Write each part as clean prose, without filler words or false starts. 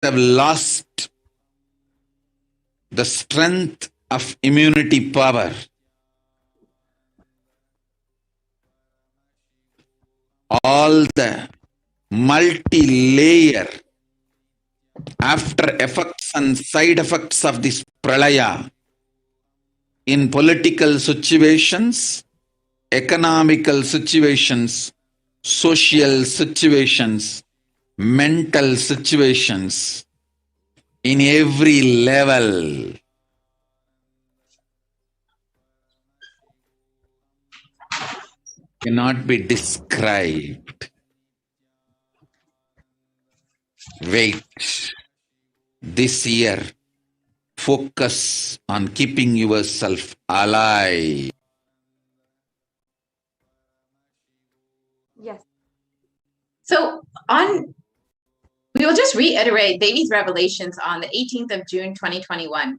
have lost the strength of immunity power. All the multi-layer after effects and side effects of this pralaya in political situations, economical situations, social situations, mental situations, in every level. Cannot be described. Wait. This year, focus on keeping yourself alive. Yes. So we will just reiterate Devi's revelations on the 18th of June, 2021.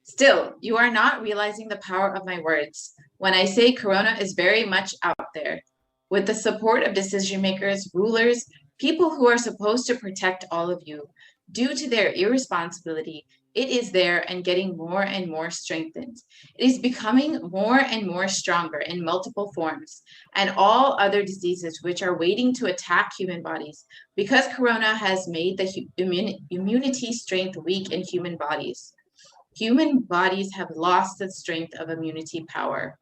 Still, you are not realizing the power of my words when I say Corona is very much out there. With the support of decision makers, rulers, people who are supposed to protect all of you, due to their irresponsibility, it is there and getting more and more strengthened. It is becoming more and more stronger in multiple forms, and all other diseases which are waiting to attack human bodies, because Corona has made the immunity strength weak in human bodies. Human bodies have lost the strength of immunity power.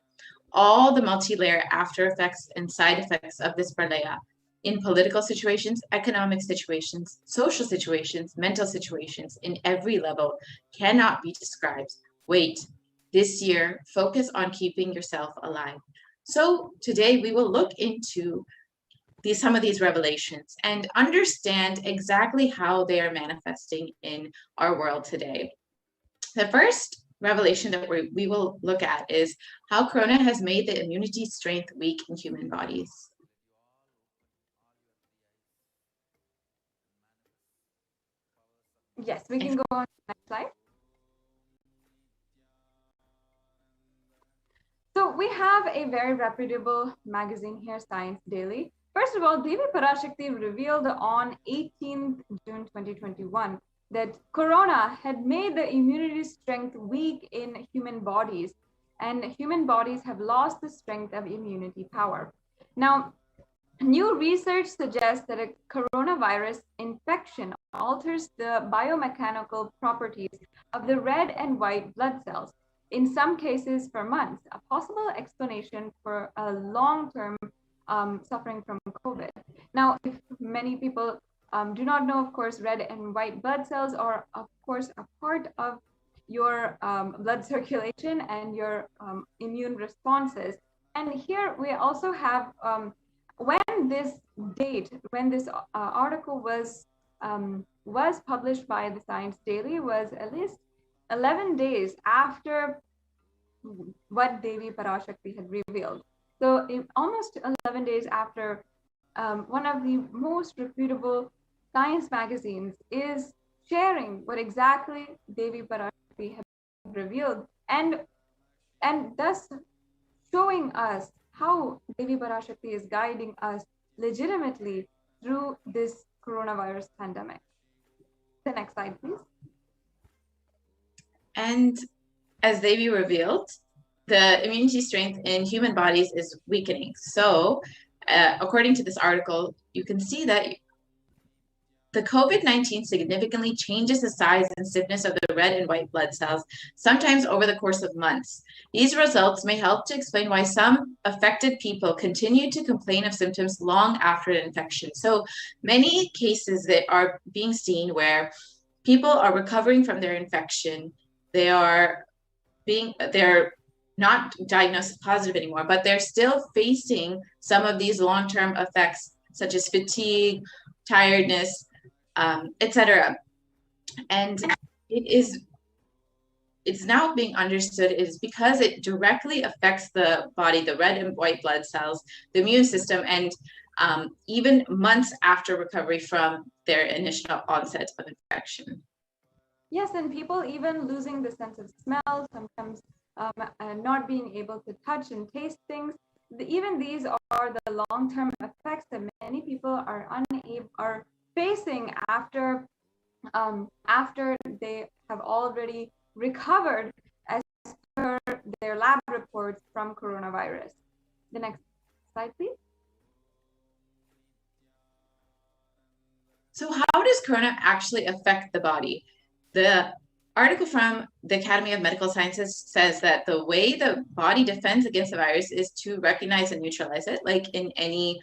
All the multi-layer after effects and side effects of this pralaya in political situations, economic situations, social situations, mental situations, in every level cannot be described. Wait, this year, focus on keeping yourself alive. So today we will look into some of these revelations and understand exactly how they are manifesting in our world today. The first revelation that we will look at is how Corona has made the immunity strength weak in human bodies. Yes, we can go on to the next slide. So we have a very reputable magazine here, Science Daily. First of all, Devi Parashakti revealed on 18th June 2021 that Corona had made the immunity strength weak in human bodies, and human bodies have lost the strength of immunity power. Now, new research suggests that a coronavirus infection alters the biomechanical properties of the red and white blood cells, in some cases for months, a possible explanation for a long-term suffering from COVID. Now, if many people do not know, of course, red and white blood cells are, of course, a part of your blood circulation and your immune responses. And here we also have when this article was published by the Science Daily was at least 11 days after what Devi Parashakti had revealed. So almost 11 days after one of the most reputable science magazines is sharing what exactly Devi Parashakti had revealed, and thus showing us how Devi Parashakti is guiding us legitimately through this coronavirus pandemic. The next slide, please. And as Devi revealed, the immunity strength in human bodies is weakening. So, according to this article, you can see that the COVID-19 significantly changes the size and stiffness of the red and white blood cells, sometimes over the course of months. These results may help to explain why some affected people continue to complain of symptoms long after an infection. So many cases that are being seen where people are recovering from their infection, they're not diagnosed as positive anymore, but they're still facing some of these long-term effects, such as fatigue, tiredness, etc. And it's now being understood is because it directly affects the body, the red and white blood cells, the immune system, and even months after recovery from their initial onset of infection. Yes, and people even losing the sense of smell, sometimes not being able to touch and taste things. Even these are the long-term effects that many people are facing after after they have already recovered as per their lab reports from coronavirus. The next slide, please. So how does corona actually affect the body? The article from the Academy of Medical Sciences says that the way the body defends against the virus is to recognize and neutralize it, like in any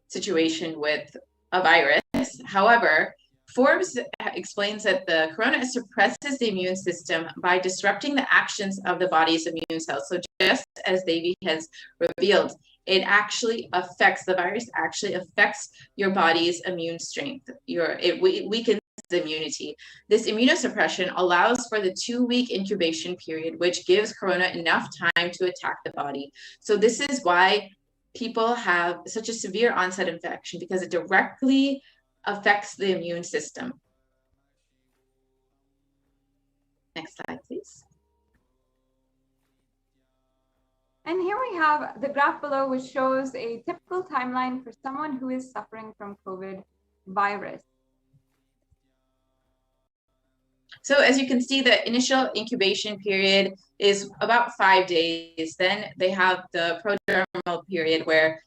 situation with a virus. However, Forbes explains that the corona suppresses the immune system by disrupting the actions of the body's immune cells. So just as Devi has revealed, it actually affects, the virus actually affects your body's immune strength. It weakens immunity. This immunosuppression allows for the 2-week incubation period, which gives corona enough time to attack the body. So this is why people have such a severe onset infection, because it directly affects the immune system. Next slide, please. And here we have the graph below, which shows a typical timeline for someone who is suffering from COVID virus. So as you can see, the initial incubation period is about 5 days. Then they have the prodromal period where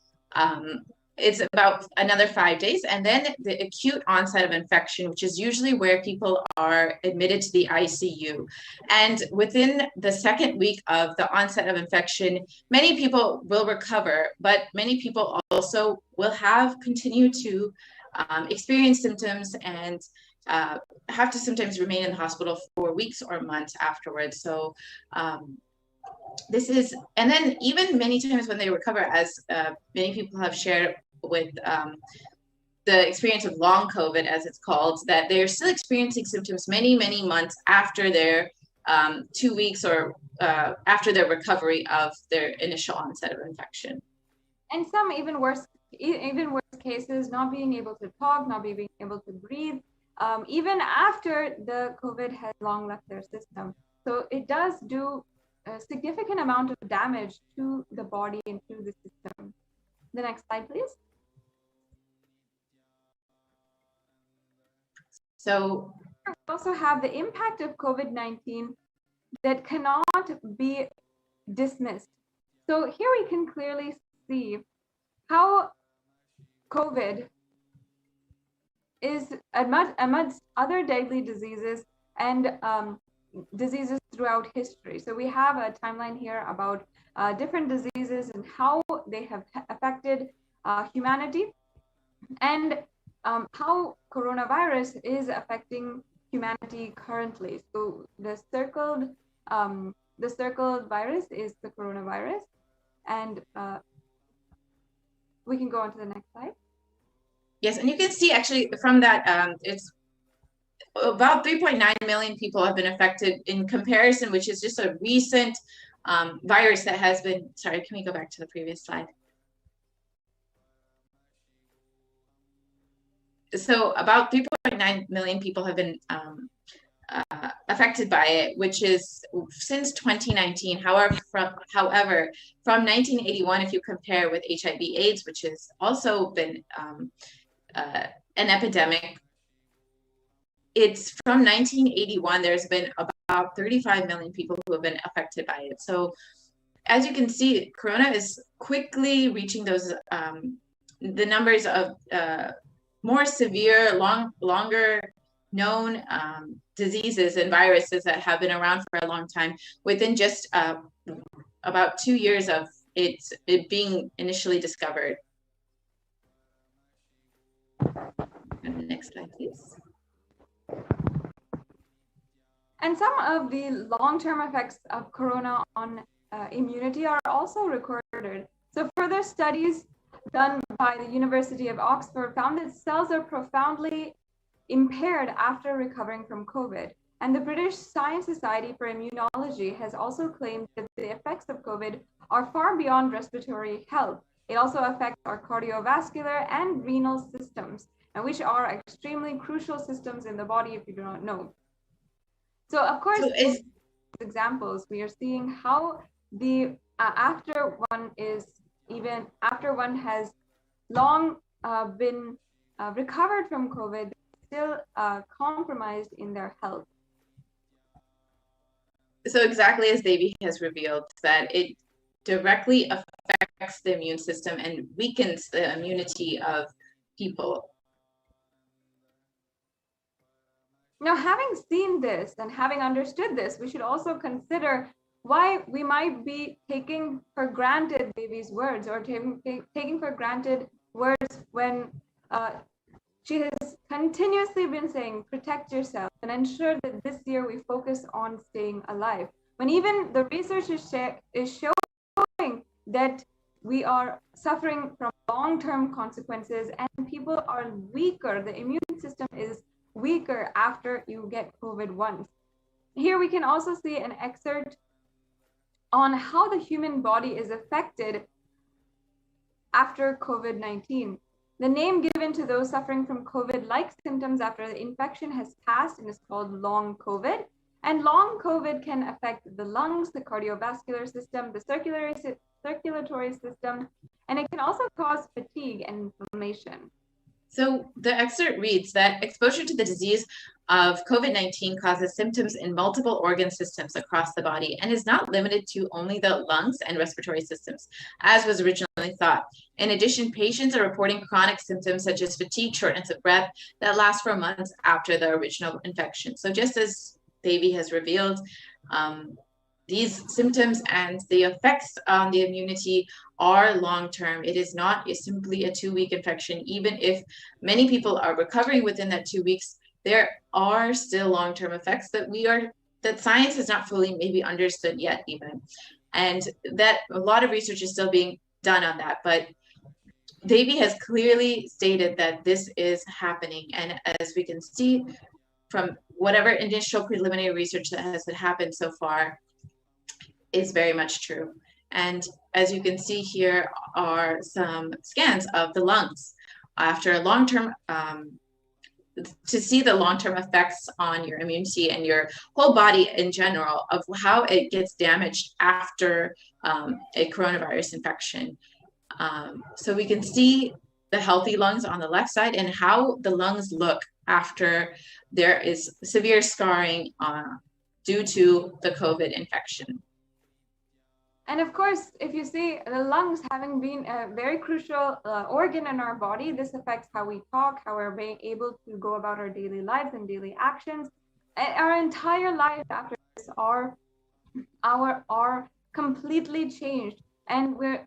it's about another 5 days. And then the acute onset of infection, which is usually where people are admitted to the ICU. And within the second week of the onset of infection, many people will recover, but many people also will continue to experience symptoms and have to sometimes remain in the hospital for weeks or months afterwards. So this is, and then even many times when they recover, as many people have shared with the experience of long COVID, as it's called, that they're still experiencing symptoms many, many months after their 2 weeks or after their recovery of their initial onset of infection. And some even worse cases, not being able to talk, not being able to breathe, even after the COVID has long left their system. So it does do a significant amount of damage to the body and to the system. The next slide, please. So we also have the impact of COVID-19 that cannot be dismissed. So here we can clearly see how COVID is amidst other deadly diseases and diseases throughout history. So we have a timeline here about different diseases and how they have affected humanity, and how coronavirus is affecting humanity currently. So the circled virus is the coronavirus, and we can go on to the next slide. Yes, and you can see actually from that, it's about 3.9 million people have been affected in comparison, which is just a recent virus that has been, sorry, can we go back to the previous slide? So about 3.9 million people have been affected by it, which is since 2019. However, from 1981, if you compare with HIV/AIDS, which has also been an epidemic, it's from 1981, there's been about 35 million people who have been affected by it. So as you can see, corona is quickly reaching those, the numbers of more severe, longer known diseases and viruses that have been around for a long time within just about 2 years of it being initially discovered. Next slide, please. And some of the long-term effects of corona on immunity are also recorded. So further studies done by the University of Oxford found that cells are profoundly impaired after recovering from COVID. And the British Science Society for Immunology has also claimed that the effects of COVID are far beyond respiratory health. It also affects our cardiovascular and renal systems, and which are extremely crucial systems in the body if you do not know. So of course, in examples, we are seeing how the after one has long been recovered from COVID, still compromised in their health. So exactly as Devi has revealed, that it directly affects the immune system and weakens the immunity of people. Now, having seen this and having understood this, we should also consider why we might be taking for granted Devi's words, or taking for granted words when she has continuously been saying, protect yourself and ensure that this year we focus on staying alive. When even the research is showing that we are suffering from long-term consequences and people are weaker, the immune system is weaker after you get COVID once. Here we can also see an excerpt on how the human body is affected after COVID-19. The name given to those suffering from COVID-like symptoms after the infection has passed and is called long COVID. And long COVID can affect the lungs, the cardiovascular system, the circulatory system, and it can also cause fatigue and inflammation. So the excerpt reads that exposure to the disease of COVID-19 causes symptoms in multiple organ systems across the body and is not limited to only the lungs and respiratory systems, as was originally thought. In addition, patients are reporting chronic symptoms such as fatigue, shortness of breath that last for months after the original infection. So just as Devi has revealed, these symptoms and the effects on the immunity are long-term. It is not simply a 2-week infection. Even if many people are recovering within that 2 weeks, there are still long-term effects that science has not fully maybe understood yet even. And that a lot of research is still being done on that. But Devi has clearly stated that this is happening. And as we can see from whatever initial preliminary research that has happened so far, is very much true. And as you can see here are some scans of the lungs after a long-term, to see the long-term effects on your immunity and your whole body in general of how it gets damaged after a coronavirus infection. So we can see the healthy lungs on the left side and how the lungs look after there is severe scarring due to the COVID infection. And of course, if you see the lungs having been a very crucial organ in our body, this affects how we talk, how we're being able to go about our daily lives and daily actions. And our entire life after this are completely changed. And we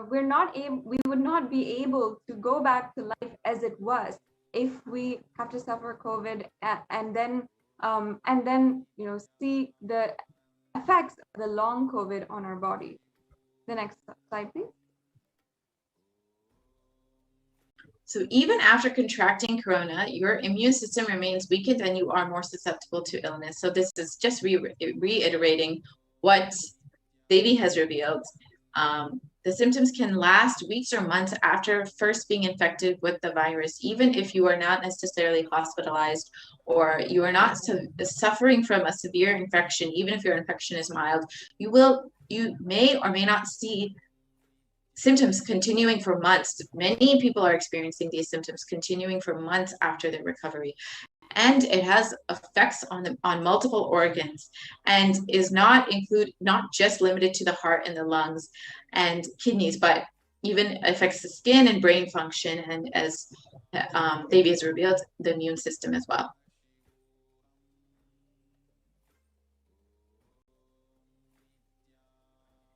would not be able to go back to life as it was if we have to suffer COVID and then see the effects of the long COVID on our body. The next slide, please. So even after contracting corona, your immune system remains weakened and you are more susceptible to illness. So this is just reiterating what Devi has revealed. The symptoms can last weeks or months after first being infected with the virus, even if you are not necessarily hospitalized or you are not suffering from a severe infection. Even if your infection is mild, you may or may not see symptoms continuing for months. Many people are experiencing these symptoms continuing for months after their recovery. And it has effects on multiple organs and is not just limited to the heart and the lungs and kidneys, but even affects the skin and brain function, and as Devi has revealed, the immune system as well.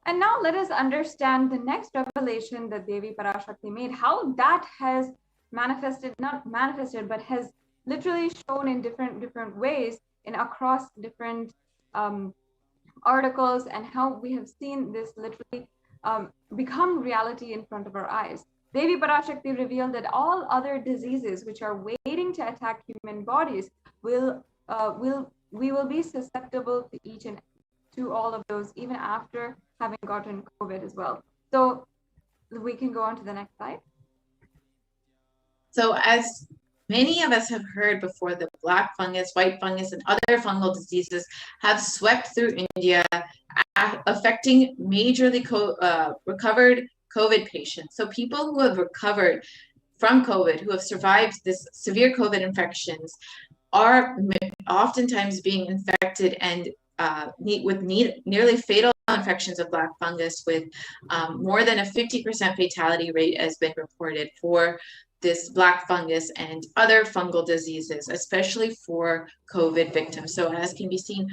And now let us understand the next revelation that Devi Parashakti made, how that has not manifested, but has literally shown in different ways in across different articles, and how we have seen this literally become reality in front of our eyes. Devi Parashakti revealed that all other diseases which are waiting to attack human bodies we will be susceptible to each and to all of those, even after having gotten COVID as well. So we can go on to the next slide. So as many of us have heard before, the black fungus, white fungus, and other fungal diseases have swept through India, affecting majorly recovered COVID patients. So people who have recovered from COVID, who have survived this severe COVID infections, are oftentimes being infected and nearly fatal infections of black fungus, with more than a 50% fatality rate has been reported for this black fungus and other fungal diseases, especially for COVID victims. So as can be seen,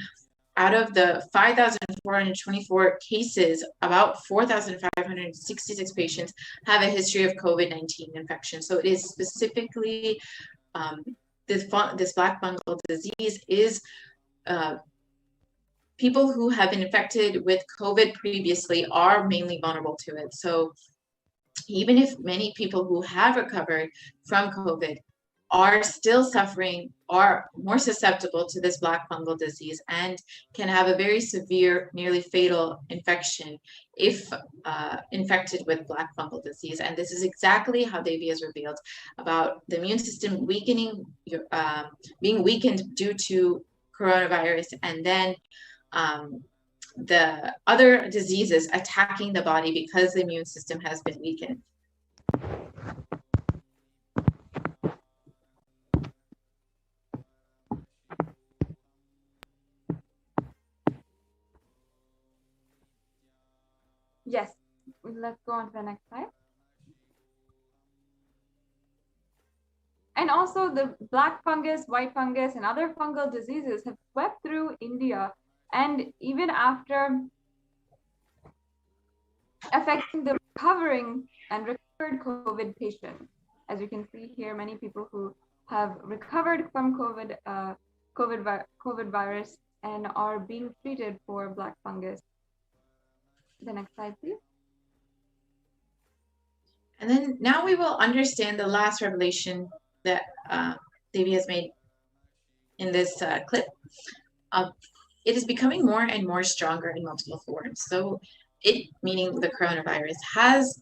out of the 5,424 cases, about 4,566 patients have a history of COVID-19 infection. So it is specifically this black fungal disease is people who have been infected with COVID previously are mainly vulnerable to it. So even if many people who have recovered from COVID are still suffering, are more susceptible to this black fungal disease and can have a very severe, nearly fatal infection if infected with black fungal disease. And this is exactly how Devi has revealed about the immune system weakening, being weakened due to coronavirus, and then the other diseases attacking the body because the immune system has been weakened. Yes, let's go on to the next slide. And also the black fungus, white fungus, and other fungal diseases have swept through India, and even after affecting the recovering and recovered COVID patients. As you can see here, many people who have recovered from COVID virus and are being treated for black fungus. The next slide, please. And then now we will understand the last revelation that Devi has made in this clip. It is becoming more and more stronger in multiple forms. So it, meaning the coronavirus, has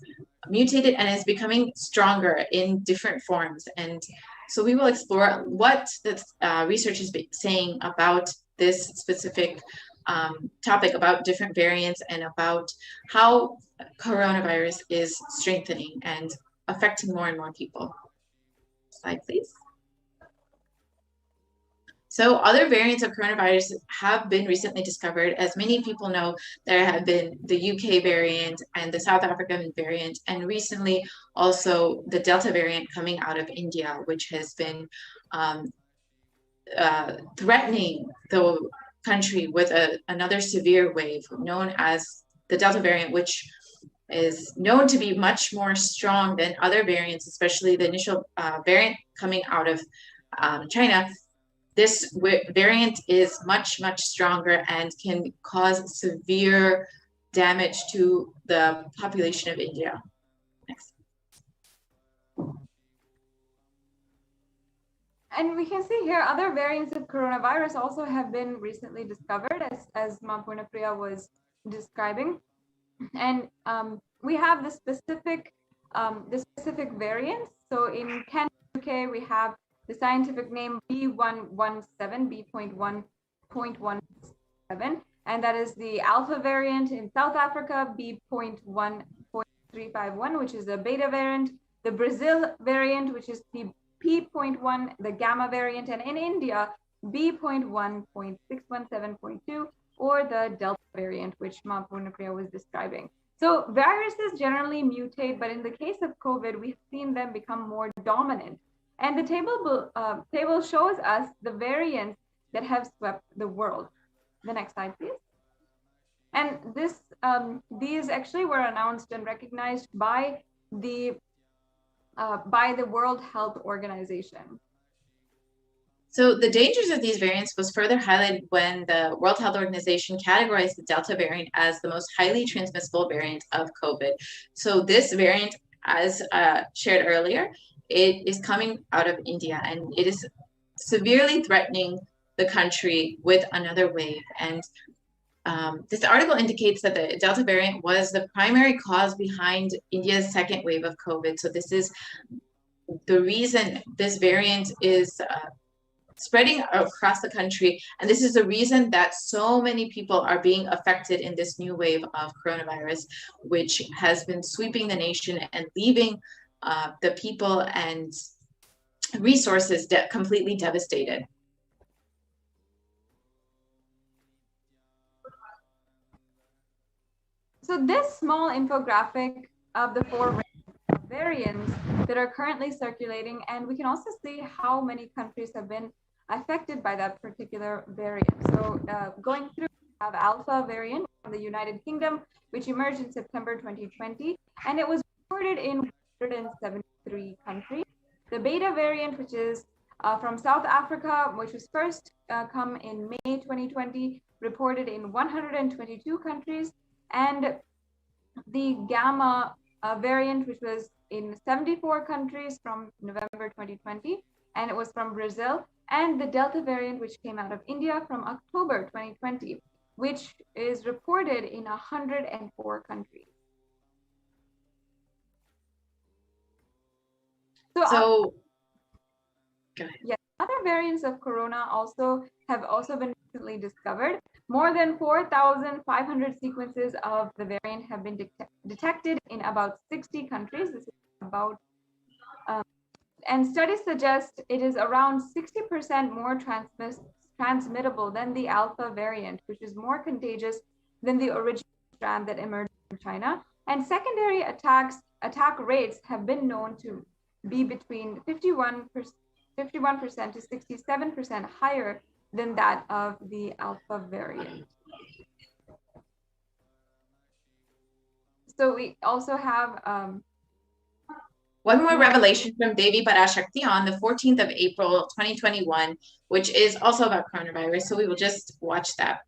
mutated and is becoming stronger in different forms. And so we will explore what the research is saying about this specific topic, about different variants, and about how coronavirus is strengthening and affecting more and more people. Slide, please. So other variants of coronavirus have been recently discovered. As many people know, there have been the UK variant and the South African variant, and recently also the Delta variant coming out of India, which has been threatening the country with another severe wave known as the Delta variant, which is known to be much more strong than other variants, especially the initial variant coming out of China. This variant is much, much stronger and can cause severe damage to the population of India. Next. And we can see here other variants of coronavirus also have been recently discovered, as Purnapriya was describing. And we have the specific variants. So in Kent, UK, we have the scientific name B117, B.1.17, and that is the alpha variant. In South Africa, B.1.351, which is the beta variant, the Brazil variant, which is the P.1, the gamma variant, and in India, B.1.617.2, or the Delta variant, which Purnapriya was describing. So viruses generally mutate, but in the case of COVID, we've seen them become more dominant. And the table shows us the variants that have swept the world. The next slide, please. And these actually were announced and recognized by the World Health Organization. So the dangers of these variants was further highlighted when the World Health Organization categorized the Delta variant as the most highly transmissible variant of COVID. So this variant, as shared earlier, it is coming out of India, and it is severely threatening the country with another wave. And this article indicates that the Delta variant was the primary cause behind India's second wave of COVID. So this is the reason this variant is spreading across the country. And this is the reason that so many people are being affected in this new wave of coronavirus, which has been sweeping the nation and leaving the people and resources completely devastated. So this small infographic of the 4 variants that are currently circulating, and we can also see how many countries have been affected by that particular variant. So going through, we have Alpha variant from the United Kingdom, which emerged in September 2020, and it was reported in 173 countries. The Beta variant, which is from South Africa, which was first come in May 2020, reported in 122 countries, and the Gamma variant, which was in 74 countries from November 2020, and it was from Brazil, and the Delta variant, which came out of India from October 2020, which is reported in 104 countries. So go ahead. Yes, other variants of corona have also been recently discovered. More than 4,500 sequences of the variant have been detected in about 60 countries. This is about, and studies suggest it is around 60% more transmittable than the Alpha variant, which is more contagious than the original strand that emerged in China. And secondary attack rates have been known to be between 51% to 67% higher than that of the Alpha variant. So we also have one more revelation from Devi Parashakti on the 14th of April, 2021, which is also about coronavirus. So we will just watch that.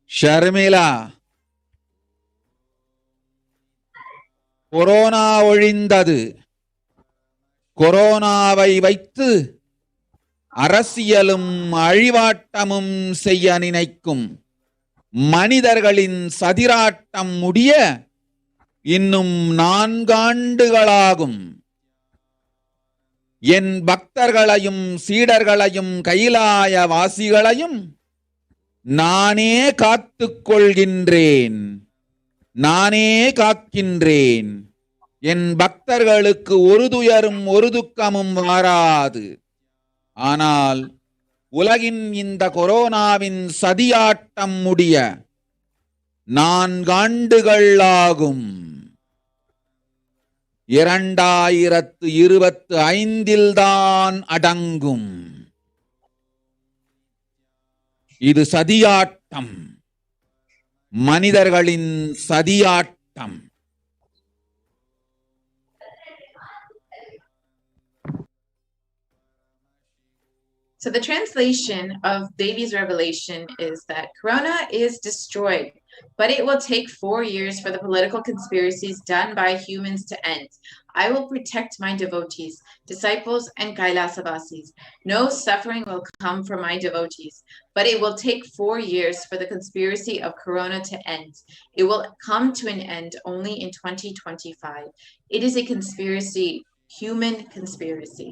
Sharmila, corona ஒழிந்தது. கொரோனாவை வைத்து அரசியலும் அழிவாட்டமும் செய்ய நினைக்கும் மனிதர்களின் சதிராட்டம் முடிய இன்னும் 4 ஆண்டுகளாகும். என் பக்தர்களையும் சீடர்களையும் கைலாய வாசிகளையும் நானே காத்துக் கொள்கின்றேன், நானே காக்கின்றேன். என் பக்தர்களுக்கு ஒரு துயரும் ஒரு துக்கமும் வாராது. ஆனால் உலகின் இந்த கொரோனாவின் சதியாட்டம் முடிய 4 ஆண்டுகள் ஆகும். 2025 தான் அடங்கும். இது சதியாட்டம், மனிதர்களின் சதியாட்டம். So the translation of Devi's revelation is that Corona is destroyed, but it will take 4 years for the political conspiracies done by humans to end. I will protect my devotees, disciples, and Kailasavasis. No suffering will come for my devotees, but it will take 4 years for the conspiracy of Corona to end. It will come to an end only in 2025. It is a conspiracy, human conspiracy.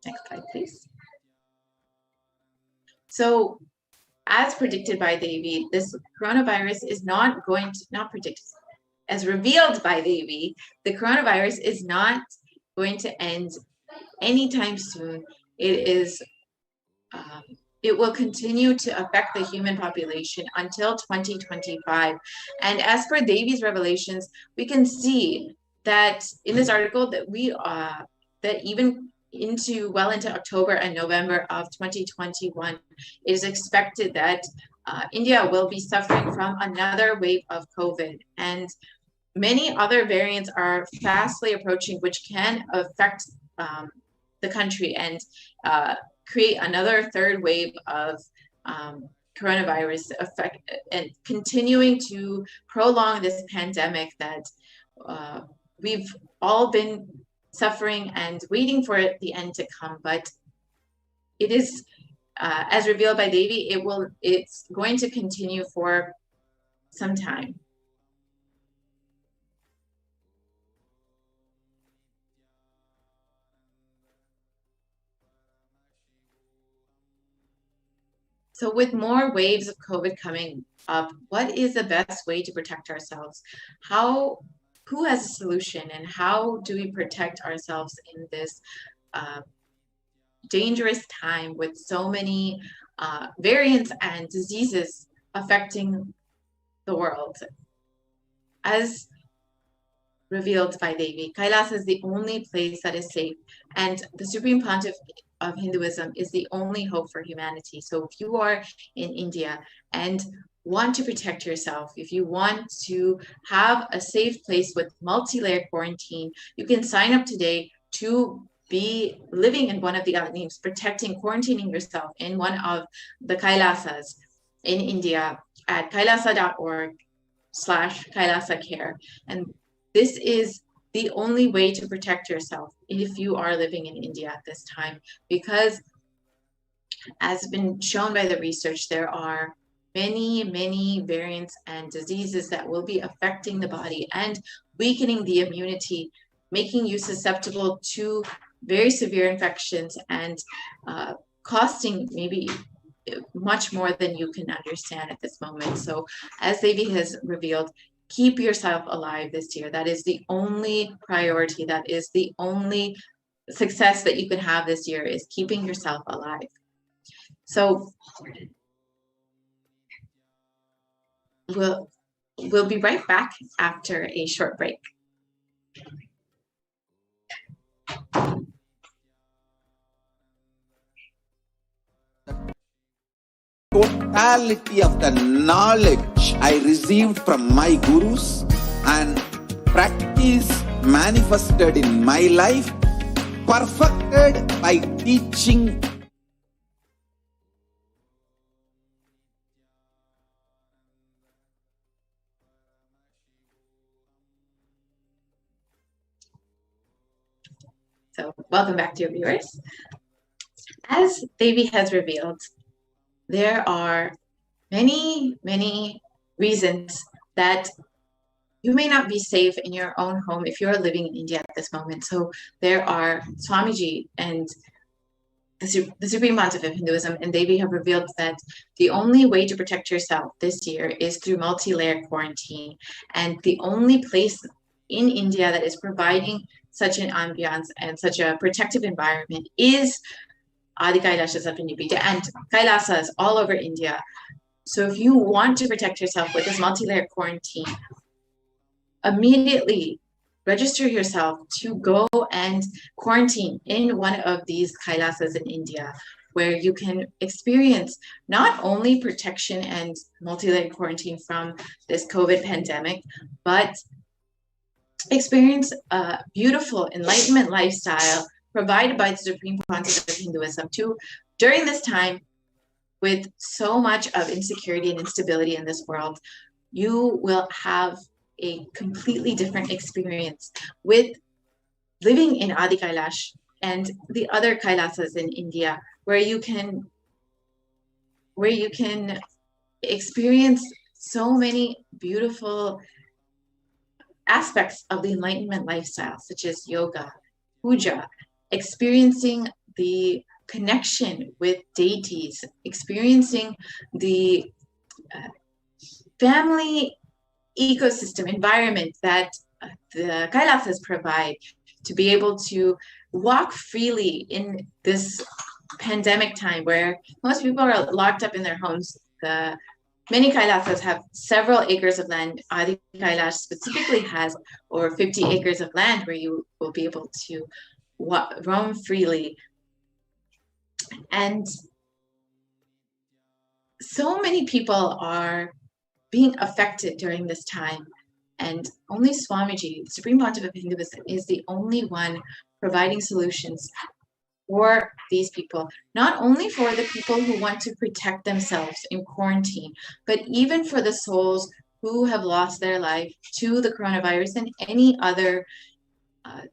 Next slide, please. So, as predicted by Devi, this coronavirus is not predicted, as revealed by Devi, the coronavirus is not going to end anytime soon. It will continue to affect the human population until 2025. And as per Devi's revelations, we can see that in this article that even well into October and November of 2021, it is expected that India will be suffering from another wave of COVID, and many other variants are fastly approaching, which can affect the country and create another 3rd wave of coronavirus effect, and continuing to prolong this pandemic that we've all been suffering and waiting for the end to come. But it is, as revealed by Devi, it's going to continue for some time. So with more waves of COVID coming up, what is the best way to protect ourselves? Who has a solution, and how do we protect ourselves in this dangerous time with so many variants and diseases affecting the world? As revealed by Devi, Kailas is the only place that is safe, and the Supreme Pontiff of Hinduism is the only hope for humanity. So if you are in India and want to protect yourself, if you want to have a safe place with multi-layer quarantine, you can sign up today to be living in one of the Agnis, quarantining yourself in one of the Kailasas in India at kailasa.org/Kailasa Care. And this is the only way to protect yourself if you are living in India at this time, because as been shown by the research, there are many variants and diseases that will be affecting the body and weakening the immunity, making you susceptible to very severe infections and costing maybe much more than you can understand at this moment. So as Devi has revealed, keep yourself alive this year. That is the only priority. That is the only success that you can have this year, is keeping yourself alive. So we'll be right back after a short break. Totality of the knowledge I received from my gurus and practice manifested in my life, perfected by teaching. So welcome back, dear viewers. As Devi has revealed, there are many reasons that you may not be safe in your own home if you're living in India at this moment. So there are Swamiji and the Supreme Pontiff of Hinduism and Devi have revealed that the only way to protect yourself this year is through multi-layer quarantine. And the only place in India that is providing such an ambiance and such a protective environment is Adi Kailashas up in Upita and Kailasas all over India. So if you want to protect yourself with this multi-layer quarantine, immediately register yourself to go and quarantine in one of these Kailasas in India, where you can experience not only protection and multi-layer quarantine from this COVID pandemic, but experience a beautiful enlightenment lifestyle provided by the Supreme Pontiff of Hinduism during this time with so much of insecurity and instability in this world. You will have a completely different experience with living in Adi Kailash and the other Kailasas in India, where you can experience so many beautiful aspects of the enlightenment lifestyle, such as yoga, puja, experiencing the connection with deities, experiencing the family ecosystem environment that the Kailasas provide, to be able to walk freely in this pandemic time where most people are locked up in their homes. Many Kailasas have several acres of land. Adi Kailash specifically has over 50 acres of land where you will be able to roam freely. And so many people are being affected during this time, and only Swamiji, the Supreme Pontiff of Hinduism, is the only one providing solutions for these people, not only for the people who want to protect themselves in quarantine, but even for the souls who have lost their life to the coronavirus and any other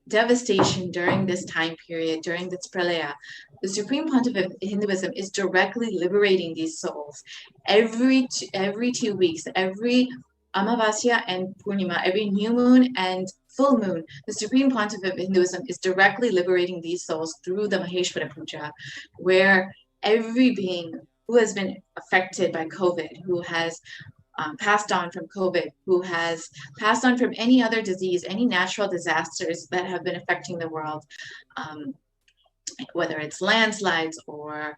devastation during this time period, during this pralaya. The Supreme Pontiff of Hinduism is directly liberating these souls. Every 2 weeks, every Amavasya and Purnima, every new moon and full moon, the Supreme Pontiff of Hinduism is directly liberating these souls through the Maheshwara Puja, where every being who has been affected by COVID, who has passed on from COVID, who has passed on from any other disease, any natural disasters that have been affecting the world, whether it's landslides or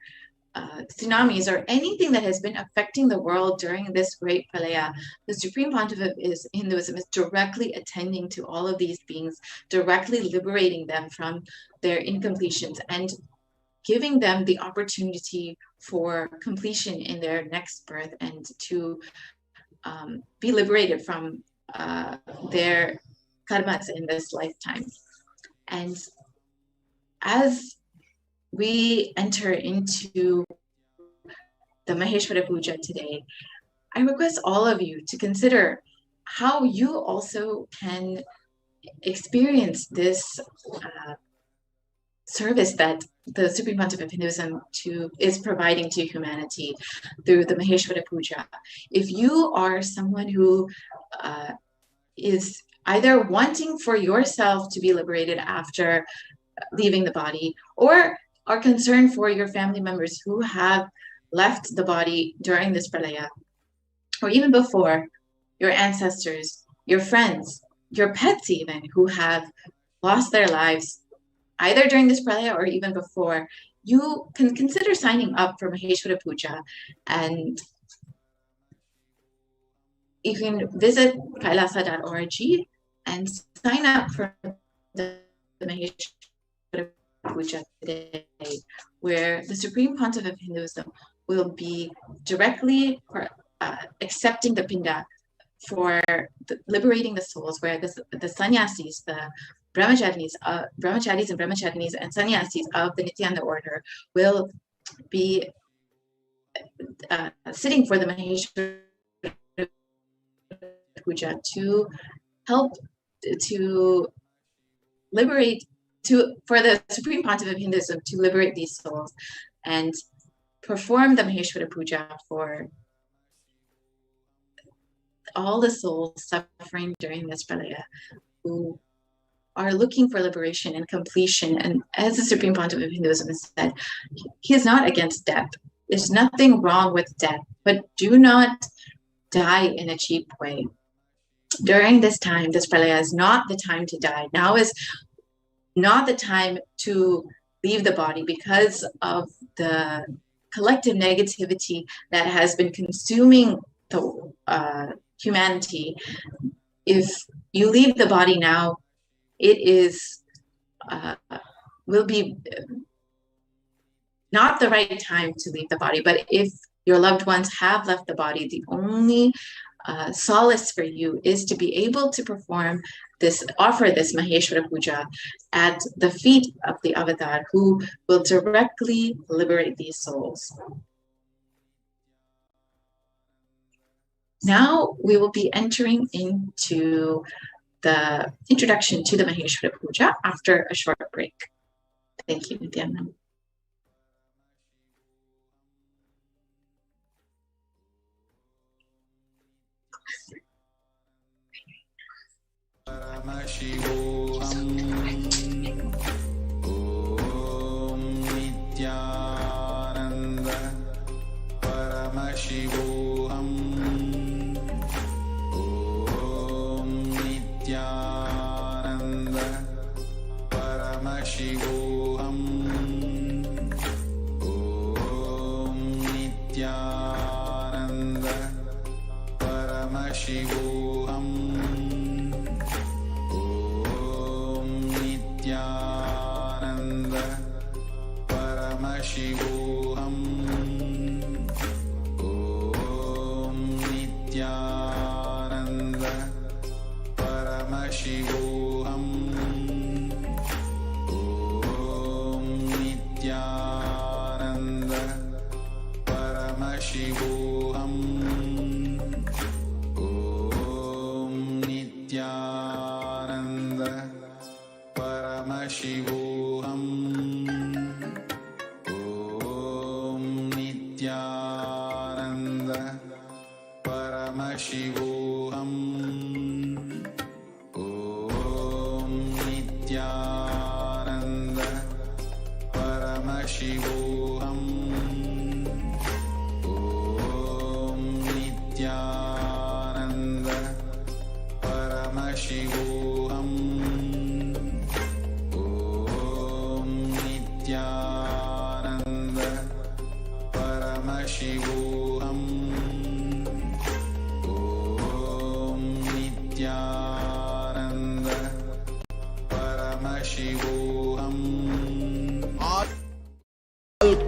tsunamis or anything that has been affecting the world during this great pralaya. The Supreme Pontiffate is Hinduism is directly attending to all of these beings, directly liberating them from their incompletions and giving them the opportunity for completion in their next birth and to be liberated from their karmas in this lifetime. And as we enter into the Maheshwara Puja today, I request all of you to consider how you also can experience this service that the Supreme Pontiffate of Hinduism is providing to humanity through the Maheshwara Puja. If you are someone who is either wanting for yourself to be liberated after leaving the body, or are concerned for your family members who have left the body during this pralaya, or even before, your ancestors, your friends, your pets even, who have lost their lives either during this pralaya or even before, you can consider signing up for Maheshwara Puja. And you can visit kailasa.org and sign up for the Maheshwara Puja today, where the Supreme Pontiff of Hinduism will be directly accepting the pinda for liberating the souls, where the sannyasis, the brahmacharis and brahmacharinis and sannyasis of the Nityananda order will be sitting for the Maheshwara Puja to help to liberate, for the Supreme Pontiff of Hinduism to liberate these souls and perform the Maheshwara Puja for all the souls suffering during this pralaya who are looking for liberation and completion. And as the Supreme Pontiff of Hinduism has said, he is not against death. There's nothing wrong with death, but do not die in a cheap way. During this time, this pralaya is not the time to die. Now is not the time to leave the body because of the collective negativity that has been consuming the humanity. If you leave the body now, it is will be not the right time to leave the body. But if your loved ones have left the body, the only solace for you is to be able to offer this Maheshwara Puja at the feet of the Avatar, who will directly liberate these souls. Now we will be entering into the introduction to the Maheshwara Puja after a short break. Thank you, Nityananda.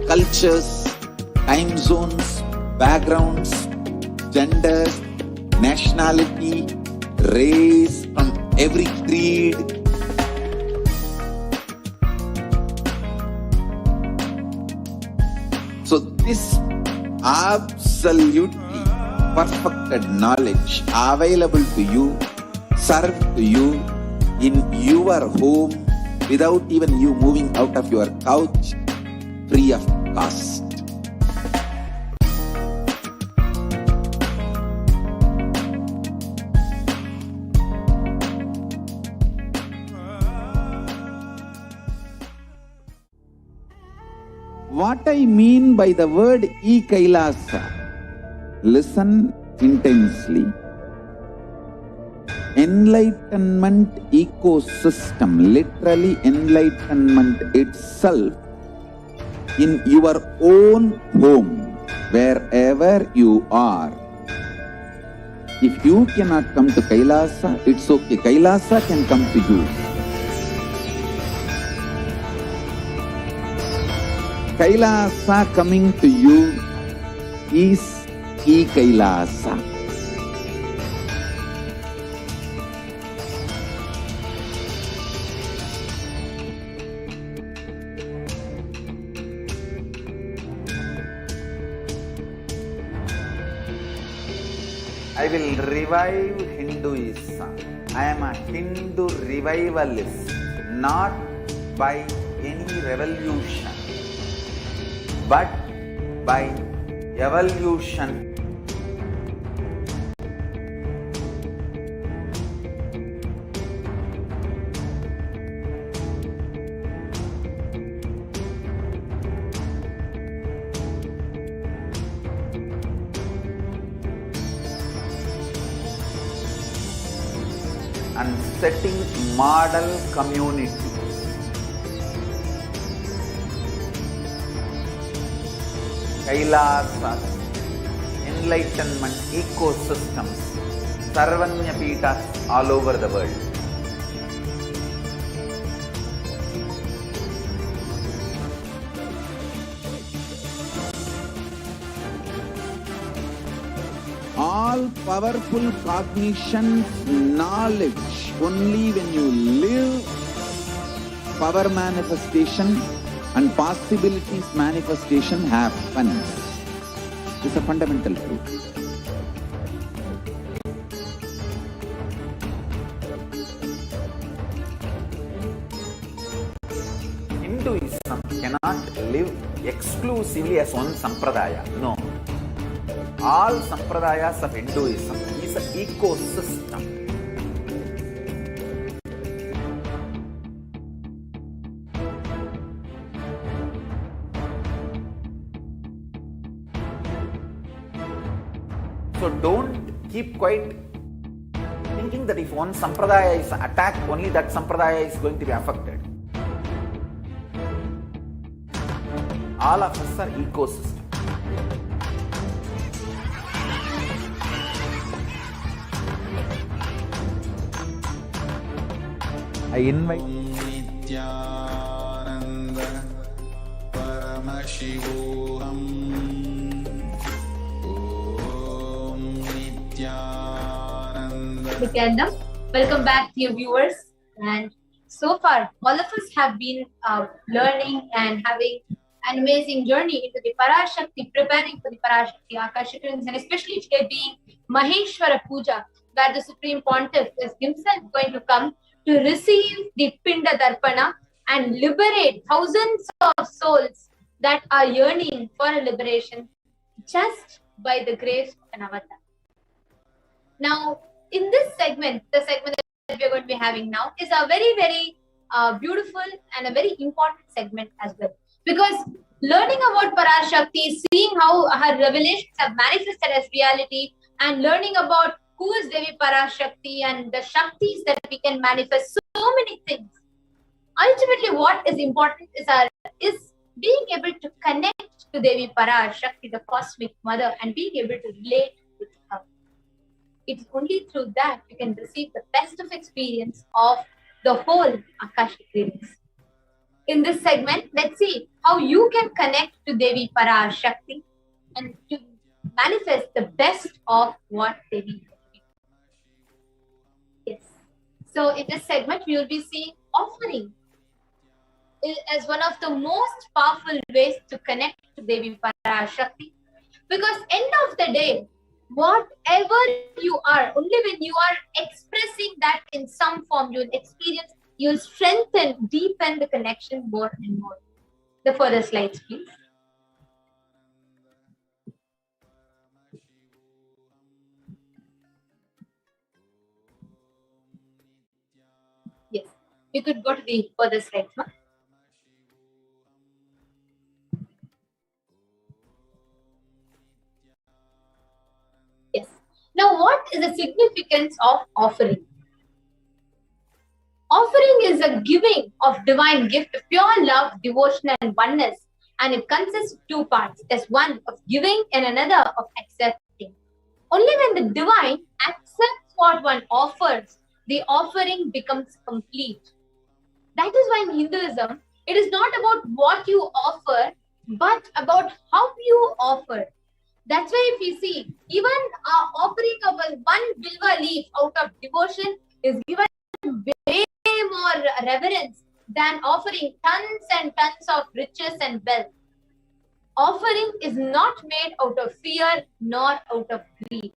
cultures, time zones, backgrounds, genders, nationality, race, from every creed. So this absolutely perfected knowledge available to you, served to you in your home without even you moving out of your couch, free of cost. What I mean by the word e-Kailasa, listen intensely. Enlightenment ecosystem, literally enlightenment itself in your own home, wherever you are. If you cannot come to Kailasa, it's okay. Kailasa can come to you. Kailasa coming to you is e-Kailasa. I will revive Hinduism. I am a Hindu revivalist, not by any revolution, but by evolution. And setting model community. Kailasas, enlightenment ecosystems, Sarvanya Pitas all over the world. All powerful cognition, knowledge, only when you live, power manifestation and possibilities manifestation happens. This is a fundamental truth. Hinduism cannot live exclusively as one sampradaya. No. All sampradayas of Hinduism is an ecosystem. So don't keep quiet thinking that if one sampradaya is attacked, only that sampradaya is going to be affected. All of us are ecosystem. I invite Nityananda Paramashivoham Om Nityananda. Nikanda, welcome back, dear viewers. And so far, all of us have been learning and having an amazing journey into the Parashakti, preparing for the Parashakti Akashic, and especially today being Maheshwara Puja, where the Supreme Pontiff is himself going to come to receive the Pinda Darpana and liberate thousands of souls that are yearning for a liberation just by the grace of an avatar. Now, in this segment, the segment that we are going to be having now is a very, very beautiful and a very important segment as well. Because learning about Parashakti, seeing how her revelations have manifested as reality, and learning about who is Devi Parashakti and the Shaktis that we can manifest, so many things. Ultimately, what is important is being able to connect to Devi Parashakti, the cosmic mother, and being able to relate with her. It's only through that we can receive the best of experience of the whole Akashic readings. in this segment, let's see how you can connect to Devi Parashakti and to manifest the best of what Devi is. Yes. So in this segment, we will be seeing offering as one of the most powerful ways to connect to Devi Parashakti. Because end of the day, whatever you are, only when you are expressing that in some form, you'll experience, you'll strengthen, deepen the connection more and more. The further slides, please. Yes, you could go to the further slides, ma'am. Yes. Now, what is the significance of offering? Offering is a giving of divine gift of pure love, devotion, and oneness, and it consists of two parts. There's one of giving and another of accepting. Only when the divine accepts what one offers, the offering becomes complete. That is why in Hinduism, it is not about what you offer, but about how you offer. That's why if you see, even offering of one bilva leaf out of devotion is given way more reverence than offering tons and tons of riches and wealth. Offering is not made out of fear nor out of greed.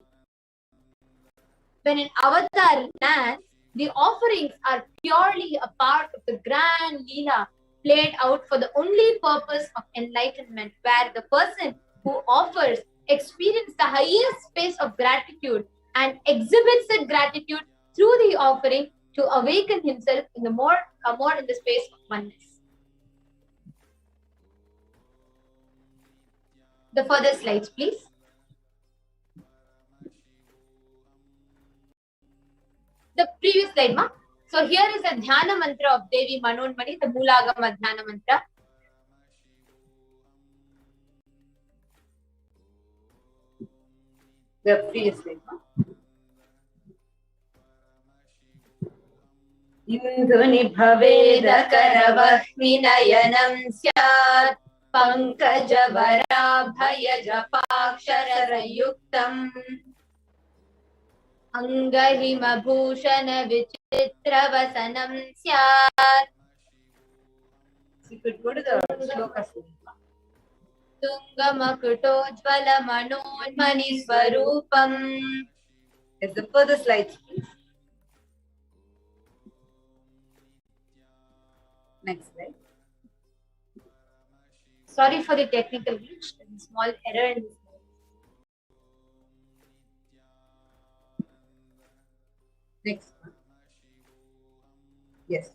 When in avatar lands, the offerings are purely a part of the grand Leela played out for the only purpose of enlightenment, where the person who offers experiences the highest phase of gratitude and exhibits that gratitude through the offering to awaken himself in the more in the space of oneness. The further slides, please. The previous slide, ma. So here is a Dhyana mantra of Devi Manonmani, the Moolagama Dhyana mantra. The previous slide, ma. Induni bhaveda karavahmi nayanam syat pankajavara bhayajapakshara yuktam angahima bhushana vichitra vasanam syat. You could go to the shloka. Tungamakutojvala manonmani swarupam. Is the further slides, please. Next slide. Sorry for the technical glitch. There's a small error in this slide. Next one. Yes.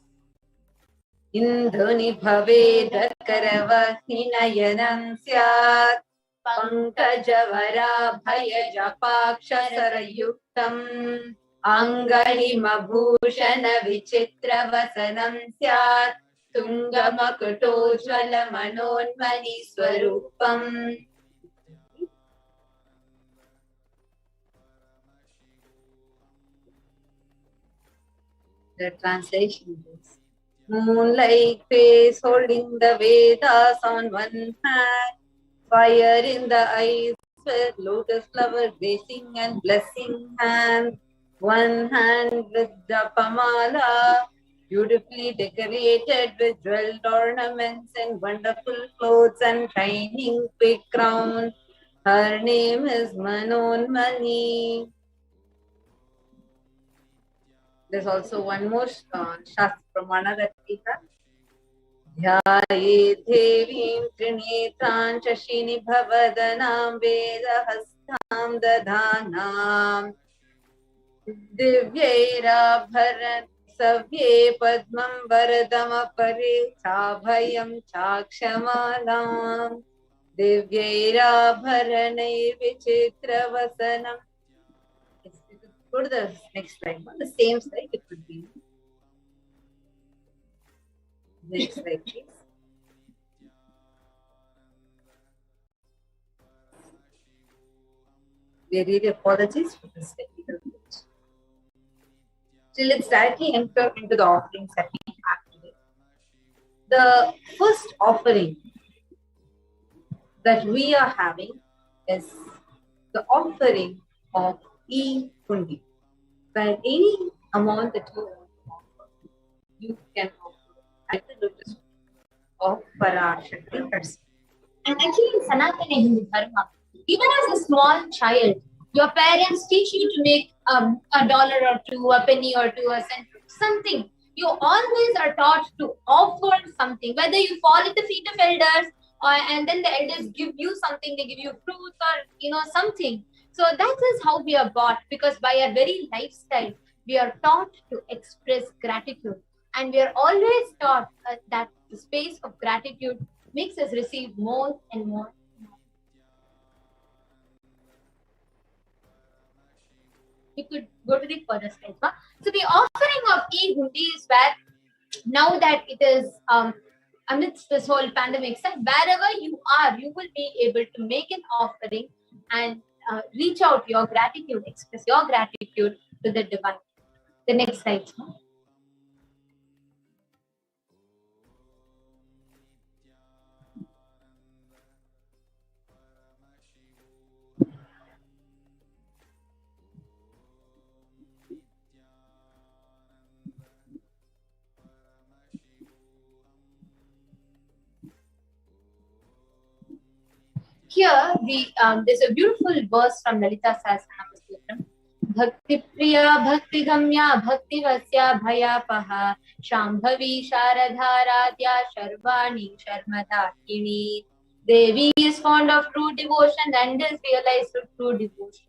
Indhuni bhaveda karavahni nayanam syat pankajavara bhayajapakshara yuktam angahima bhushana vichitra vasanam syat tungamakutojvala manonmani swarupam. The translation is: moon-like face holding the Vedas on one hand, fire in the eyes with lotus flower gracing and blessing hand, one hand with the pamala, beautifully decorated with jeweled ornaments and wonderful clothes and shining big crown. Her name is Manonmani. There's also one more Shastra Pramana that we have. Dhyaye devim trinetran shashini bhavadanam vedahastam dadhanam divyaira bharan savye padmam varadam apare chabhayam chakshamalam divyaira bharanai vichitra vasanam. Go to the next slide. The same slide it could be. Next slide, please. We really apologize for this technical glitch. So let's directly enter into the offerings that we have today. the first offering that we are having is the offering of e-hundi, where any amount that you want to offer, you can offer at the lotus of Parashakti Akashic. And actually in Sanatana Hindu Dharma, even as a small child, your parents teach you to make a dollar or two, a penny or two, a cent, something. You always are taught to offer something, whether you fall at the feet of elders, and then the elders give you something, they give you fruits or something. So that is how we are brought, because by our very lifestyle, we are taught to express gratitude. And we are always taught that the space of gratitude makes us receive more and more. You could go to the further slide. So the offering of e-hundi is where, now that it is amidst this whole pandemic, wherever you are, you will be able to make an offering and reach out your gratitude, express your gratitude to the divine. The next slide. Here, there's a beautiful verse from Lalita Sahasranama. Bhakti Priya Bhakti Gamya Bhakti Vasya Bhayapaha Shambhavi Sharadharadya Sharvani Sharmadakini. Devi is fond of true devotion and is realized through true devotion.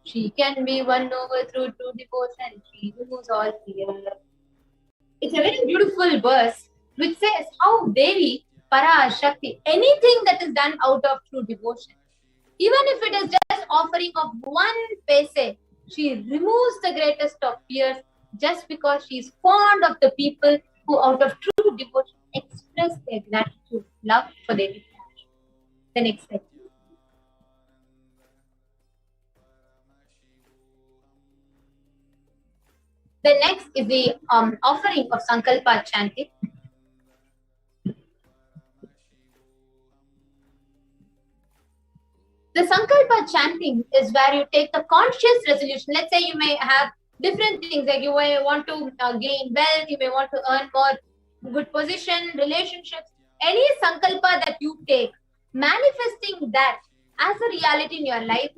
She can be won over through true devotion. She removes all fear. It's a very beautiful verse which says how Devi, Parashakti, anything that is done out of true devotion, even if it is just offering of 1 paise, she removes the greatest of fears just because she is fond of the people who out of true devotion express their gratitude, love for Devi. The next slide. The next is the offering of Sankalpa chanting. The Sankalpa chanting is where you take the conscious resolution. Let's say you may have different things, like you may want to gain wealth, you may want to earn more good position, relationships. Any Sankalpa that you take, manifesting that as a reality in your life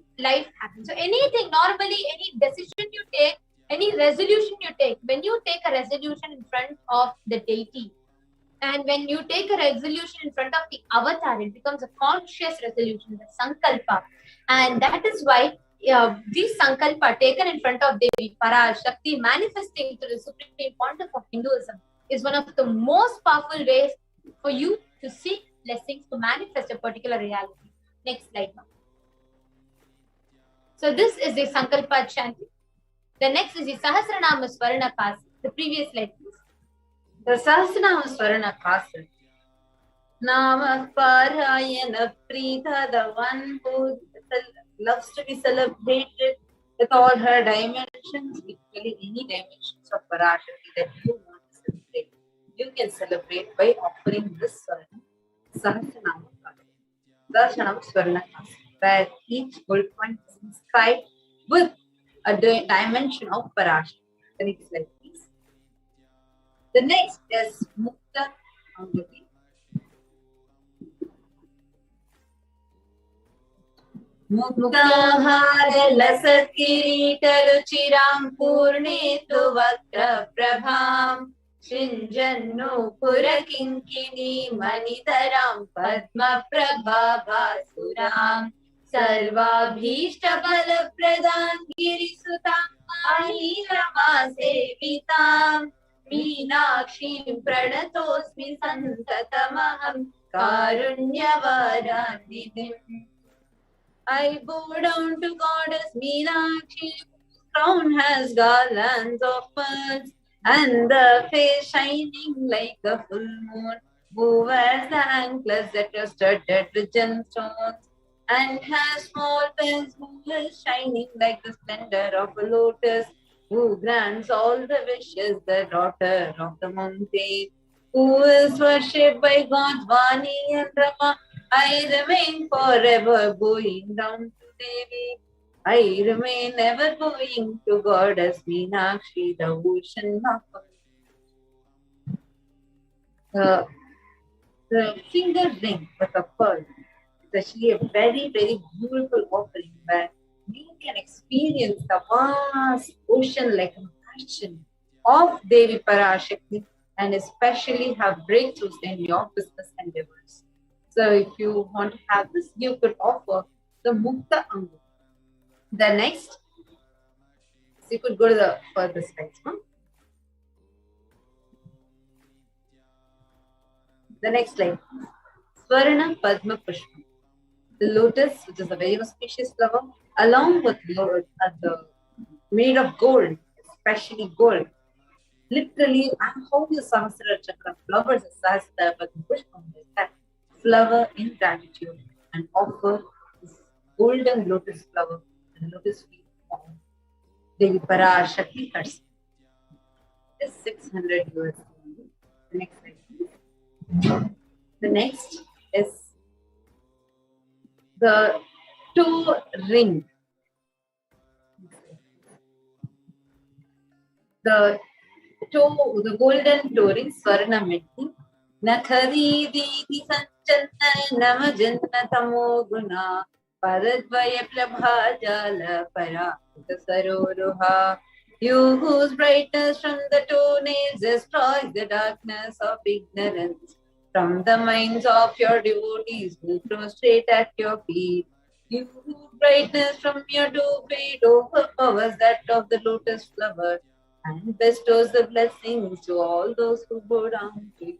happens. So anything, normally any decision you take, any resolution you take, when you take a resolution in front of the deity, and when you take a resolution in front of the avatar, it becomes a conscious resolution, the Sankalpa. And that is why these Sankalpa taken in front of Devi Parashakti, manifesting to the supreme pontiff of Hinduism, is one of the most powerful ways for you to seek blessings, to manifest a particular reality. Next slide now. So this is the Sankalpa chanting. The next is the Sahasranama Swarna Kasi. The previous slide, please. The Sahasranama Swarna Kasi. Nama Parayana Preeta, the one who loves to be celebrated with all her dimensions, literally any dimensions of Parashakti that you want to celebrate. You can celebrate by offering this Sahasranama Kasi. Sahasranama Swarna Kasi, where each bullet point is inscribed with a dimension of Parashakti. The next slide, please. The next is Mukta Angati. Muktahara lasat kirita ruchiram purnetu vakra prabham Shinjannu pura kinkini manitaram padma prabha bhasuram Sarvabhishta bala pradhan girisutam Rama sevitam Meenakshim pranatosmi santatamaham Karunyavaranidhim. I bow down to goddess Meenakshi, whose crown has garlands of pearls, and the face shining like the full moon, who wears the anklets that are studded with gemstones, and has small bells, who is shining like the splendor of a lotus, who grants all the wishes, the daughter of the mountain, who is worshipped by God's Vani and Rama. I remain forever bowing down to Devi. I remain ever bowing to Goddess Meenakshi, the ocean of the finger ring with a pearl. It's actually a very, very beautiful offering where you can experience the vast ocean like compassion of Devi Parashakti and especially have breakthroughs in your business endeavors. So if you want to have this, you could offer the Mukta Angu. The next, so you could go to the further slides. The next slide. Swarna Padma Pushpa. The lotus, which is a very auspicious flower, along with the made of gold, especially gold. Literally, and how the Sahasrara Chakra flowers as Sahasrara Padma Pushpa, that flower in gratitude and offer this golden lotus flower and lotus feet of Devi Parashakti herself. It is 600 years. The next slide, please. The next is the toe ring. The golden toe ring, Swarna Metti. Nakhari Diti Sanchana Namajanna Tamo Guna Paradvaya Prabha Jala Parakita Saroruha. You whose brightness from the toenails destroys the darkness of ignorance. From the minds of your devotees who prostrate at your feet. You whose brightness from your two-feet overpowers that of the lotus flower and bestows the blessings to all those who bow down to you.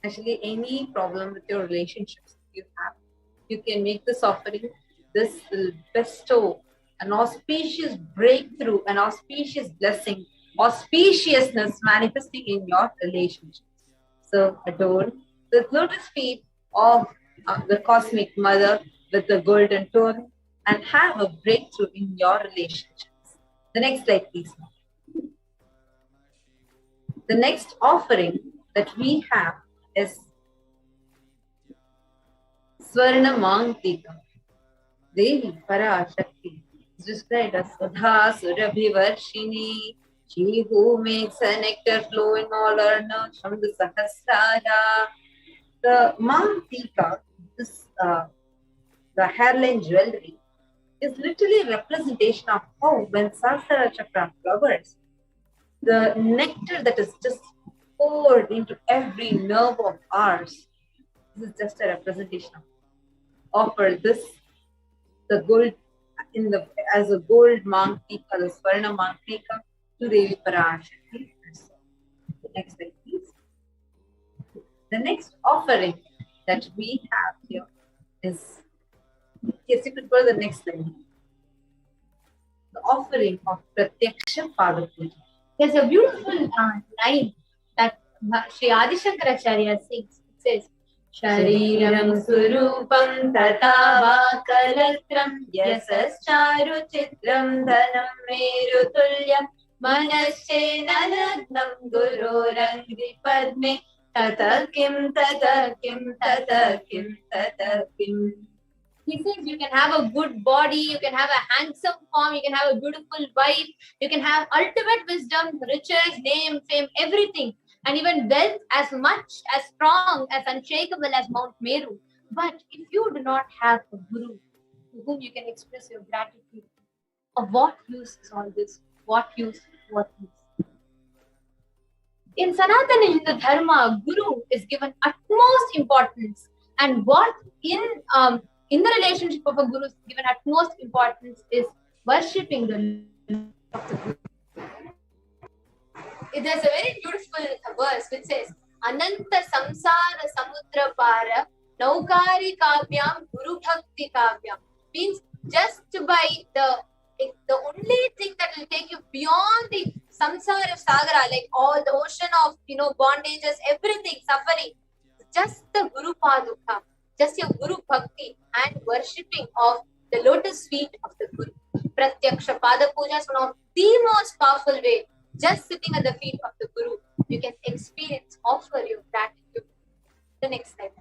Actually, any problem with your relationships you have, you can make this offering. This will bestow an auspicious breakthrough, an auspicious blessing, auspiciousness manifesting in your relationships. So adore the lotus feet of the cosmic mother with the golden toe and have a breakthrough in your relationships. The next slide, please. The next offering that we have is Swarna Mantika. Devi Parashakti is described as Sudha Surabhivarshini. She who makes a nectar flow in all her nerves from the Sahasrara. The Mantika, this the hairline jewelry, is literally a representation of how when Sahasrara Chakra flowers, the nectar that is just poured into every nerve of ours. This is just a representation of offer this the gold as a gold mantika, the Swarna mantika to Devi Parashakti. The next slide, please. The next offering that we have here is, yes, you could go to the next slide. The offering of Pratyaksha Pada Puja. There's a beautiful line that Sri Adi Shankaracharya sings. It says, Shariram surupam tata vakalatram yasascharu chitram dhanam merutulyam manasche nalagnam guru rangri padme tata kim tata kim tata kim tata kim. He says you can have a good body, you can have a handsome form, you can have a beautiful wife, you can have ultimate wisdom, riches, name, fame, everything. And even wealth as much, as strong, as unshakable as Mount Meru. But if you do not have a guru to whom you can express your gratitude, of what use is all this? What use? What use? In Sanatana Hindu Dharma, guru is given utmost importance. And what in the relationship of a guru is given utmost importance is worshipping the Lord. There's a very beautiful verse which says, Ananta samsara samudra para naukari kavyam guru bhakti kavyam. Means just by the only thing that will take you beyond the samsara sagara, like all the ocean of bondages, everything, suffering, just the guru paduka, just your guru bhakti and worshipping of the lotus feet of the Guru. Pratyaksha Pada Puja is one of the most powerful way. Just sitting at the feet of the Guru, you can experience, offer your gratitude. The next slide.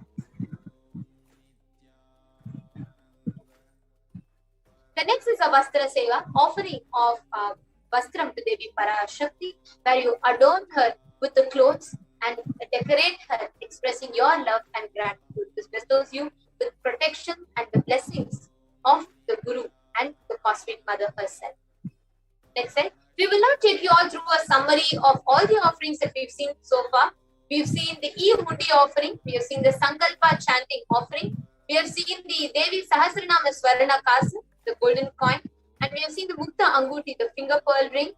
The next is a Vastra Seva, offering of Vastram to Devi Parashakti, where you adorn her with the clothes and decorate her, expressing your love and gratitude. This bestows you with protection and the blessings of the Guru and the Cosmic Mother herself. Next slide. We will now take you all through a summary of all the offerings that we've seen so far. We've seen the E-Mundi offering, we have seen the Sankalpa chanting offering, we have seen the Devi Sahasranama Swarna Kasa, the golden coin, and we have seen the Mukta Anguti, the finger pearl ring,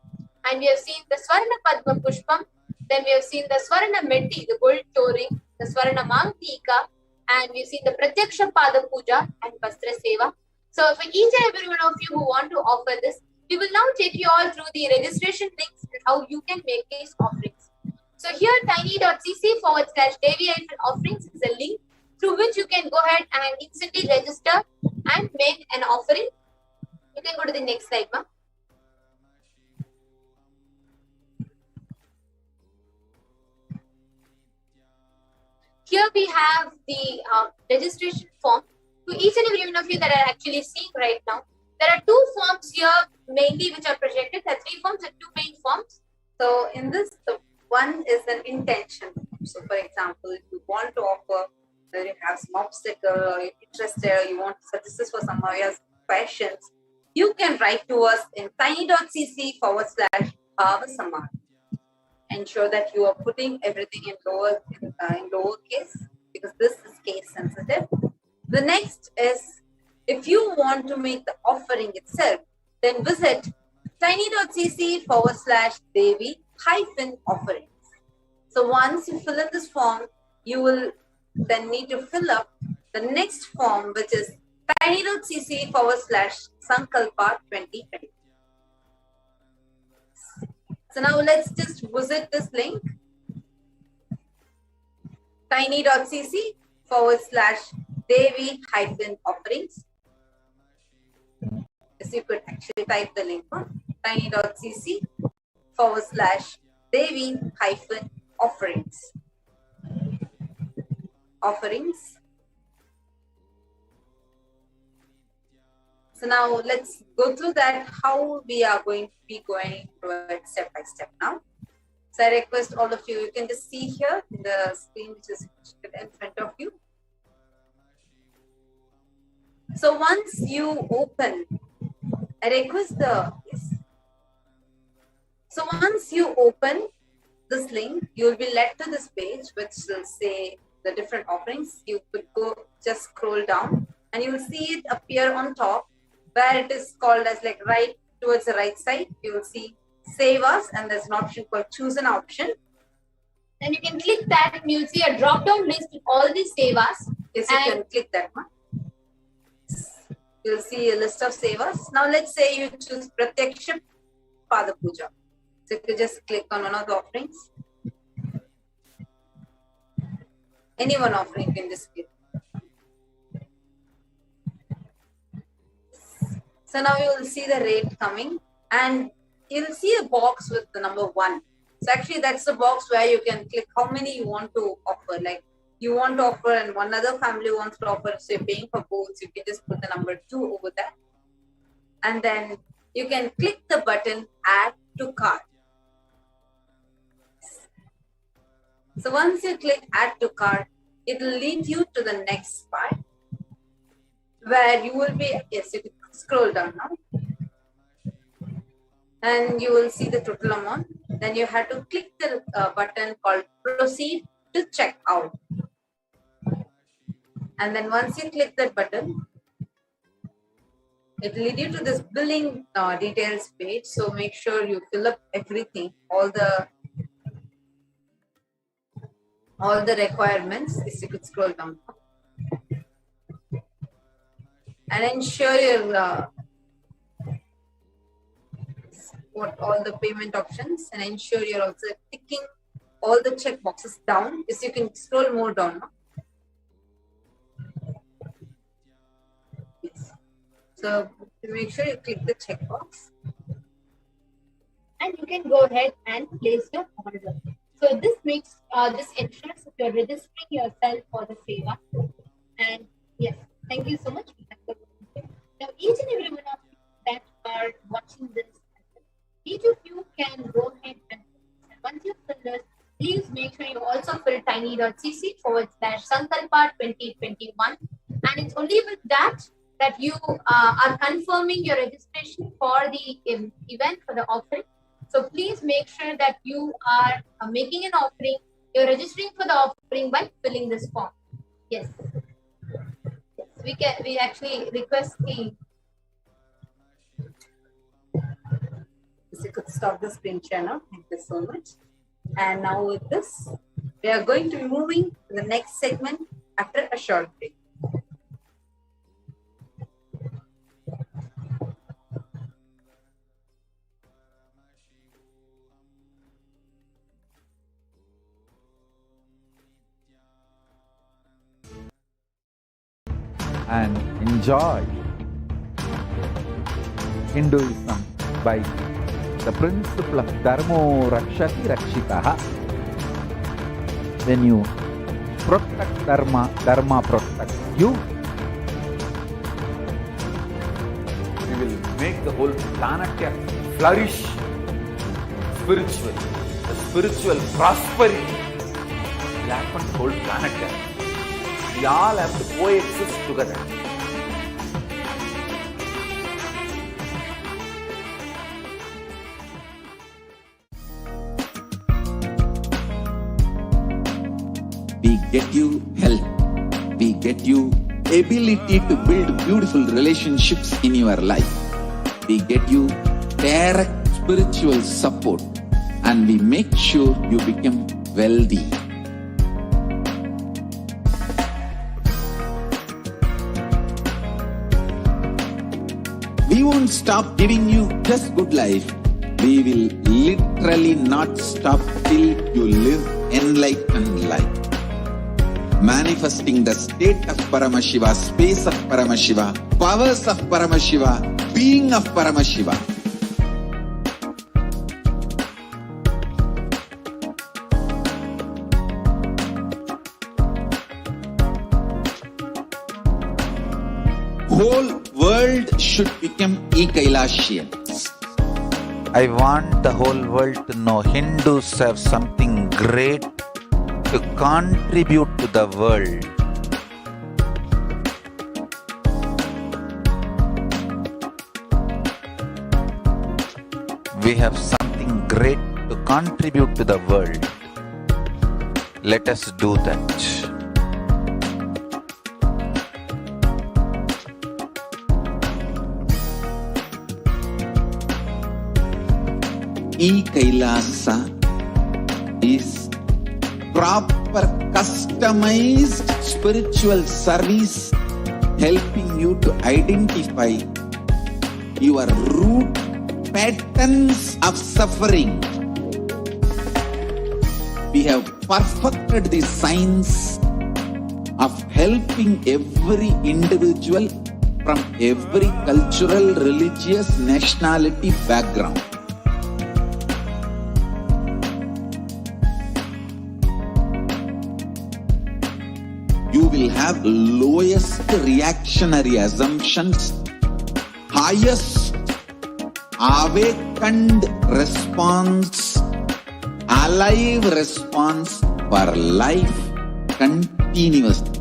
and we have seen the Swarna Padma Pushpam, then we have seen the Swarna Meti, the gold toe ring, the Swarna Mangtika, and we've seen the Pratyaksha Pada Puja and Vastra Seva. So for each and every one of you who want to offer this, we will now take you all through the registration links and how you can make these offerings. So here tiny.cc/Devi offerings is a link through which you can go ahead and instantly register and make an offering. You can go to the next slide, ma'am. Here we have the registration form. To each and every one of you that are actually seeing right now, there are two forms here mainly which are projected. There are three forms and two main forms. So in this, the one is an intention. So for example, if you want to offer, whether you have some obstacle or you're interested or you want to suggest this for someone who has questions, you can write to us in tiny.cc/Bhavasamad. Ensure that you are putting everything in lowercase because this is case sensitive. The next is, if you want to make the offering itself, then visit tiny.cc/Devi-offerings. So once you fill in this form, you will then need to fill up the next form, which is tiny.cc/Sankalpa 2020. So now let's just visit this link, tiny.cc/Devi-offerings. Yes, you could actually type the link on tiny.cc/Devi-offerings. So now let's go through that, how we are going to be going through it step by step now. So I request all of you, you can just see here in the screen which is in front of you. So once you open, I request So once you open this link, you will be led to this page which will say the different offerings. You could go, just scroll down and you will see it appear on top where it is called as like right towards the right side. You will see Save Us and there's an option called Choose an Option. Then you can click that and you'll see a drop down list with all the Sevas. Yes, you can click that one. You'll see a list of Sevas. Now let's say you choose Pratyaksha Pada Puja. So you can just click on one of the offerings. Any one offering you can just click. So now you will see the rate coming and you'll see a box with the number 1. So actually that's the box where you can click how many you want to offer. Like you want to offer and one other family wants to offer, so you're paying for both. So you can just put the number 2 over there. And then you can click the button Add to Cart. So once you click Add to Cart, it will lead you to the next part where you will be, yes, you can scroll down now. And you will see the total amount. Then you have to click the button called Proceed to Check Out. And then once you click that button, it will lead you to this billing details page. So make sure you fill up everything, all the requirements. If you could scroll down. And ensure your what all the payment options, and ensure you're also ticking all the check boxes down. Yes, you can scroll more down now. Yes. So make sure you click the checkbox. And you can go ahead and place your order. So this ensures that you're registering yourself for the seva. And yes, thank you so much. Now each and every one of you that are watching this, each of you can go ahead and once you've filled this, please make sure you also fill tiny.cc/Sankalpa 2021. And it's only with that you are confirming your registration for the event, for the offering. So please make sure that you are making an offering, you're registering for the offering by filling this form. Yes. We actually request the... You could stop the screen share now. Thank you so much. And now with this, we are going to be moving to the next segment after a short break. And enjoy Hinduism by the principle of Dharmo Rakshati Rakshitaha. When you protect Dharma, Dharma protects you. We will make the whole planet flourish spiritually. The spiritual prosperity will happen to the whole planet. We all have to coexist together. We get you health. We get you ability to build beautiful relationships in your life. We get you direct spiritual support, and we make sure you become wealthy. We won't stop giving you just good life. We will literally not stop till you live enlightened life. Manifesting the state of Paramashiva, space of Paramashiva, powers of Paramashiva, being of Paramashiva. Whole world should become e-Kailashians. I want the whole world to know Hindus have something great to contribute to the world. We have something great to contribute to the world. Let us do that. E-Kailasa is proper customized spiritual service helping you to identify your root patterns of suffering. We have perfected the science of helping every individual from every cultural, religious, nationality background. You will have lowest reactionary assumptions, highest awakened response, alive response for life continuously.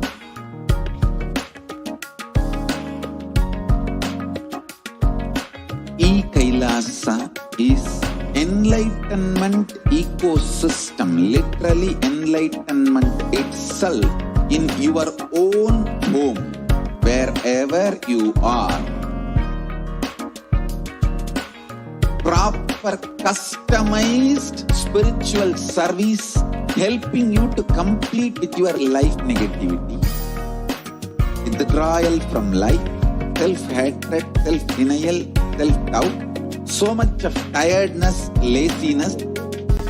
E-Kailasa is enlightenment ecosystem, literally enlightenment itself in your own home, wherever you are. Proper customized spiritual service helping you to complete with your life negativity. Withdrawal from life, self-hatred, self-denial, self-doubt, so much of tiredness, laziness.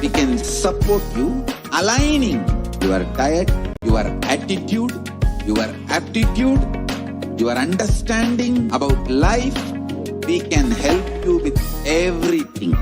We can support you aligning your diet, your attitude, your aptitude your understanding about life, we can help you with everything.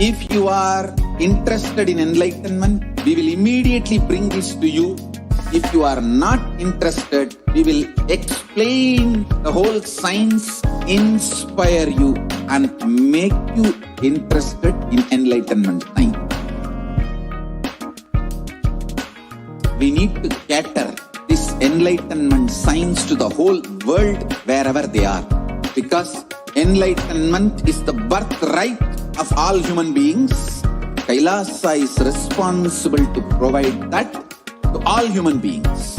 If you are interested in enlightenment, we will immediately bring this to you. If you are not interested, we will explain the whole science, inspire you and make you interested in enlightenment time. We need to cater this enlightenment science to the whole world wherever they are, because enlightenment is the birthright of all human beings. Kailasa is responsible to provide that to all human beings.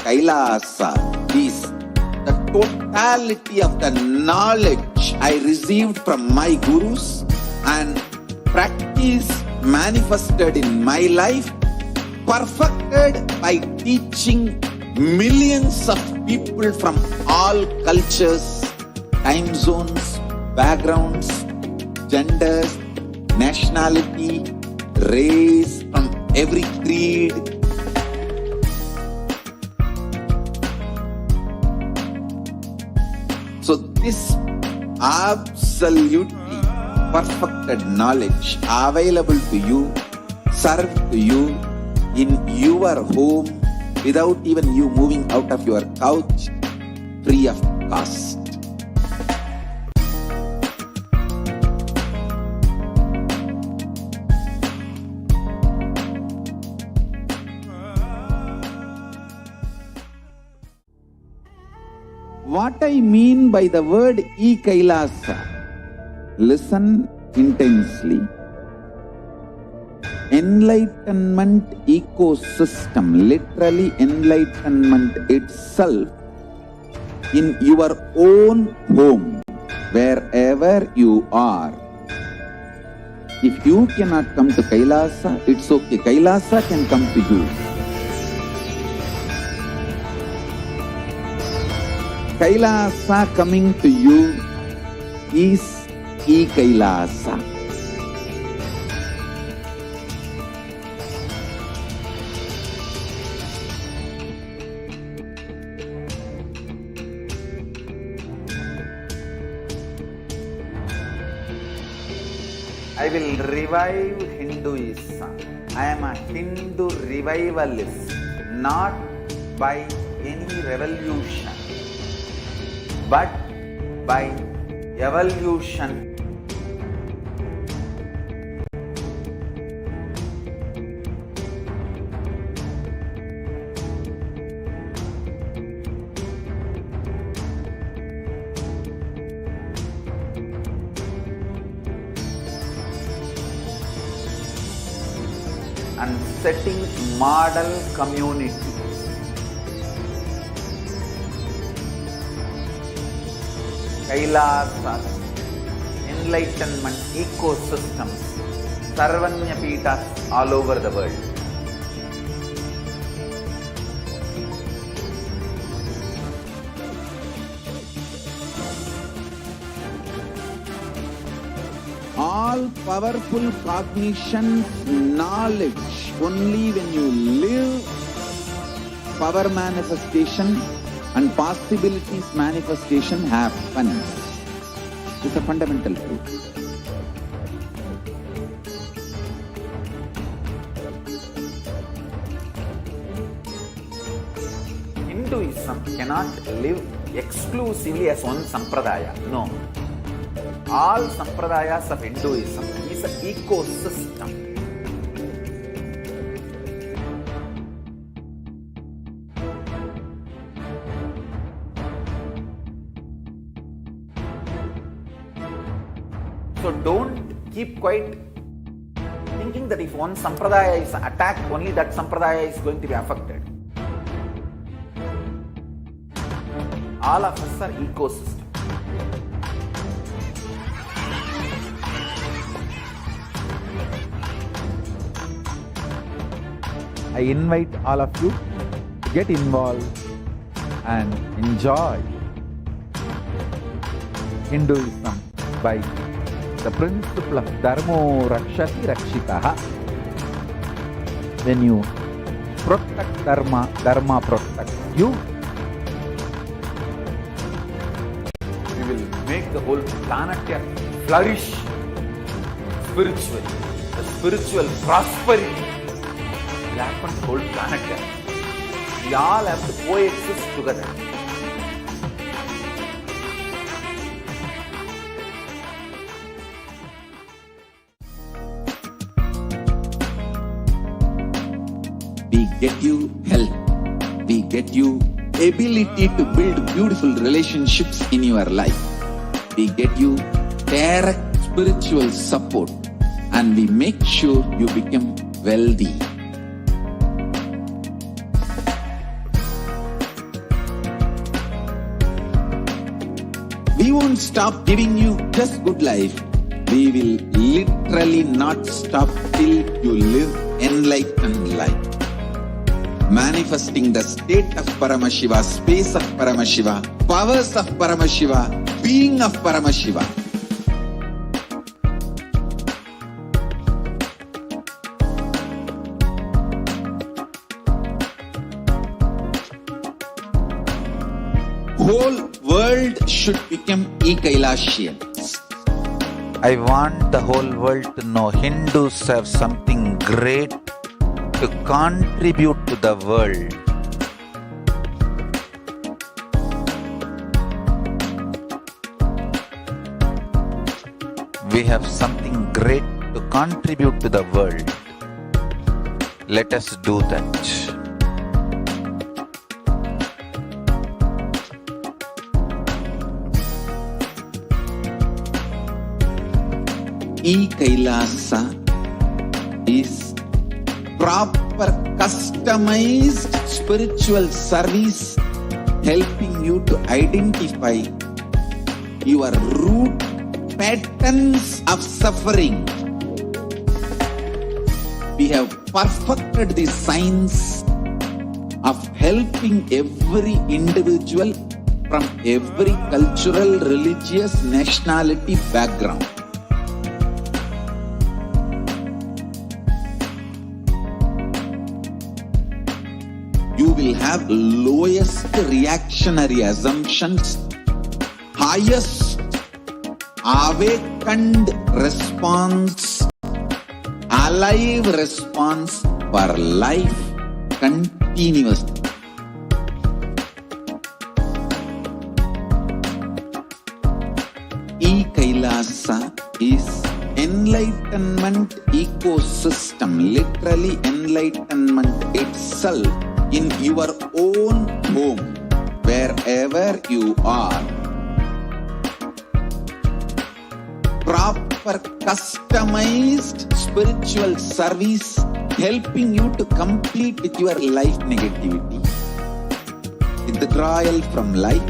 Kailasa is the totality of the knowledge I received from my gurus and practice manifested in my life, perfected by teaching millions of people from all cultures, time zones, backgrounds, genders, nationality, race, from every creed. So this absolutely perfected knowledge available to you, served to you in your home, without even you moving out of your couch, free of cost. What I mean by the word e-Kailasa, listen intensely. Enlightenment ecosystem, literally enlightenment itself, in your own home, wherever you are. If you cannot come to Kailasa, it's okay. Kailasa can come to you. Kailasa coming to you is e-Kailasa. I will revive Hinduism. I am a Hindu revivalist, not by any revolution, but by evolution. And setting model community. Kailasas, enlightenment ecosystems, Sarvanya Pitas all over the world. All powerful cognition, knowledge, only when you live, power manifestation and possibilities manifestation happens. It's a fundamental truth. Hinduism cannot live exclusively as one sampradaya. No. All sampradayas of Hinduism is an ecosystem. So don't keep quiet. Think thinking that if one sampradaya is attacked, only that sampradaya is going to be affected. All of us are ecosystem. I invite all of you to get involved and enjoy Hinduism by the principle of Dharmo Rakshati Rakshitaha. When you protect Dharma, Dharma protects you. We will make the whole planet Earth flourish spiritually. The spiritual prosperity will happen to the whole planet Earth. We all have to coexist together. We get you health. We get you ability to build beautiful relationships in your life. We get you direct spiritual support, and we make sure you become wealthy. We won't stop giving you just good life. We will literally not stop till you live enlightened life. Manifesting the state of Paramashiva, space of Paramashiva, powers of Paramashiva, being of Paramashiva. Whole world should become e-Kailashians. I want the whole world to know Hindus have something great to contribute to the world. We have something great to contribute to the world. Let us do that. E-Kailasa is proper customized spiritual service helping you to identify your root patterns of suffering. We have perfected the science of helping every individual from every cultural, religious, nationality background. You will have lowest reactionary assumptions, highest awakened response, alive response for life continuously. E-Kailasa is enlightenment ecosystem, literally enlightenment itself in your own home, wherever you are. Proper customized spiritual service helping you to complete with your life negativity, withdrawal from life,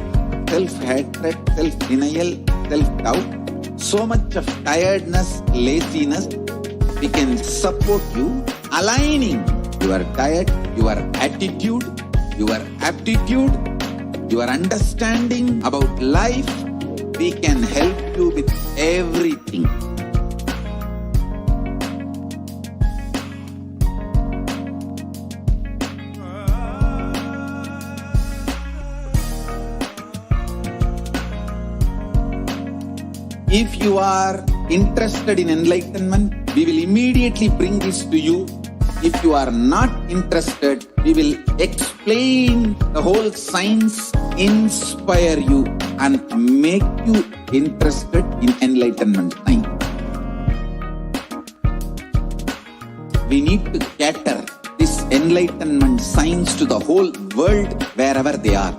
self-hatred, self-denial, self-doubt, so much of tiredness, laziness. We can support you aligning your diet, your attitude, your aptitude, your understanding about life. We can help you with everything. If you are interested in enlightenment, we will immediately bring this to you. If you are not interested, we will explain the whole science, inspire you and make you interested in enlightenment science. We need to cater this enlightenment science to the whole world wherever they are,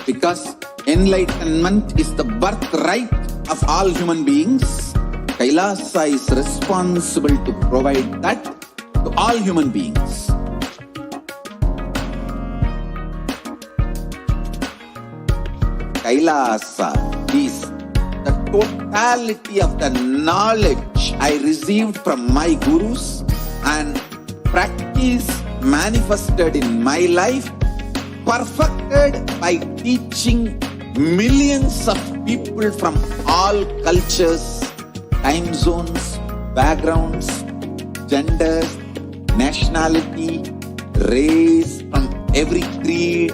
because enlightenment is the birthright of all human beings. Kailasa is responsible to provide that all human beings. Kailasa is the totality of the knowledge I received from my gurus and practice manifested in my life, perfected by teaching millions of people from all cultures, time zones, backgrounds, genders, nationality, race, from every creed.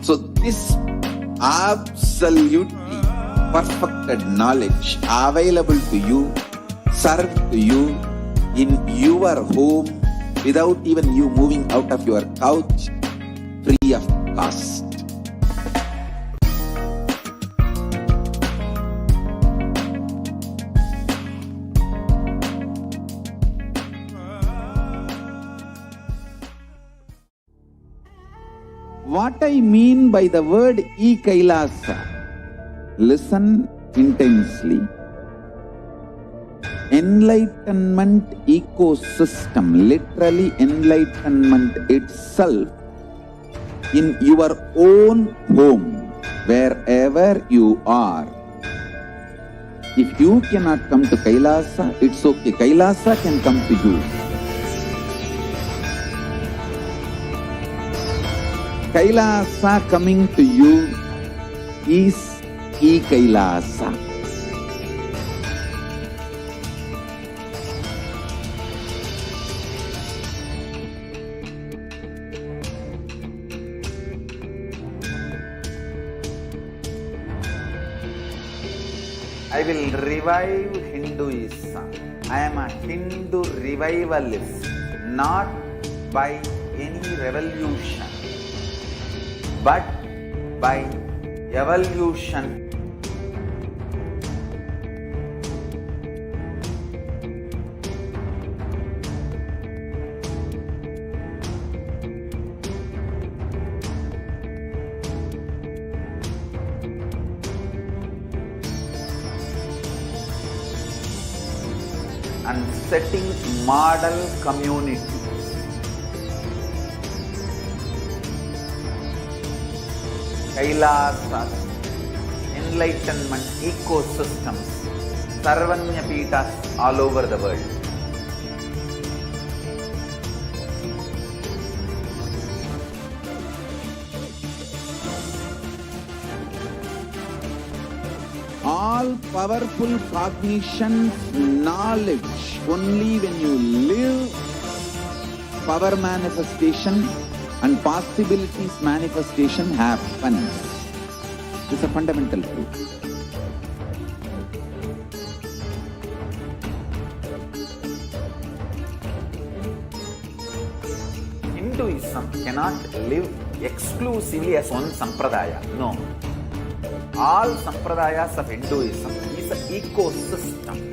So this absolutely perfected knowledge available to you, served to you in your home without even you moving out of your couch, free of cost. What I mean by the word e-Kailasa, listen intensely. Enlightenment ecosystem, literally enlightenment itself in your own home, wherever you are. If you cannot come to Kailasa, it's okay. Kailasa can come to you. Kailasa coming to you is e-Kailasa. I will revive Hinduism. I am a Hindu revivalist, not by any revolution, but by evolution. And setting model community. Kailasas, enlightenment ecosystems, Sarvanya Pitas all over the world. All powerful cognition, knowledge, only when you live, power manifestation and possibilities manifestation happens. This is a fundamental truth. Hinduism cannot live exclusively as one sampradaya. No. All sampradayas of Hinduism is an ecosystem.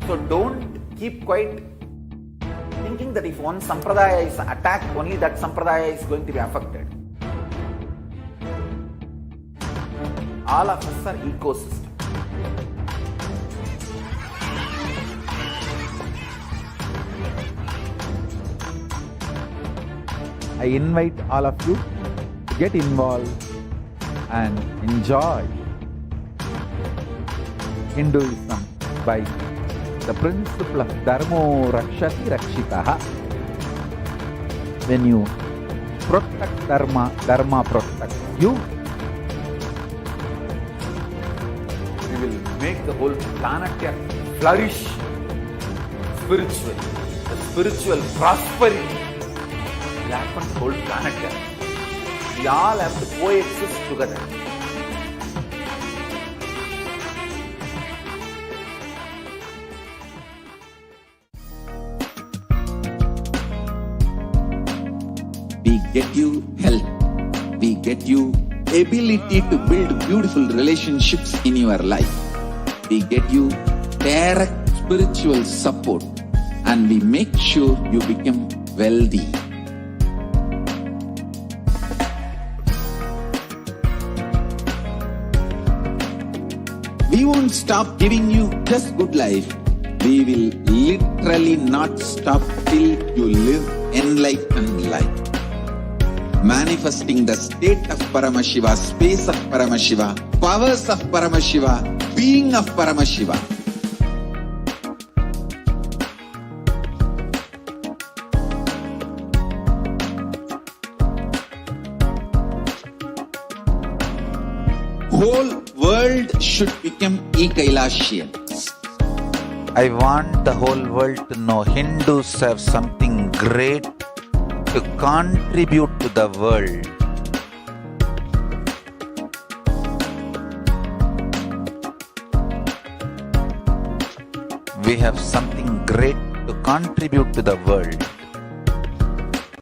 So don't keep quiet thinking that if one sampradaya is attacked, only that sampradaya is going to be affected. All of us are ecosystem. I invite all of you to get involved and enjoy Hinduism by the principle of Dharmo Rakshati Rakshitaha. When you protect Dharma, Dharma protects you. We will make the whole planet flourish spiritually. The spiritual prosperity will happen to the whole planet. We all have to coexist together. We get you health. We get you ability to build beautiful relationships in your life. We get you direct spiritual support and we make sure you become wealthy. We won't stop giving you just good life. We will literally not stop till you live enlightened life. Manifesting the state of Paramashiva, space of Paramashiva, powers of Paramashiva, being of Paramashiva. Whole world should become e-Kailashians. I want the whole world to know Hindus have something great to contribute to the world. We have something great to contribute to the world.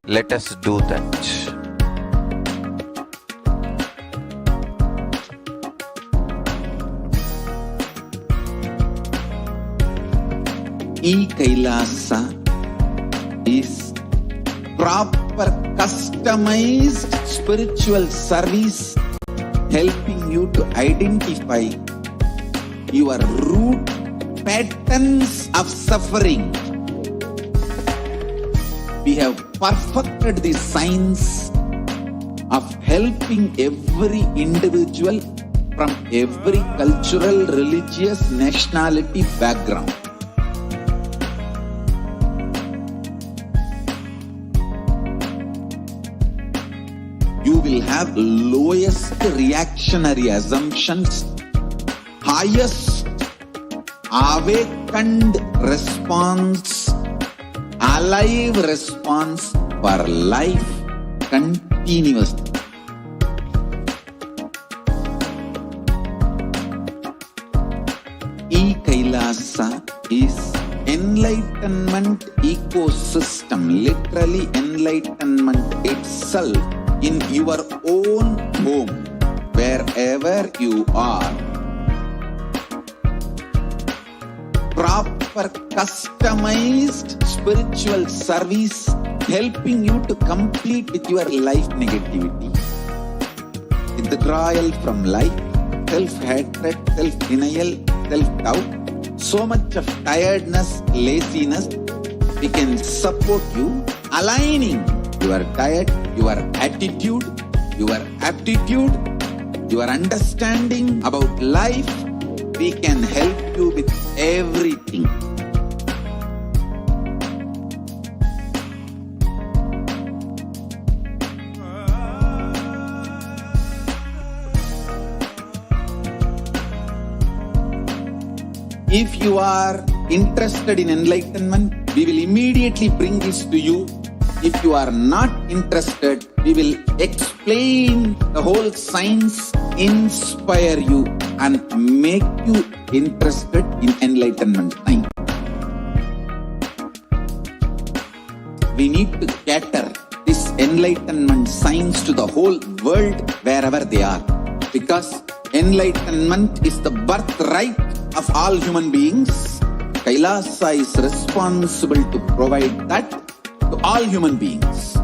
Let us do that. E-Kailasa is proper customized spiritual service helping you to identify your root patterns of suffering. We have perfected the science of helping every individual from every cultural, religious, nationality background. You will have lowest reactionary assumptions, highest awakened response, alive response for life continuously. E-Kailasa is enlightenment ecosystem, literally enlightenment itself in your own home, wherever you are. Proper customized spiritual service helping you to complete with your life negativity. Withdrawal from life, self-hatred, self-denial, self-doubt, so much of tiredness, laziness, we can support you aligning your diet, your attitude, your aptitude, your understanding about life. We can help you with everything. If you are interested in enlightenment, we will immediately bring this to you. If you are not interested, we will explain the whole science, inspire you and make you interested in enlightenment time. We need to cater this enlightenment science to the whole world wherever they are, because enlightenment is the birthright of all human beings. Kailasa is responsible to provide that to all human beings.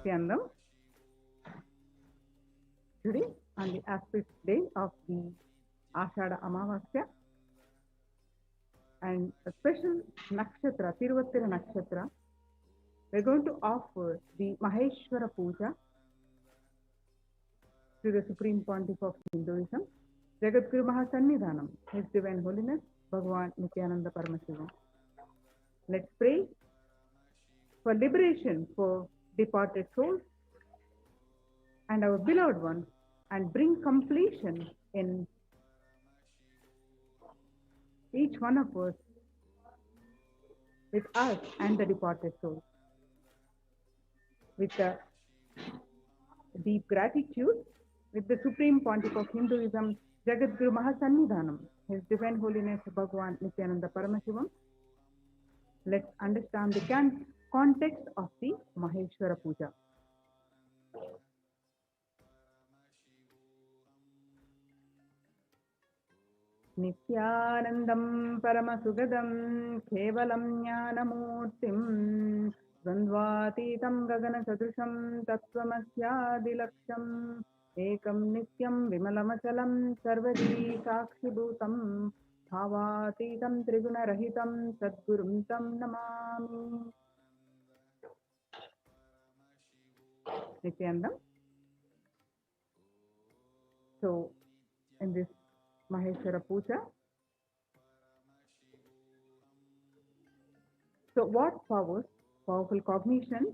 Nityanandam. Today, on the auspicious day of the Ashada Amavasya and a special nakshatra, Tiruvattira nakshatra, we're going to offer the Maheshwara Puja to the Supreme Pontiff of Hinduism, Jagadguru Mahasannidhanam, His Divine Holiness, Bhagavan Nityananda Paramashiva. Let's pray for liberation for departed souls and our beloved ones, and bring completion in each one of us, with us and the departed souls. With a deep gratitude, with the Supreme Pontiff of Hinduism, Jagadguru Mahasannidhanam, His Divine Holiness Bhagavan Nityananda Paramashivam, let's understand the context of the Maheshwara Puja. Nityanandam Paramasugadam Kevalam Jnanamurtim Dvandvatitam Gagana Sadrusham Tattvamasyaadilaksham Ekam Nityam Vimalamachalam Sarvadi Sakshibhutam Bhavatitam Triguna Rahitam Sadgurum Tam Namami. Nityanandam. So, in this Maheshwara Puja, so what powerful cognition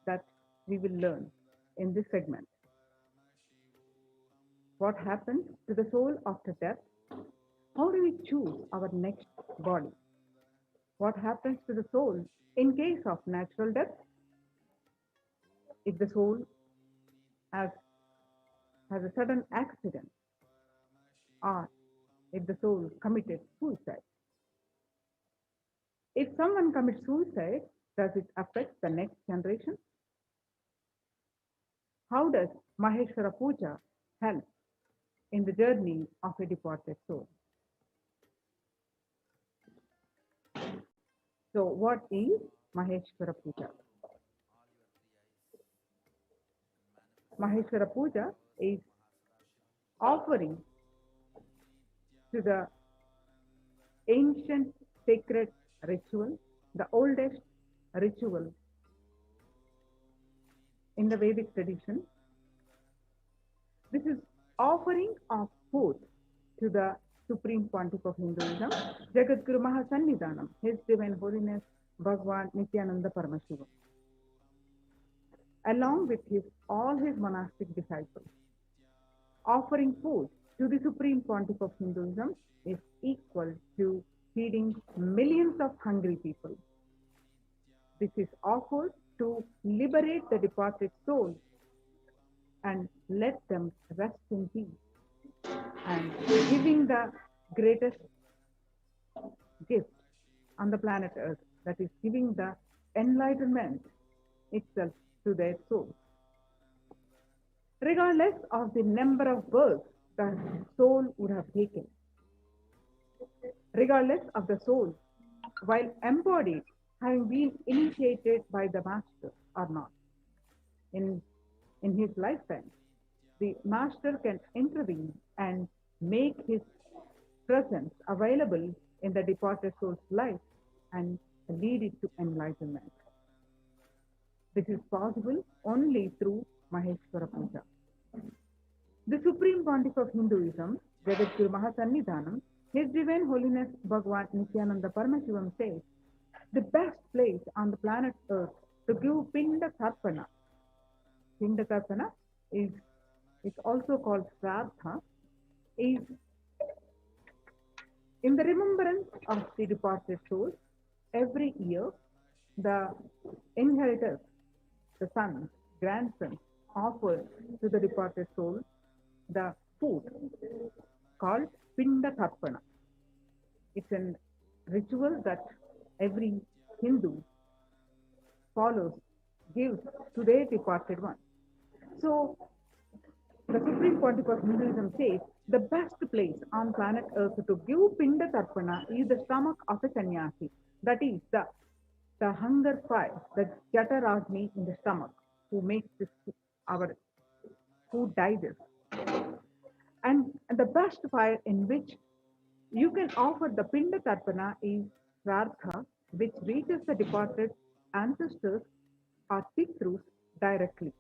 that we will learn in this segment? What happens to the soul after death? How do we choose our next body? What happens to the soul in case of natural death? If the soul has a sudden accident, or if the soul committed suicide. If someone commits suicide, does it affect the next generation? How does Maheshwara Puja help in the journey of a departed soul? So, what is Maheshwara Puja? Maheshwara Puja is offering to the ancient sacred ritual, the oldest ritual in the Vedic tradition. This is offering of food to the Supreme Pontiff of Hinduism, Jagadguru Mahasannidhanam, His Divine Holiness Bhagavan Nityananda Paramashiva, along with all his monastic disciples. Offering food to the Supreme Pontiff of Hinduism is equal to feeding millions of hungry people. This is offered to liberate the departed soul and let them rest in peace, and giving the greatest gift on the planet Earth, that is giving the enlightenment itself to their soul. Regardless of the number of births the soul would have taken, regardless of the soul, while embodied, having been initiated by the master or not, in his lifetime, the master can intervene and make his presence available in the departed soul's life and lead it to enlightenment. This is possible only through Maheshwara Puja. The Supreme Pontiff of Hinduism, Jagadguru Mahasannidhanam, His Divine Holiness Bhagavan Nityananda Paramashivam says, the best place on the planet Earth to give Pinda Tarpana. Pinda Tarpana is also called Shraddha, is in the remembrance of the departed soul. Every year, the inheritors, the sons, grandsons, offer to the departed soul the food called Pinda Tarpana. It's a ritual that every Hindu follows, gives to their departed one. So, the Supreme Pontiff of Hinduism says the best place on planet Earth to give Pinda Tarpana is the stomach of a sannyasi. That is the hunger fire, the Jataragni in the stomach. who makes this our food digest. And the best fire in which you can offer the Pinda Tarpana is Sraddha, which reaches the departed ancestors or Pitrus directly.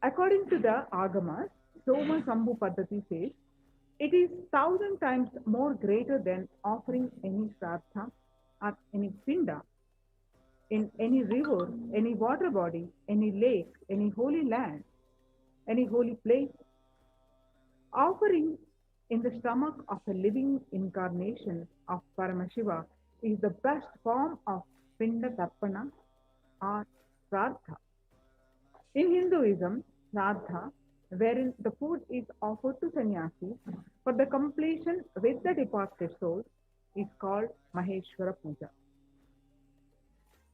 According to the Agamas, Soma Sambhu Paddhati says, it is 1,000 times more greater than offering any Sraddha or any Pinda in any river, any water body, any lake, any holy land, any holy place. Offering in the stomach of a living incarnation of Paramashiva is the best form of Pinda Tarpana or Sraddha. In Hinduism, Sraddha, wherein the food is offered to sannyasis for the completion with the departed soul, is called Maheshwara Puja.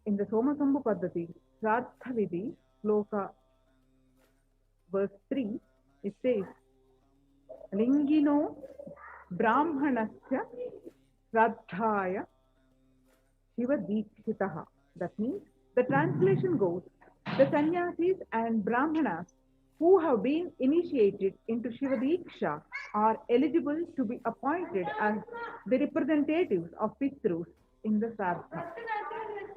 In the Soma Sambhu Paddhati, Sraddha Vidhi, Sloka verse 3, it says, Lingino Brahmanasya Sraddhaya Shiva Dikshitaha. That means, the translation goes, the sannyasis and Brahmanas who have been initiated into Shiva Diksha are eligible to be appointed as the representatives of Pitrus in the Sraddha.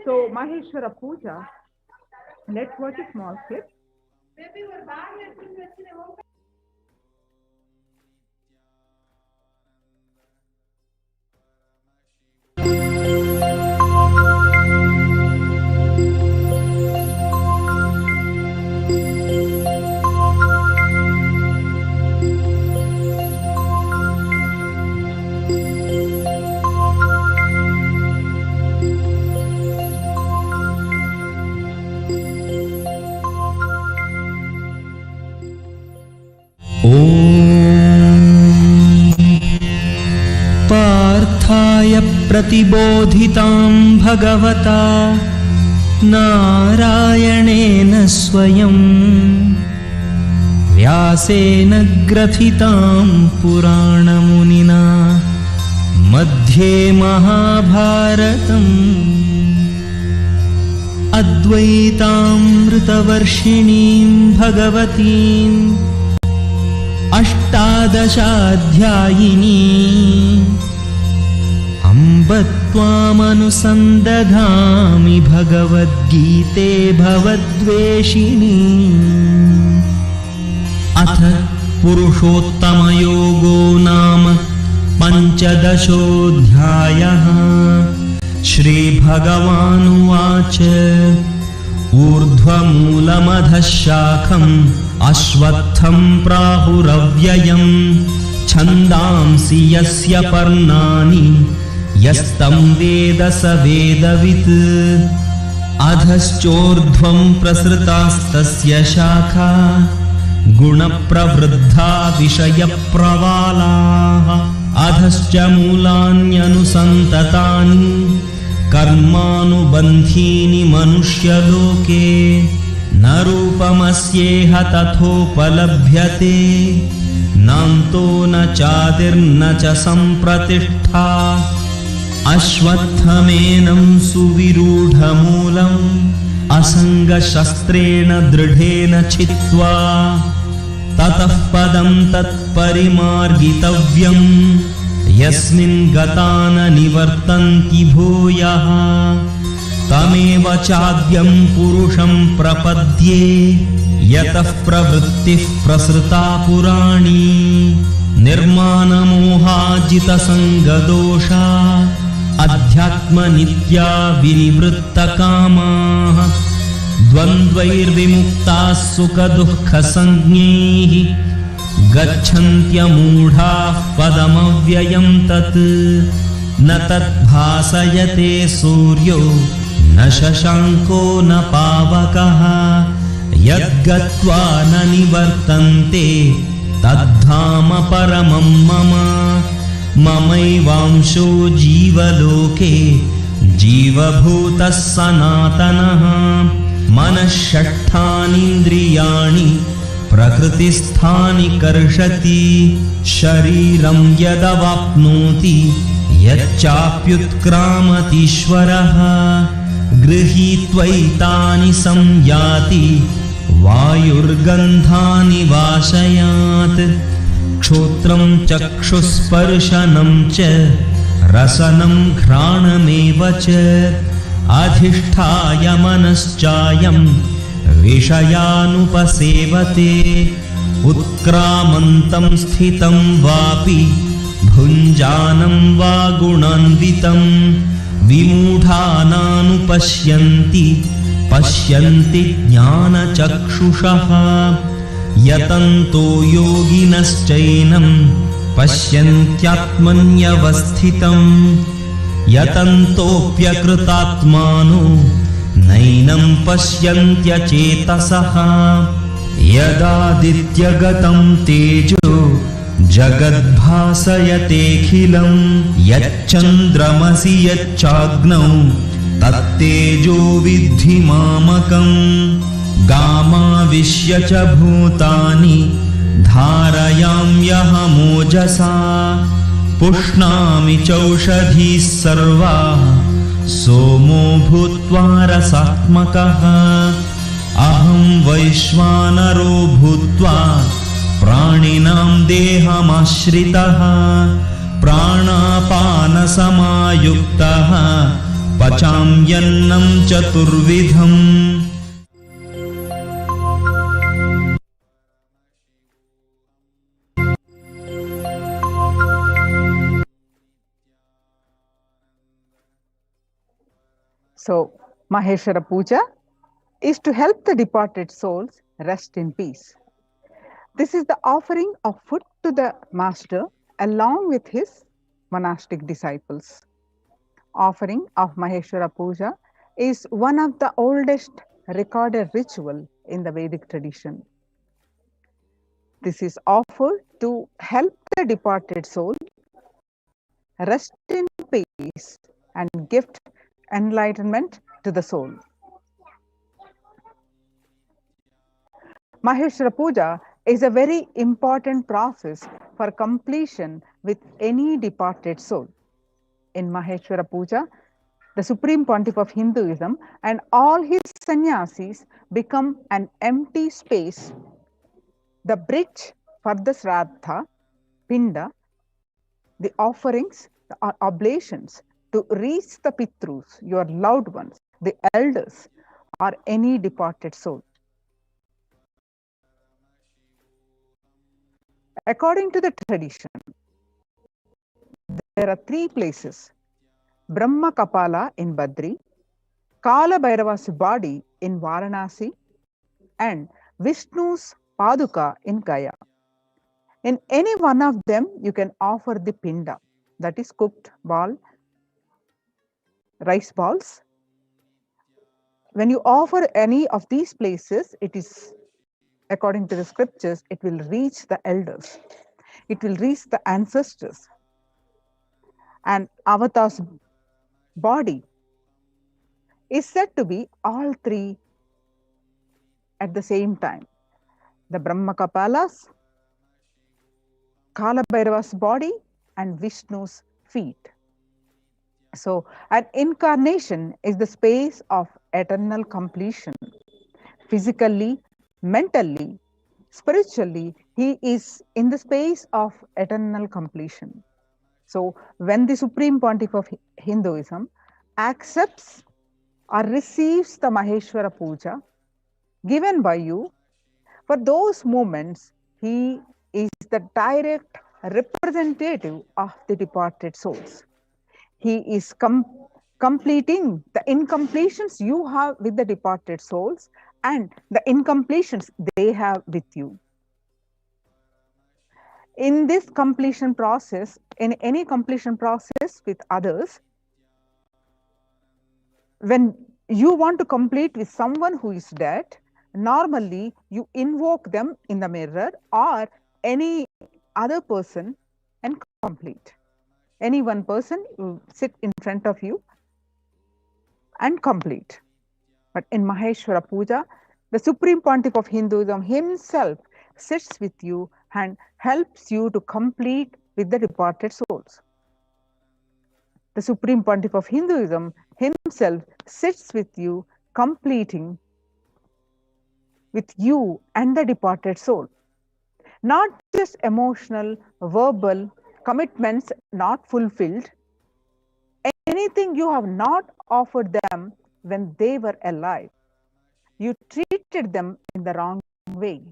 So, Maheshwara Puja, let's watch a small clip. पार्थाय प्रतिबोधितां भगवता नारायणेन स्वयं व्यासेन ग्रथितां पुराणमुनिना मध्ये महाभारतम् अद्वैतामृतवर्षिणीं भगवतीम् अष्टादशाध्यायिनी अम्ब त्वामनुसन्दधामि भगवद्गीते भवद्वेषिणी। अथ पुरुषोत्तमयोगो नाम पञ्चदशोऽध्यायः। श्रीभगवानुवाच ऊर्ध्वमूलमधः शाखम् अश्वत्थं प्राहुरव्ययम् छन्दांसि यस्य पर्णानि यस्तं वेद स वेदवित्। अधश्चोर्ध्वं प्रसृतास्तस्य शाखा गुणप्रवृद्धा विषयप्रवालाः। अधश्च मूलान्यनुसन्ततानि कर्मानुबन्धीनि मनुष्यलोके न रूपमस्येह तथोपलभ्यते नान्तो न चादिर्न च सम्प्रतिष्ठा। अश्वत्थमेनं सुविरूढमूलम् असङ्गशस्त्रेण दृढेन छित्त्वा ततः पदं तत्परिमार्गितव्यम् यस्मिन् गता न निवर्तन्ति भूयः। तमेव चाद्यं पुरुषं प्रपद्ये यतः प्रवृत्तिः प्रसृता पुराणी। निर्मानमोहाजितसङ्गदोषा अध्यात्मनित्या विनिवृत्तकामाः। द्वन्द्वैर्विमुक्ताः सुखदुःखसंज्ञैः गच्छन्त्यमूढाः पदमव्ययं तत्। न तद्भासयते सूर्यो न शशाङ्को न पावकः यद्गत्वा न निवर्तन्ते तद्धाम परमं मम। ममैवांशो जीवलोके जीवभूतः सनातनः। मनः षट्ठानीन्द्रियाणि प्रकृतिस्थानि कर्षति। शरीरं यदवाप्नोति यच्चाप्युत्क्रामतीश्वरः गृहीत्वैतानि संयाति वायुर्गन्धानि वाशयात् क्षोत्रं चक्षुस्पर्शनं च रसनं घ्राणमेव च अधिष्ठाय मनश्चायं विषयानुपसेवते उत्क्रामन्तं स्थितं वापि भुञ्जानं वा गुणान्वितं विमूढानानुपश्यन्ति पश्यन्ति ज्ञानचक्षुषः यतन्तो योगिनश्चैनं पश्यन्त्यात्मन्यवस्थितं यतन्तोऽप्यकृतात्मानो नैनं पश्यन्त्यचेतसः यदादित्यगतं तेजो जगद्भासयतेऽखिलं यच्चन्द्रमसि यच्चाग्नौ तत्तेजो विद्धि मामकम् गामाविश्य च भूतानि धारयाम्यहमोजसा पुष्णामि चौषधीः सर्वाः सोमो भूत्वा रसात्मकः अहं वैश्वानरो भूत्वा प्राणिनां देहमाश्रितः प्राणापानसमायुक्तः पचाम्यन्नं चतुर्विधम्. So, Maheshwara Puja is to help the departed souls rest in peace. This is the offering of food to the master along with his monastic disciples. Offering of Maheshwara Puja is one of the oldest recorded ritual in the Vedic tradition. This is offered to help the departed soul rest in peace and gift enlightenment to the soul. Maheshwara Puja is a very important process for completion with any departed soul. In Maheshwara Puja, the Supreme Pontiff of Hinduism and all his sannyasis become an empty space, the bridge for the Shraddha, Pinda, the offerings, the oblations to reach the Pitrus, your loved ones, the elders, or any departed soul. According to the tradition, there are three places: Brahma Kapala in Badri, Kala Bhairava's body in Varanasi, and Vishnu's Paduka in Gaya. In any one of them, you can offer the pinda, that is cooked ball, rice balls. When you offer any of these places, it is, according to the scriptures, it will reach the elders. It will reach the ancestors. And Avatar's body is said to be all three at the same time: the Brahma Kapalas, Kala Bhairava's body, and Vishnu's feet. So, an incarnation is the space of eternal completion. Physically, mentally, spiritually, he is in the space of eternal completion. So, when the Supreme Pontiff of Hinduism accepts or receives the Maheshwara Puja given by you, for those moments, he is the direct representative of the departed souls. He is completing the incompletions you have with the departed souls and the incompletions they have with you. In this completion process, in any completion process with others, when you want to complete with someone who is dead, normally you invoke them in the mirror or any other person and complete. Any one person will sit in front of you and complete. But in Maheshwara Puja, the Supreme Pontiff of Hinduism himself sits with you and helps you to complete with the departed souls. the Supreme Pontiff of Hinduism himself sits with you, completing with you and the departed soul. Not just emotional, verbal commitments not fulfilled, anything you have not offered them when they were alive. You treated them in the wrong way,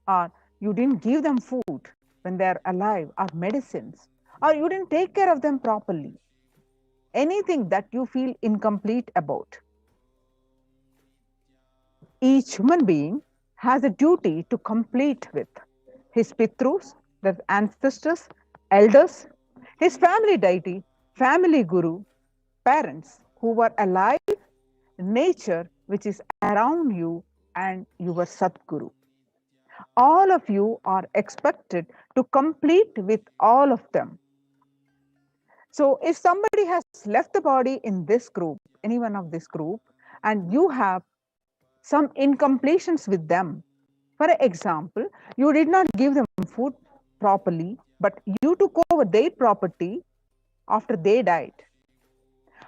or you didn't give them food when they're alive, or medicines, or you didn't take care of them properly. Anything that you feel incomplete about. Each human being has a duty to complete with his pitrus, the ancestors, elders, his family deity, family guru, parents who were alive, nature which is around you, and your Satguru. All of you are expected to complete with all of them. So if somebody has left the body in this group, any one of this group, and you have some incompletions with them, for example, you did not give them food properly, but you took over their property after they died,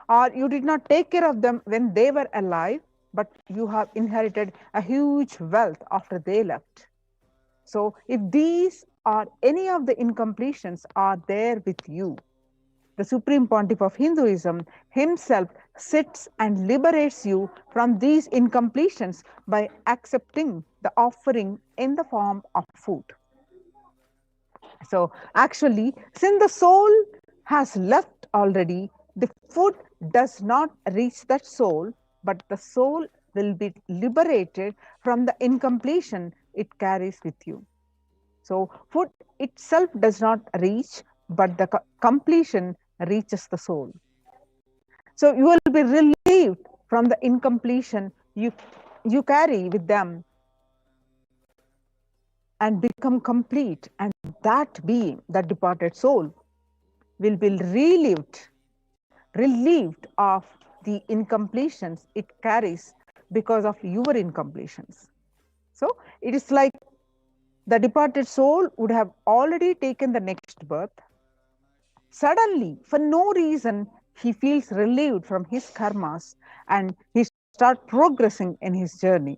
or you did not take care of them when they were alive, but you have inherited a huge wealth after they left. So if these or any of the incompletions are there with you, the Supreme Pontiff of Hinduism himself sits and liberates you from these incompletions by accepting the offering in the form of food. So actually, since the soul has left already, the food does not reach that soul, but the soul will be liberated from the incompletion it carries with you. So food itself does not reach, but the completion reaches the soul. So you will be relieved from the incompletion you carry with them and become complete. And that being, that departed soul, will be relieved of the incompletions it carries because of your incompletions. So it is like the departed soul would have already taken the next birth. Suddenly, for no reason, he feels relieved from his karmas and he starts progressing in his journey.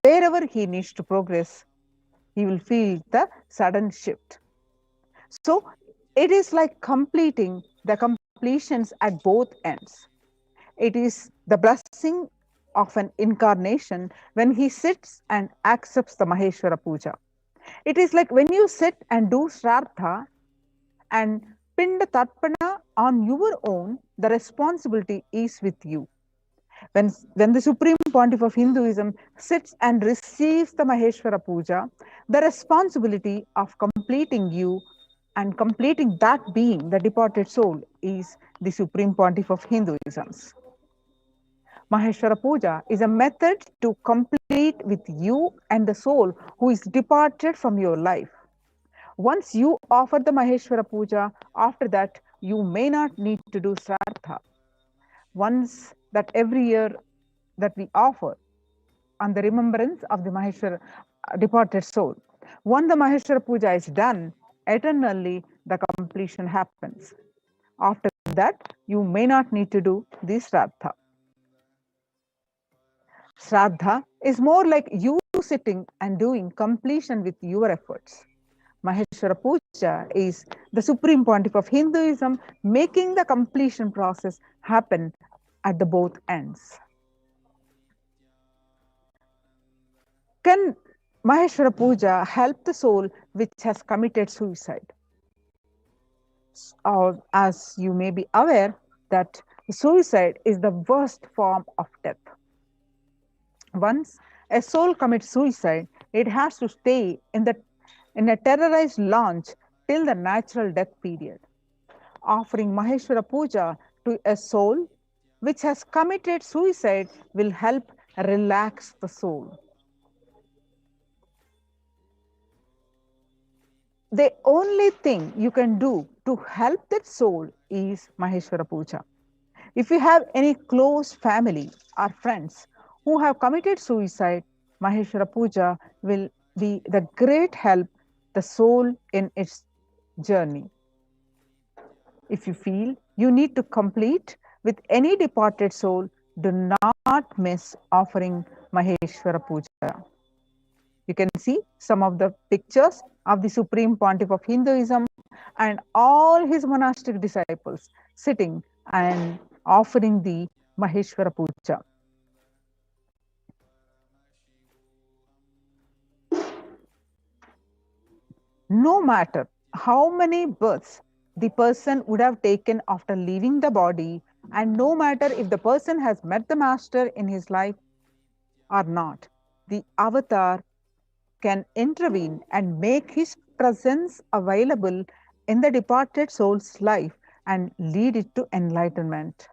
Wherever he needs to progress, he will feel the sudden shift. So it is like completing the completions at both ends. It is the blessing of an incarnation when he sits and accepts the Maheshwara Puja. It is like when you sit and do Shraddha and Pinda Tarpana on your own, the responsibility is with you. When the Supreme Pontiff of Hinduism sits and receives the Maheshwara Puja, the responsibility of completing you and completing that being, the departed soul, is the Supreme Pontiff of Hinduism's. Maheshwara Puja is a method to complete with you and the soul who is departed from your life. Once you offer the Maheshwara Puja, after that, you may not need to do Shraddha. Once that every year that we offer on the remembrance of the Maheshwara departed soul. Once the Maheshwara Puja is done, eternally the completion happens. After that, you may not need to do the Shraddha. Shraddha is more like you sitting and doing completion with your efforts. Maheshwara Puja is the Supreme Pontiff of Hinduism making the completion process happen at the both ends. Can Maheshwara Puja help the soul which has committed suicide? As you may be aware that suicide is the worst form of death. Once a soul commits suicide, it has to stay in a terrorized launch till the natural death period. Offering Maheshwara Puja to a soul which has committed suicide will help relax the soul. The only thing you can do to help that soul is Maheshwara Puja. If you have any close family or friends who have committed suicide, Maheshwara Puja will be the great help the soul in its journey. If you feel you need to complete with any departed soul. Do not miss offering Maheshwara Puja. You can see some of the pictures of the Supreme Pontiff of Hinduism and all his monastic disciples sitting and offering the Maheshwara Puja. No matter how many births the person would have taken after leaving the body, and no matter if the person has met the master in his life or not, the avatar can intervene and make his presence available in the departed soul's life and lead it to enlightenment.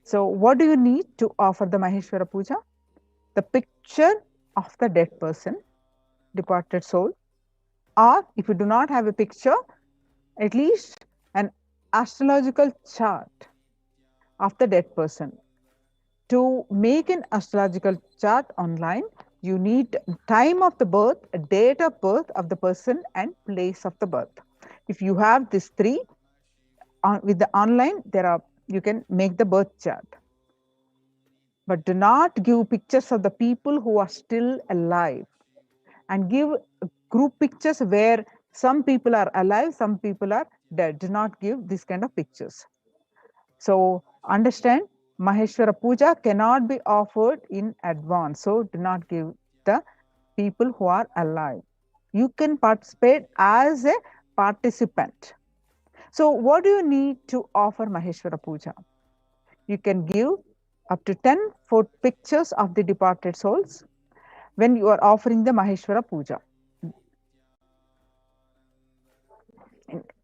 So what do you need to offer the Maheshwara Puja? The picture of the dead person, departed soul, or if you do not have a picture, at least an astrological chart of the dead person. To make an astrological chart online, you need time of the birth, date of birth of the person, and place of the birth. If you have these three with the online, you can make the birth chart. But do not give pictures of the people who are still alive, and give group pictures where some people are alive, some people are dead. Do not give this kind of pictures. So understand, Maheshwara Puja cannot be offered in advance. So do not give the people who are alive. You can participate as a participant. So what do you need to offer Maheshwara Puja? You can give up to 10 pictures of the departed souls when you are offering the Maheshwara Puja.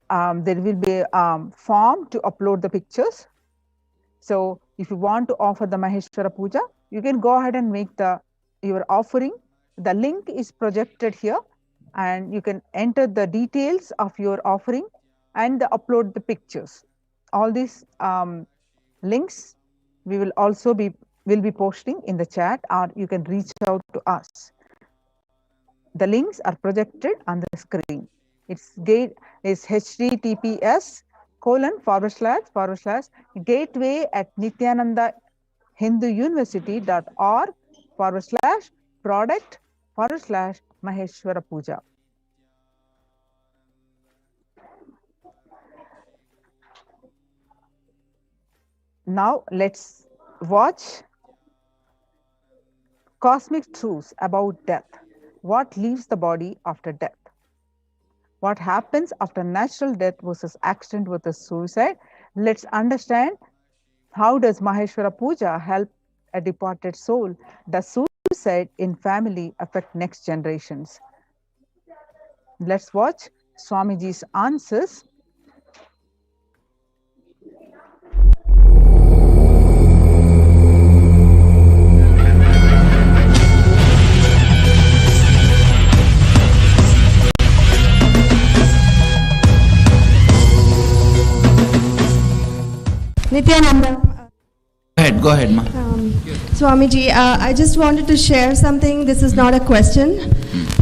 There will be a form to upload the pictures. So if you want to offer the Maheshwara Puja, you can go ahead and make your offering. The link is projected here, and you can enter the details of your offering and upload the pictures. All these links we will also be posting in the chat, or you can reach out to us. The links are projected on the screen. Its gate is https://gateway@nityanandahinduuniversity.org/product/Maheshwara Puja. Now let's watch cosmic truths about death. What leaves the body after death? What happens after natural death versus accident versus suicide? Let's understand, how does Maheshwara Puja help a departed soul? Does suicide in family affect next generations? Let's watch Swamiji's answers. Nityananda. Go ahead, ma. Swamiji, I just wanted to share something. This is not a question,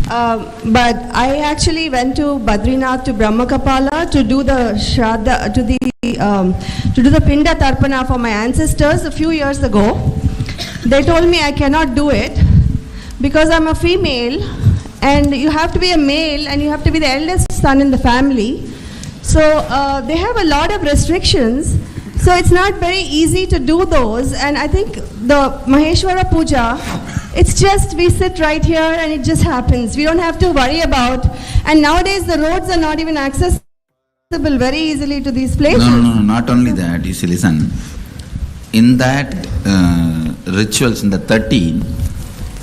but I actually went to Badrinath, to Brahmakapala, to do the Shraddha, to do the Pinda Tarpana for my ancestors a few years ago. They told me I cannot do it because I'm a female, and you have to be a male, and you have to be the eldest son in the family. So they have a lot of restrictions. So it's not very easy to do those, and I think the Maheshwara Puja, it's just we sit right here and it just happens. We don't have to worry about, and nowadays the roads are not even accessible very easily to these places. No, not only that. You see, listen, in that rituals, in the 13,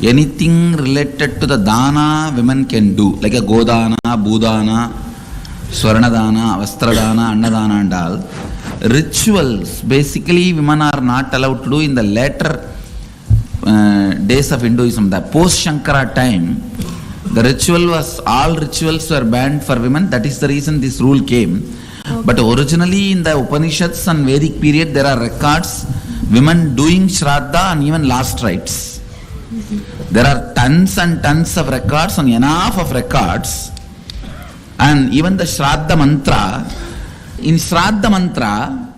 anything related to the dana women can do, like a godana, budana, swarnadana, vastradana, annadana and all. Rituals, basically women are not allowed to do in the later days of Hinduism. The post-Shankara time, the all rituals were banned for women. That is the reason this rule came. Okay. But originally in the Upanishads and Vedic period, there are records, women doing Shraddha and even last rites. There are tons and tons of records and enough of records. And even the Shraddha mantra, in Shraddha mantra,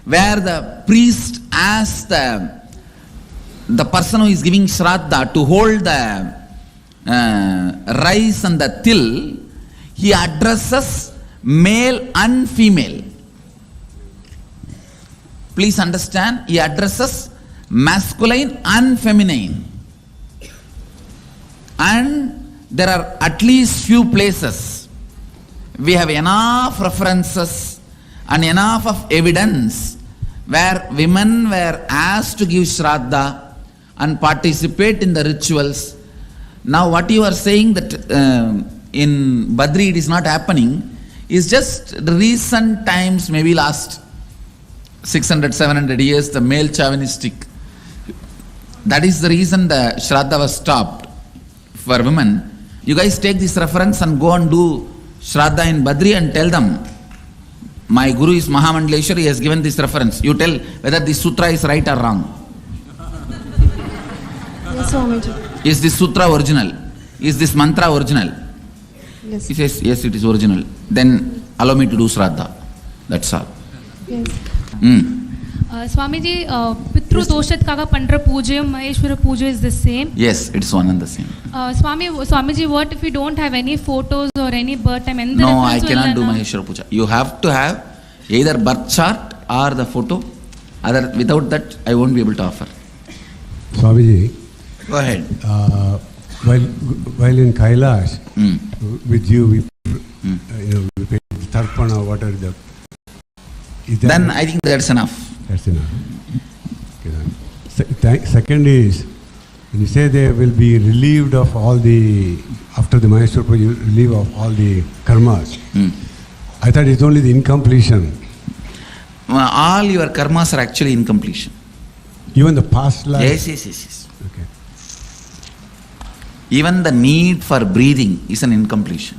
where the priest asks the person who is giving Shraddha to hold the rice and the til, he addresses male and female. Please understand, he addresses masculine and feminine. And there are at least few places we have enough references and enough of evidence where women were asked to give Shraddha and participate in the rituals. Now what you are saying that in Badri it is not happening is just the recent times, maybe last 600, 700 years, the male chauvinistic. That is the reason the Shraddha was stopped for women. You guys take this reference and go and do Shraddha in Badri and tell them, my Guru is Mahamandaleshwar, he has given this reference. You tell whether this sutra is right or wrong. Yes, Swamiji. Is this sutra original? Is this mantra original? Yes. He says, yes, it is original. Then allow me to do Shraddha. That's all. Yes. Swamiji, Pitru Doshat Kaga Pandra Puja, Maheshwara Puja is the same? Yes, it's one and the same. Swamiji, what if we don't have any photos or any birth time? No, I cannot do Maheshwara Puja. You have to have either birth chart or the photo. Without that, I won't be able to offer. Swamiji, go ahead. While in Kailash, with you, we pay Tarpana, what are the... Then I think that's enough. That's enough. Okay, second is, when you say they will be relieved of all the, after the Maheshwara Puja, relieve of all the karmas. I thought it's only the incompletion. All your karmas are actually incompletion. Even the past life? Yes. Okay. Even the need for breathing is an incompletion.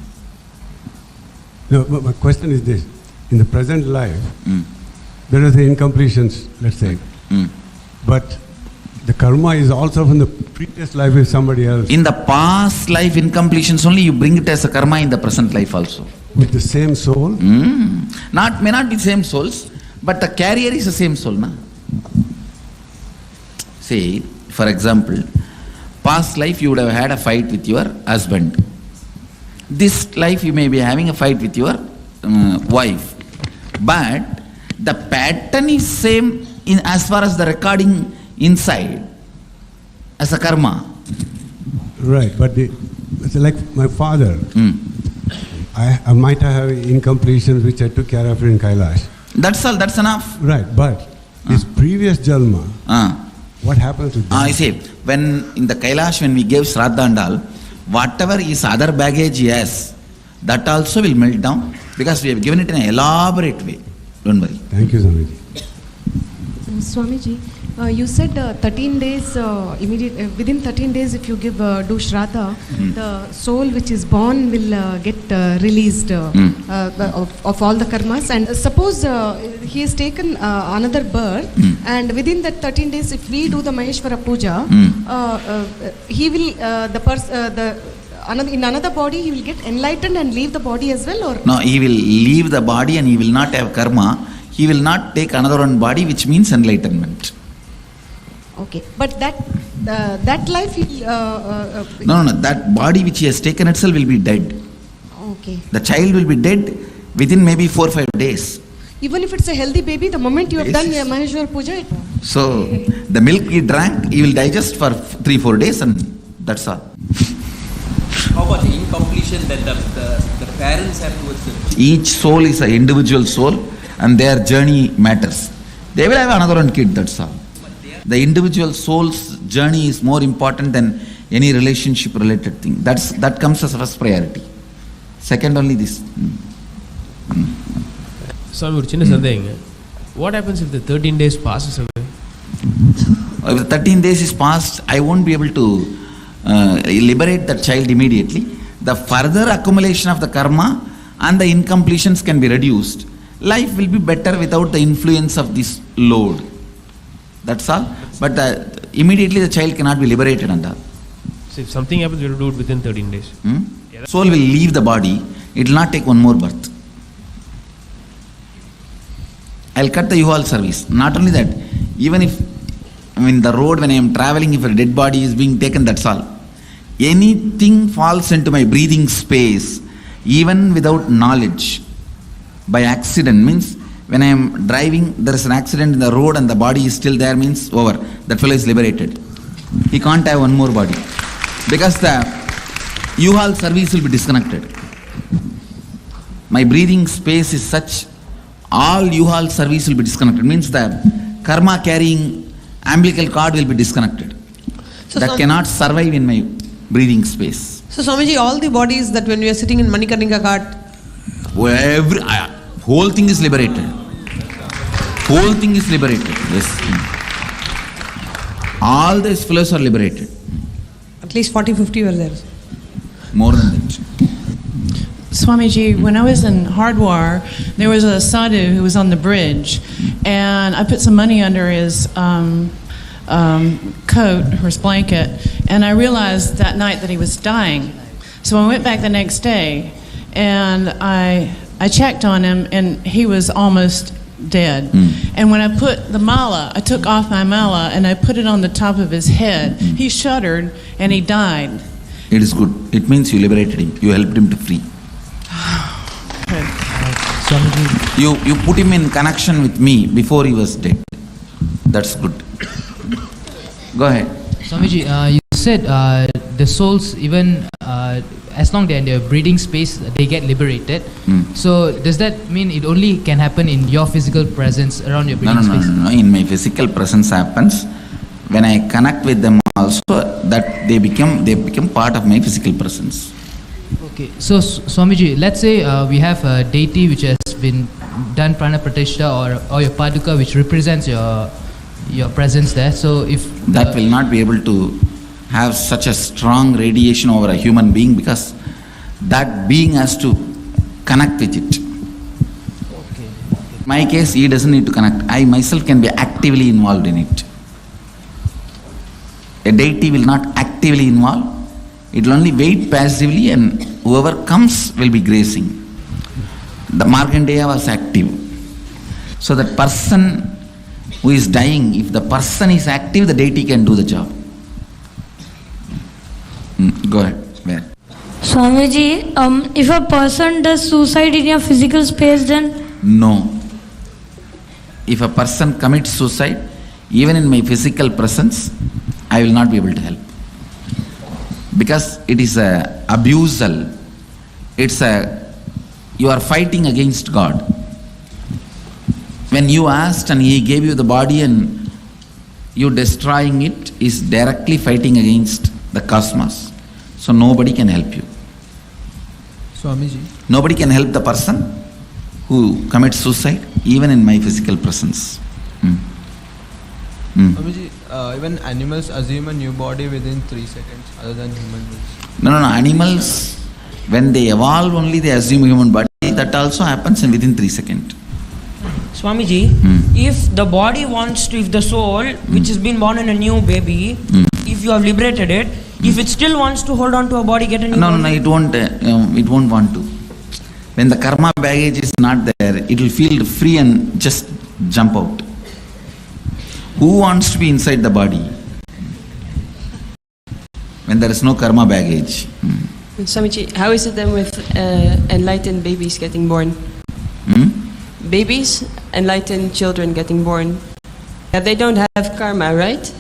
No, but my question is this. In the present life, there are the incompletions, let's say. But the karma is also from the previous life with somebody else. In the past life incompletions only, you bring it as a karma in the present life also. With the same soul? May not be same souls, but the carrier is the same soul. Na? See, for example, past life you would have had a fight with your husband. This life you may be having a fight with your wife. But the pattern is same in as far as the recording inside as a karma. Right, but it's like my father. I might have incompletions which I took care of in Kailash. That's all, that's enough. Right, but his previous jalma, what happens to that? I say, when in the Kailash, when we gave Shraddha and all, whatever is other baggage he has, that also will melt down because we have given it in an elaborate way. Don't worry. Thank you, Swamiji. Swamiji, you said 13 days, within 13 days if you give do Shraddha, the soul which is born will get released of all the karmas. And suppose he has taken another birth and within that 13 days if we do the Maheshwara Puja, he will, in another body he will get enlightened and leave the body as well, or? No, he will leave the body and he will not have karma. He will not take another one body, which means enlightenment. Okay, but that life he... No, that body which he has taken itself will be dead. Okay. The child will be dead within maybe 4 or 5 days. Even if it's a healthy baby, the moment you have done Maheshwara Puja... So, the milk he drank, he will digest for 3-4 days and that's all. How about the incompletion that the parents have towards the... Each soul is an individual soul and their journey matters. They will have another one kid, that's all. The individual soul's journey is more important than any relationship related thing. That comes as first priority. Second only this. Swami, ஒரு சின்ன சந்தேகங்க. What happens if the 13 days passes away? If the 13 days is passed, I won't be able to liberate that child immediately. The further accumulation of the karma and the incompletions can be reduced. Life will be better without the influence of this load. That's all. But immediately the child cannot be liberated and all. So if something happens, we have to do it within 13 days. Soul will leave the body. It will not take one more birth. I'll cut the U-Haul service. Not only that, even if the road when I am traveling, if a dead body is being taken, that's all. Anything falls into my breathing space, even without knowledge, by accident, means when I am driving, there is an accident in the road and the body is still there, means over. That fellow is liberated. He can't have one more body. Because the U-Haul service will be disconnected. My breathing space is such, all U-Haul service will be disconnected. Means the karma carrying umbilical cord will be disconnected. So that cannot survive in my breathing space. So Swamiji, all the bodies that when we are sitting in Manikarnika Ghat, whole thing is liberated. Whole thing is liberated. Yes. All these fellows are liberated. At least 40-50 were there. More than that. Swamiji, when I was in Hardwar, there was a sadhu who was on the bridge, and I put some money under his coat, or his blanket, and I realized that night that he was dying. So I went back the next day, and I checked on him, and he was almost dead. And when I put the mala, I took off my mala, and I put it on the top of his head. He shuddered, and he died. It is good. It means you liberated him. You helped him to free. You put him in connection with me before he was dead. That's good. Go ahead. Swamiji, you said the souls, even as long they're in their breathing space, they get liberated. So does that mean it only can happen in your physical presence around your breathing space? No. In my physical presence happens. When I connect with them also, that they become part of my physical presence. Okay, so Swamiji, let's say we have a deity which has been done prana pratishtha or your paduka which represents your presence there. So if that will not be able to have such a strong radiation over a human being, because that being has to connect with it. Okay. In my case, he doesn't need to connect. I myself can be actively involved in it. A deity will not actively involve. It will only wait passively, and whoever comes will be gracing. The Markandeya was active. So that person who is dying, if the person is active, the deity can do the job. Go ahead. Where? Swamiji, if a person does suicide in your physical space, then? No. If a person commits suicide, even in my physical presence, I will not be able to help. Because it is a abusal. You are fighting against God. When you asked and He gave you the body and you destroying it is directly fighting against the cosmos. So nobody can help you. Swamiji. Nobody can help the person who commits suicide, even in my physical presence. Swamiji, even animals assume a new body within 3 seconds other than human beings. No. Animals, when they evolve only, they assume human body. That also happens within 3 seconds. Swamiji, if the body wants to, if the soul, which has been born in a new baby, if you have liberated it, if it still wants to hold on to a body, get a new body? No, it won't want to. When the karma baggage is not there, it will feel free and just jump out. Who wants to be inside the body? When there is no karma baggage. Swamiji, how is it then with enlightened babies getting born? Babies, enlightened children getting born, they don't have karma, right?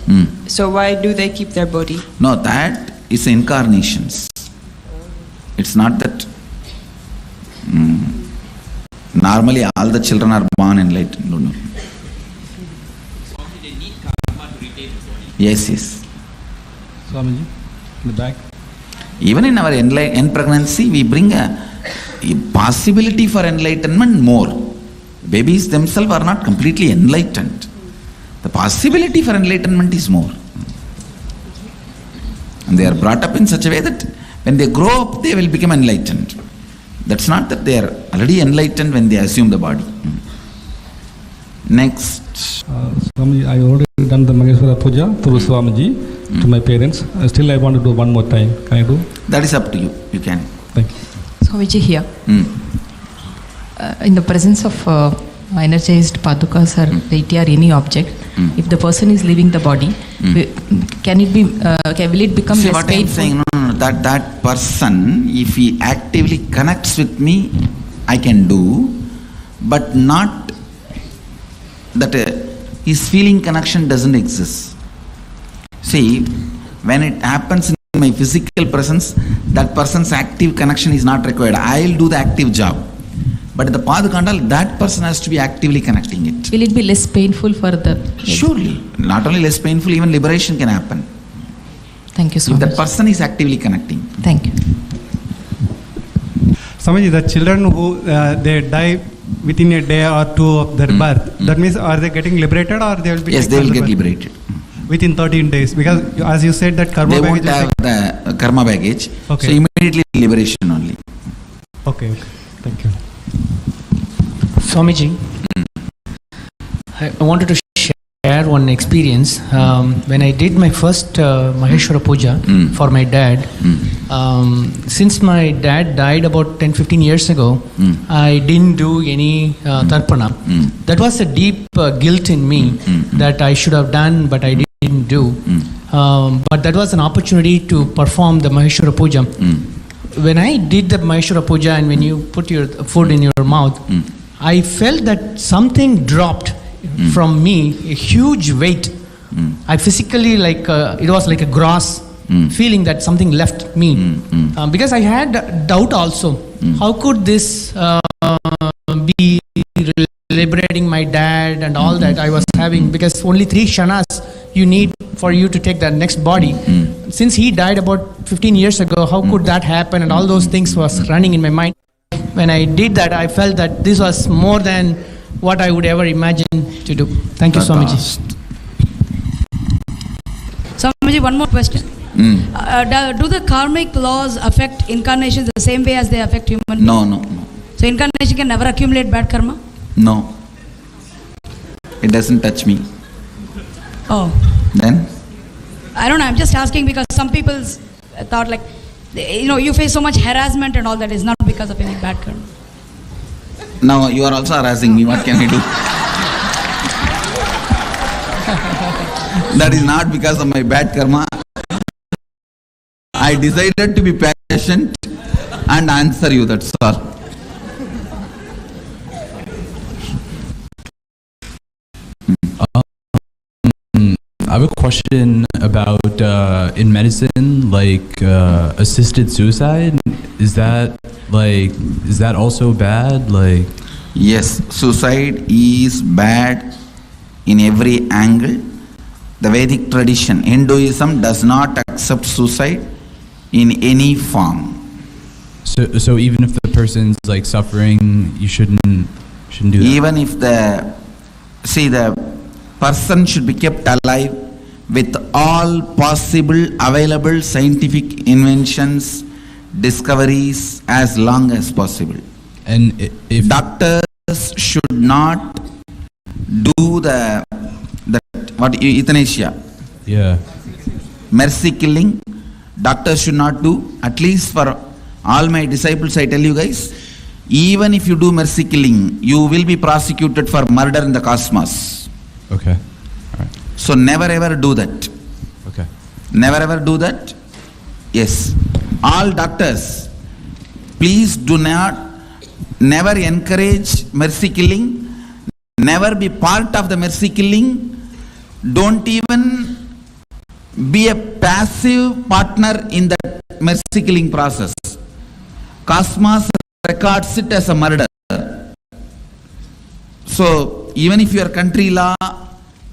So why do they keep their body? No, that is incarnations. It's not that. Normally all the children are born enlightened. No. Yes. Swamiji, in the back. Even in our end pregnancy, we bring a possibility for enlightenment more. Babies themselves are not completely enlightened. The possibility for enlightenment is more. And they are brought up in such a way that when they grow up, they will become enlightened. That's not that they are already enlightened when they assume the body. Next. Swamiji, I already done the Maheshwara Puja through Swamiji to my parents. Still I want to do one more time. Can I do? That is up to you. You can. Thank you. Swamiji here. In the presence of energized padukas or deity or any object, if the person is leaving the body, can it be? Will it become See less what I am painful? saying? No. That person, if he actively connects with me, I can do, but not that his feeling connection doesn't exist. See, when it happens in my physical presence, that person's active connection is not required. I'll do the active job. But the Padukandal, that person has to be actively connecting it. Will it be less painful for the? Surely. Not only less painful, even liberation can happen. Thank you so much. If much. that person is actively connecting. Thank you. Swamiji, the children who they die within a day or two of their birth, that means are they getting liberated or they will be? Yes, they will get liberated. Within 13 days, because as you said that karma they baggage. They won't have the karma baggage. Okay. So immediately liberation only. Okay. Thank you. Swamiji, I wanted to share one experience. When I did my first Maheshwara Puja for my dad, since my dad died about 10-15 years ago, I didn't do any tarpana. That was a deep guilt in me that I should have done, but I didn't do. But that was an opportunity to perform the Maheshwara Puja. When I did the Maheshwara Puja and when you put your food in your mouth, I felt that something dropped from me, a huge weight. I physically, it was like a gross feeling that something left me. Because I had doubt also. How could this be liberating my dad and all that I was having? Because only 3 shanas you need for you to take the next body. Since he died about 15 years ago, how could that happen? And all those things was running in my mind. When I did that, I felt that this was more than what I would ever imagine to do. Thank you, Swamiji. Swamiji, one more question. Do the karmic laws affect incarnations the same way as they affect human beings? No. So incarnation can never accumulate bad karma? No. It doesn't touch me. Oh. Then? I don't know, I'm just asking because some people thought like, you face so much harassment and all that is not because of any bad karma. Now you are also harassing me. What can I do? That is not because of my bad karma. I decided to be patient and answer you. That's all. I have a question about in medicine, like assisted suicide. Is that also bad? Yes, suicide is bad in every angle. The Vedic tradition, Hinduism does not accept suicide in any form. So even if the person's suffering, you shouldn't do that. Even if the person should be kept alive with all possible available scientific inventions, discoveries as long as possible. And if doctors should not do euthanasia. Yeah. Mercy killing, doctors should not do. At least for all my disciples, I tell you guys, even if you do mercy killing, you will be prosecuted for murder in the cosmos. Okay. So never ever do that. Okay. Never ever do that. Yes. All doctors, please do never encourage mercy killing. Never be part of the mercy killing. Don't even be a passive partner in the mercy killing process. Cosmos records it as a murder. So even if your country law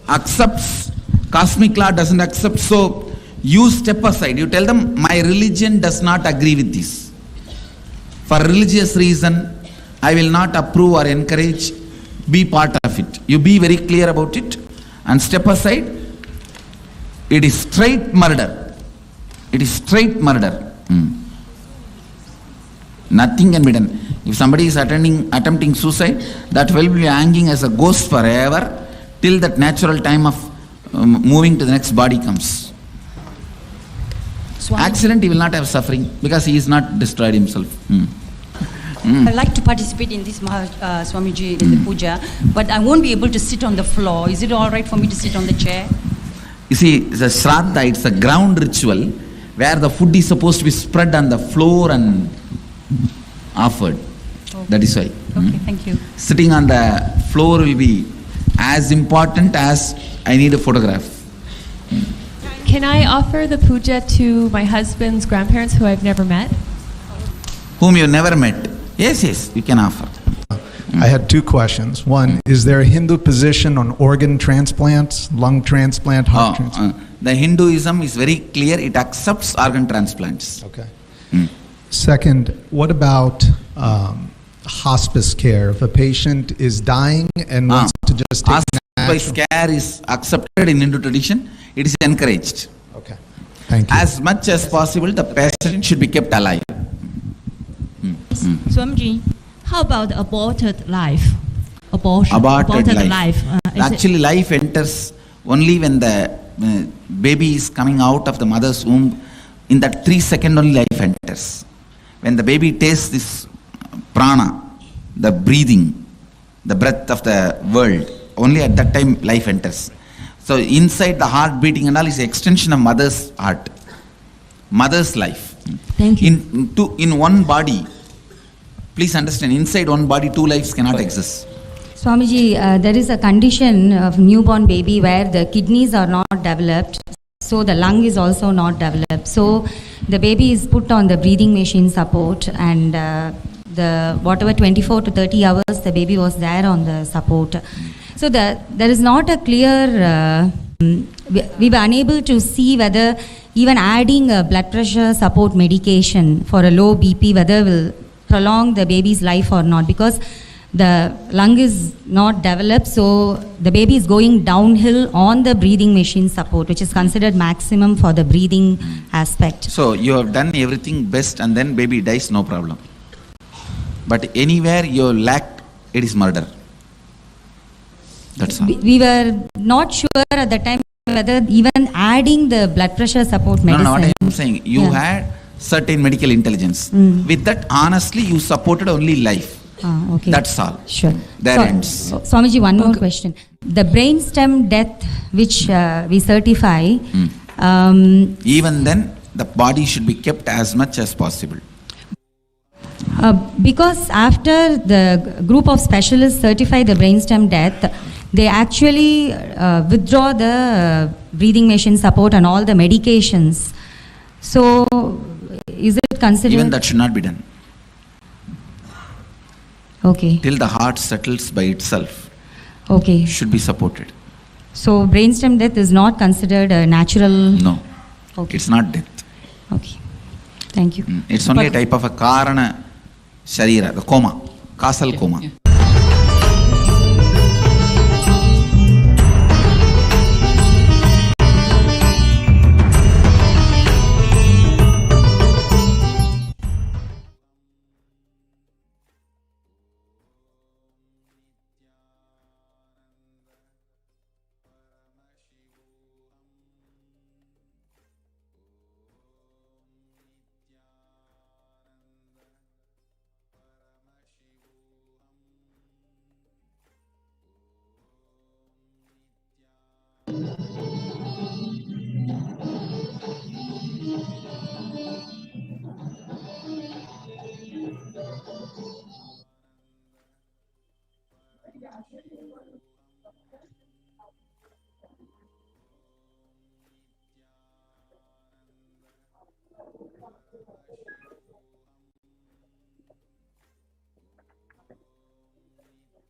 accepts, cosmic law doesn't accept, so you step aside. You tell them, my religion does not agree with this. For religious reason, I will not approve or encourage, be part of it. You be very clear about it and step aside. It is straight murder. It is straight murder. Nothing can be done. If somebody is attempting suicide, that will be hanging as a ghost forever till that natural time of moving to the next body comes. Accident, he will not have suffering because he is not destroyed himself. I'd like to participate in this Swamiji in the puja, but I won't be able to sit on the floor. Is it all right for me to sit on the chair? You see, the Shraddha, it's a ground ritual where the food is supposed to be spread on the floor and offered. Okay. That is why. Okay, thank you. Sitting on the floor will be as important as I need a photograph. Can I offer the puja to my husband's grandparents who I've never met? Whom you never met. Yes, you can offer. I had two questions. One, is there a Hindu position on organ transplants, lung transplant, heart transplant? The Hinduism is very clear. It accepts organ transplants. Okay. Second, what about hospice care? If a patient is dying and wants to just take hospice care is accepted in Hindu tradition. It is encouraged. Okay. Thank you. As much as possible, the patient should be kept alive. Swamiji, how about aborted life? Aborted life. Actually, life enters only when the baby is coming out of the mother's womb. In that 3 seconds only life enters. When the baby tastes this prana, the breathing, the breath of the world, only at that time life enters. So inside the heart beating and all is an extension of mother's heart, mother's life. Thank you. In one body, please understand, inside one body, two lives cannot exist. Swamiji, there is a condition of newborn baby where the kidneys are not developed, so the lung is also not developed. So the baby is put on the breathing machine support, and the whatever 24 to 30 hours the baby was there on the support. So there is not a clear, we were unable to see whether even adding a blood pressure support medication for a low BP, whether will prolong the baby's life or not, because the lung is not developed, so the baby is going downhill on the breathing machine support, which is considered maximum for the breathing aspect. So you have done everything best and then baby dies, no problem. But anywhere you lacked, it is murder. That's all. We were not sure at the time whether even adding the blood pressure support medicine. No, what I am saying, you had certain medical intelligence. With that, honestly, you supported only life. Okay. That's all. Sure. There ends. Swamiji, one more question. The brainstem death which we certify, even then, the body should be kept as much as possible. Because after the group of specialists certify the brainstem death, they actually withdraw the breathing machine support and all the medications. So, is it considered? Even that should not be done. Okay. Till the heart settles by itself. Okay. Should be supported. So, brainstem death is not considered a natural. No. Okay. It's not death. Okay. Thank you. It's only a type of a karana sharira, the coma, causal coma.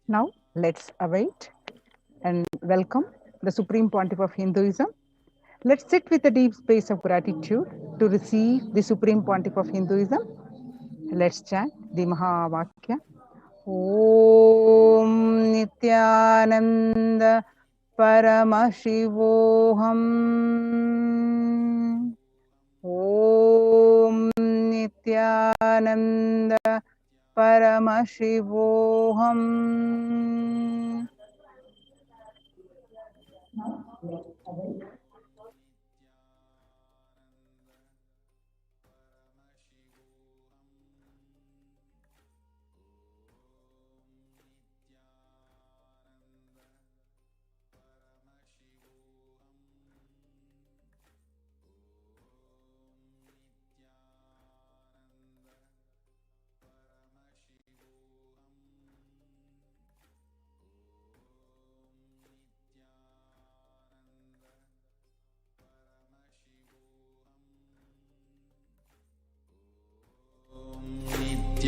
Now, let's await and welcome the Supreme Pontiff of Hinduism. Let's sit with a deep space of gratitude to receive the Supreme Pontiff of Hinduism. Let's chant the Mahavakya. Om Nityananda Paramashivoham. Om Nityananda Paramashivoham.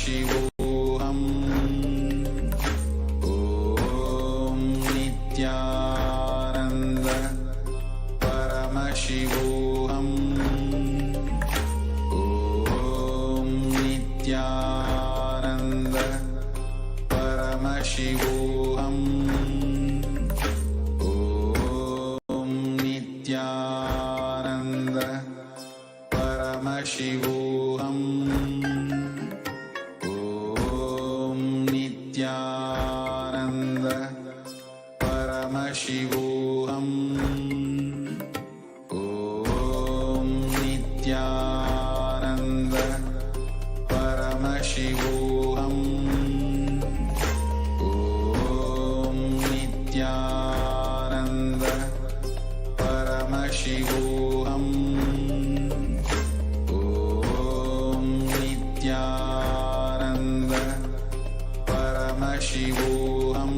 Shivoham. Om Nityananda Paramashivoham. Om Nityananda Paramashivoham. Om Nityananda Paramashivoham. Om Nityananda Paramashivoham. Om Nityananda Paramashivoham. Om Nityananda Paramashivoham. Om Nityananda Paramashivoham.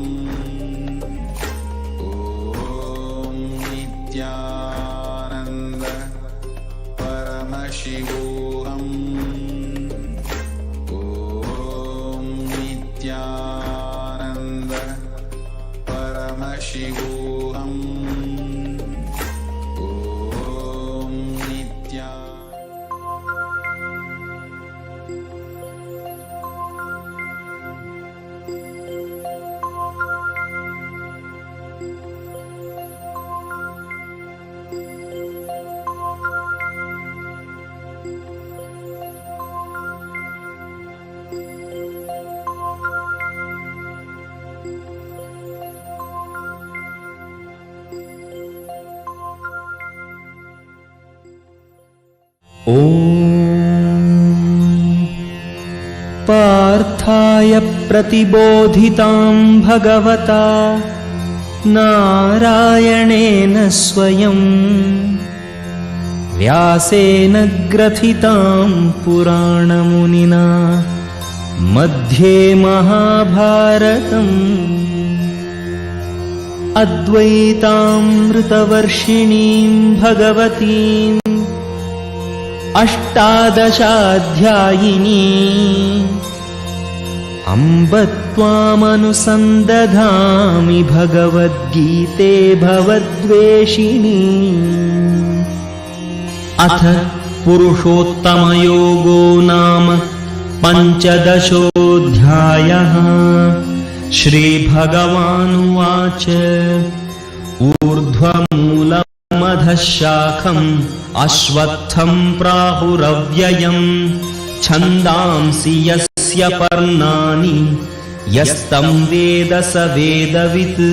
Om Nityananda Paramashivoham. Om Nityananda Paramashivoham. Om पार्थाय प्रतिबोधितां भगवता नारायणेन स्वयं व्यासेन ग्रथितां पुराणमुनिना मध्ये महाभारतम् अद्वैतामृतवर्षिणीं भगवतीम् अष्टादशाध्यायिनी अम्ब त्वामनुसन्दधामि भगवद्गीते भवद्वेषिणी। अथ पुरुषोत्तमयोगो नाम पञ्चदशोऽध्यायः। श्रीभगवानुवाच ऊर्ध्वमूलमधःशाखम् अश्वत्थं प्राहुरव्ययम् छन्दांसि यस्य पर्णानि यस्तं वेद स वेदवित्।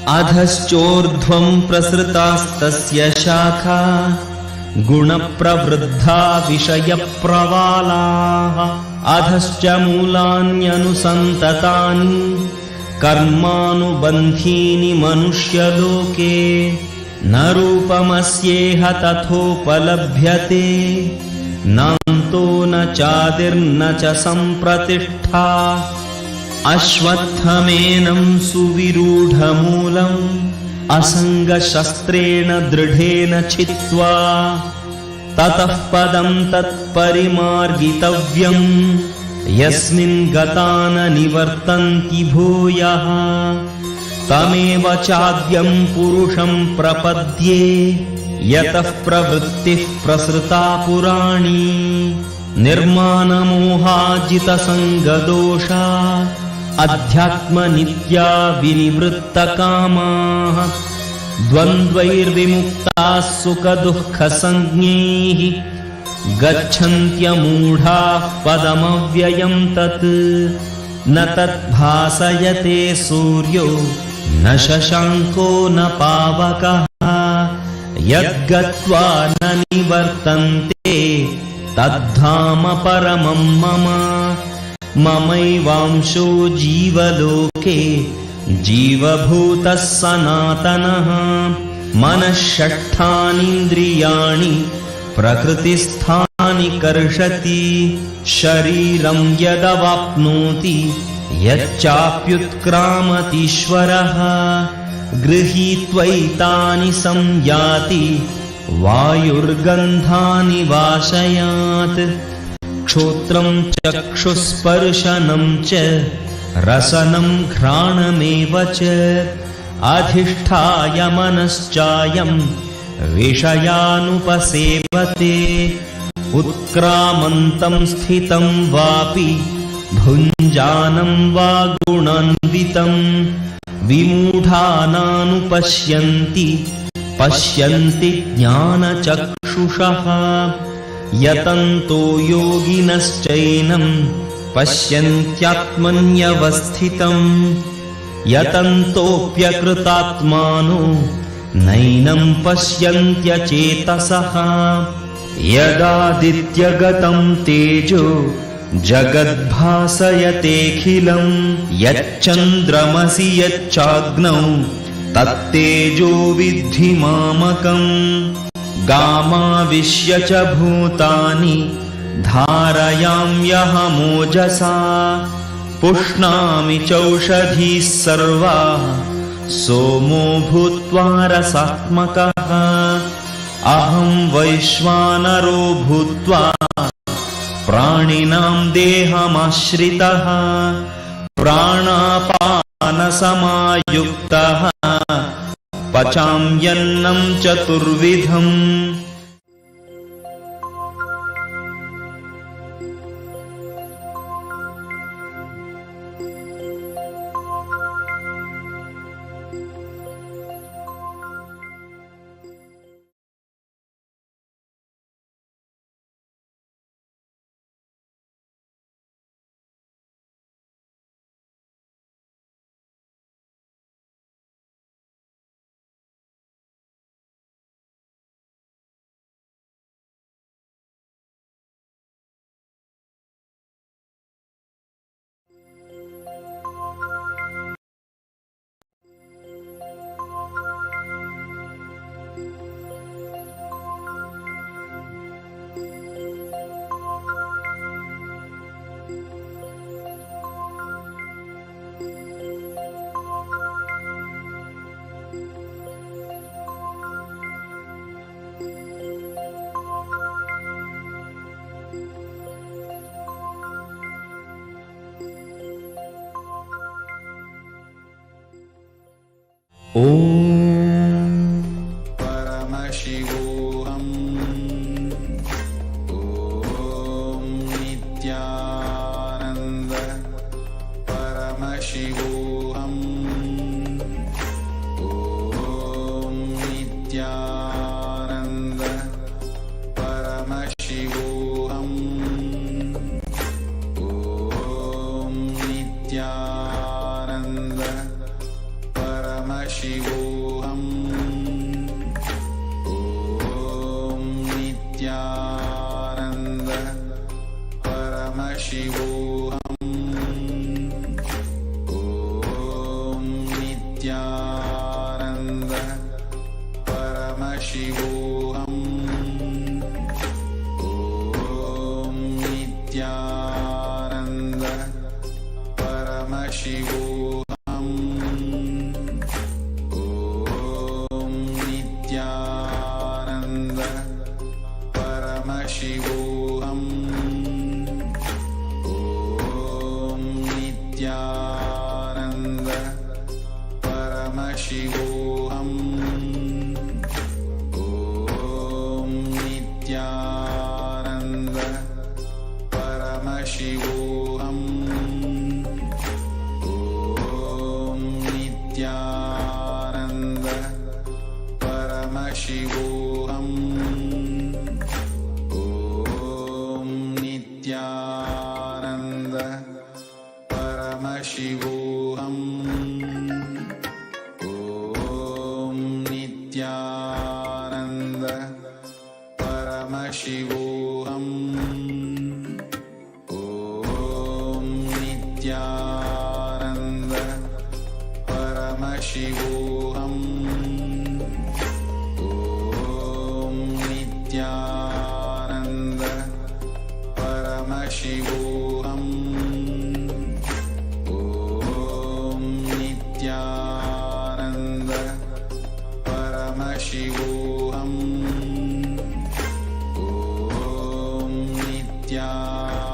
अधश्चोर्ध्वं प्रसृतास्तस्य शाखा गुणप्रवृद्धा विषयप्रवालाः। अधश्च मूलान्यनुसन्ततानि कर्मानुबन्धीनि मनुष्यलोके न रूपमस्येह तथोपलभ्यते नान्तो न चादिर्न च सम्प्रतिष्ठा। अश्वत्थमेनं सुविरूढमूलम् असङ्गशस्त्रेण दृढेन छित्त्वा ततः पदं तत्परिमार्गितव्यम् यस्मिन् गता न निवर्तन्ति भूयः। तमेव चाद्यं पुरुषं प्रपद्ये यतः प्रवृत्तिः प्रसृता पुराणी। निर्मानमोहाजितसङ्गदोषा अध्यात्मनित्या विनिवृत्तकामाः। द्वन्द्वैर्विमुक्ताः सुखदुःखसञ्ज्ञैः गच्छन्त्यमूढाः पदमव्ययं तत्। न तद्भासयते सूर्यो न शशाङ्को न पावकः यद्गत्वा न निवर्तन्ते तद्धाम परमं मम। ममैवांशो जीवलोके जीवभूतः सनातनः। मनःषष्ठानीन्द्रियाणि प्रकृतिस्थानि कर्षति। शरीरं यदवाप्नोति यच्चाप्युत्क्रामतीश्वरः गृहीत्वैतानि संयाति वायुर्गन्धानि वाशयात्। श्रोत्रं चक्षुस्पर्शनं च रसनं घ्राणमेव च अधिष्ठाय मनश्चायं विषयानुपसेवते उत्क्रामन्तं स्थितं वापि भुञ्जानं वा गुणान्वितं विमूढानानुपश्यन्ति पश्यन्ति ज्ञानचक्षुषः यतन्तो योगिनश्चैनं पश्यन्त्यात्मन्यवस्थितं यतन्तोऽप्यकृतात्मानो नैनं पश्यन्त्यचेतसः यदादित्यगतं तेजो जगद्भासयतेऽखिलं यच्चन्द्रमसि यच्चाग्नौ तत्तेजो विद्धि मामकम् गामाविश्य च भूतानि धारयाम्यहमोजसा पुष्णामि चौषधीः सर्वाः सोमो भूत्वा रसात्मकः अहं वैश्वानरो भूत्वा प्राणिनां देहमाश्रितः प्राणापानसमायुक्तः पचाम्यन्नं चतुर्विधम् परमशिवोऽहम् ॐ नित्यानन्द परमशिवोऽहम् ॐ नित्यानन्द परमशिवोऽहम् ॐ नित्यानन्द परमशिवोऽहम् ॐ नित्यानन्द परमशिवोऽहम् ॐ नित्यानन्द परमशिवोऽहम् ॐ नित्यानन्द परमशिवोऽहम् नित्यानन्द परमशिवोऽहम् ॐ नित्यानन्द परमशिवोऽहम् ॐ नित्यानन्द परमशिवोऽहम् ॐ नित्यानन्द परमशिवोऽहम् ॐ नित्यानन्द परमशिवोऽहम् ॐ नित्यानन्द परमशिवोऽहम् ॐ नित्यानन्द परमशिवोऽहम् ॐ नित्यानन्द परमशिवोऽहम् ॐ नित्यानन्द परमशिवोऽहम् ॐ नित्यानन्द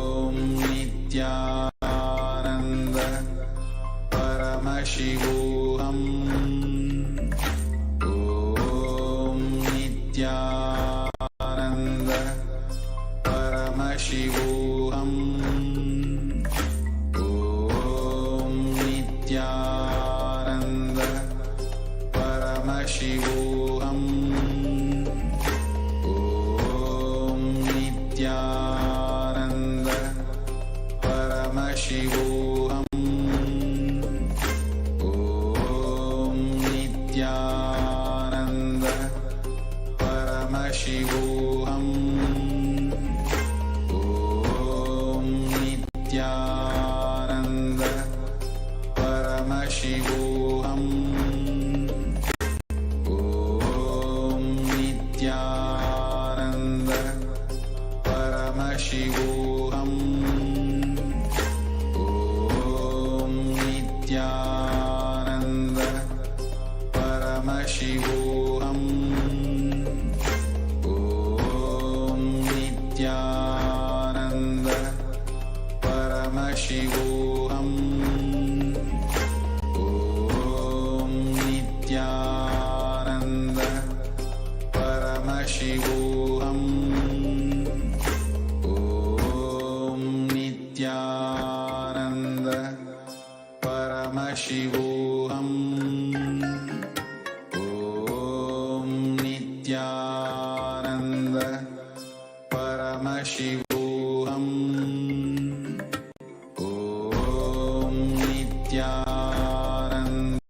परमशिवोऽहम् ॐ नित्यानन्द परमशिवोऽहम् ॐ नित्यानन्द परमशिवोऽहम् ॐ नित्यानन्द परमशिवोऽहम् ॐ नित्यानन्द परमशिवोऽहम् ॐ नित्यानन्द परमशिवोऽहम् ॐ नित्यानन्द परमशिवोऽहम् ॐ नित्यानन्द परमशिवोऽहम् ॐ नित्यानन्द परमशिवोऽहम् ॐ नित्यानन्द परमशिवोऽहम् ॐ नित्यानन्द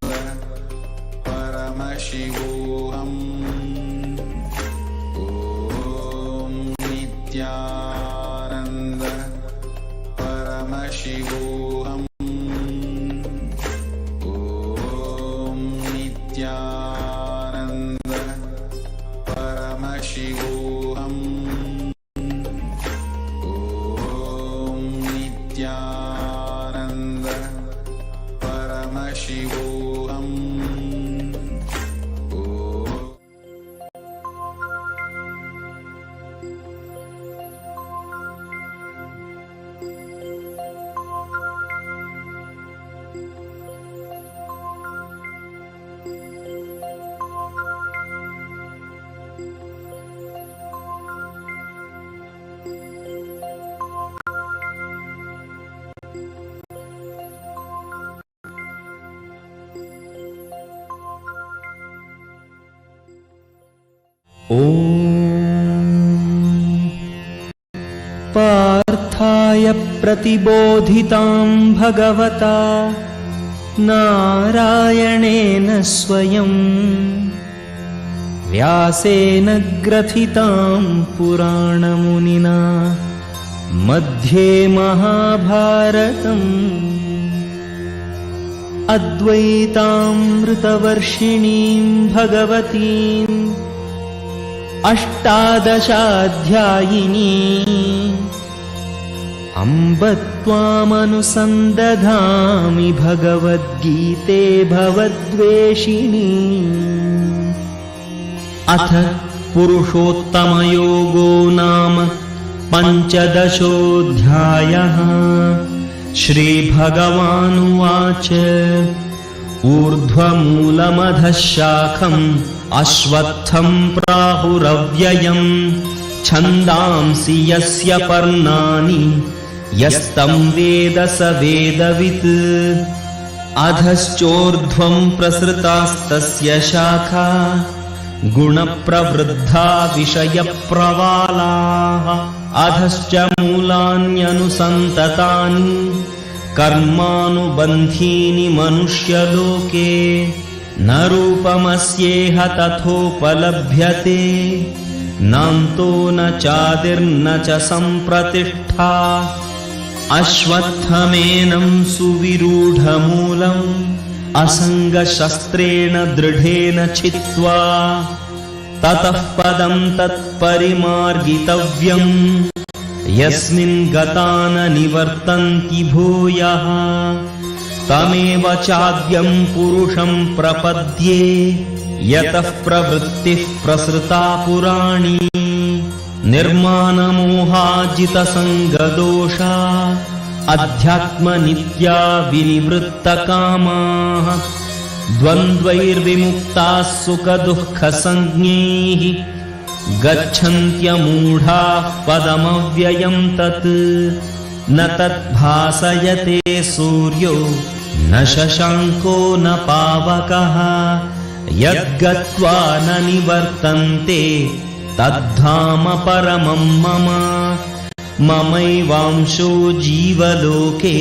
परमशिवोऽहम् ॐ नित्यानन्द परमशिवोऽहम् ॐ नित्यानन्द परमशिवोऽहम् ॐ नित्यानन्द परमशिवोऽहम् नित्यानन्द परमशिवोऽहम् पार्थाय प्रतिबोधितां भगवता नारायणेन स्वयं व्यासेन ग्रथितां पुराणमुनिना मध्ये महाभारतम् अद्वैतामृतवर्षिणीं भगवतीम् अष्टादशाध्यायिनी अम्ब त्वामनुसन्दधामि भगवद्गीते भवद्वेषिणी। अथ पुरुषोत्तमयोगो नाम पञ्चदशोऽध्यायः। श्रीभगवानुवाच ऊर्ध्वमूलमधः शाखम् अश्वत्थं प्राहुरव्ययम् छन्दांसि यस्य पर्णानि यस्तं वेद स वेदवित्। अधश्चोर्ध्वं प्रसृतास्तस्य शाखा गुणप्रवृद्धा विषयप्रवालाः। अधश्च मूलान्यनुसन्ततानि कर्मानुबन्धीनि मनुष्यलोके न रूपमस्येह तथोपलभ्यते नान्तो न चादिर्न च सम्प्रतिष्ठा। अश्वत्थमेनं सुविरूढमूलम् असङ्गशस्त्रेण दृढेन छित्त्वा ततः पदं तत्परिमार्गितव्यम् यस्मिन् गता न निवर्तन्ति भूयः। तमेव चाद्यं पुरुषं प्रपद्ये यतः प्रवृत्तिः प्रसृता पुराणी। निर्मानमोहाजितसङ्गदोषा अध्यात्मनित्या विनिवृत्तकामाः। द्वन्द्वैर्विमुक्ताः सुखदुःखसञ्ज्ञैः गच्छन्त्यमूढाः पदमव्ययं तत् न तद्भासयते सूर्यो न शशाङ्को न पावकः यद्गत्वा न निवर्तन्ते तद्धाम परमं मम ममैवांशो जीवलोके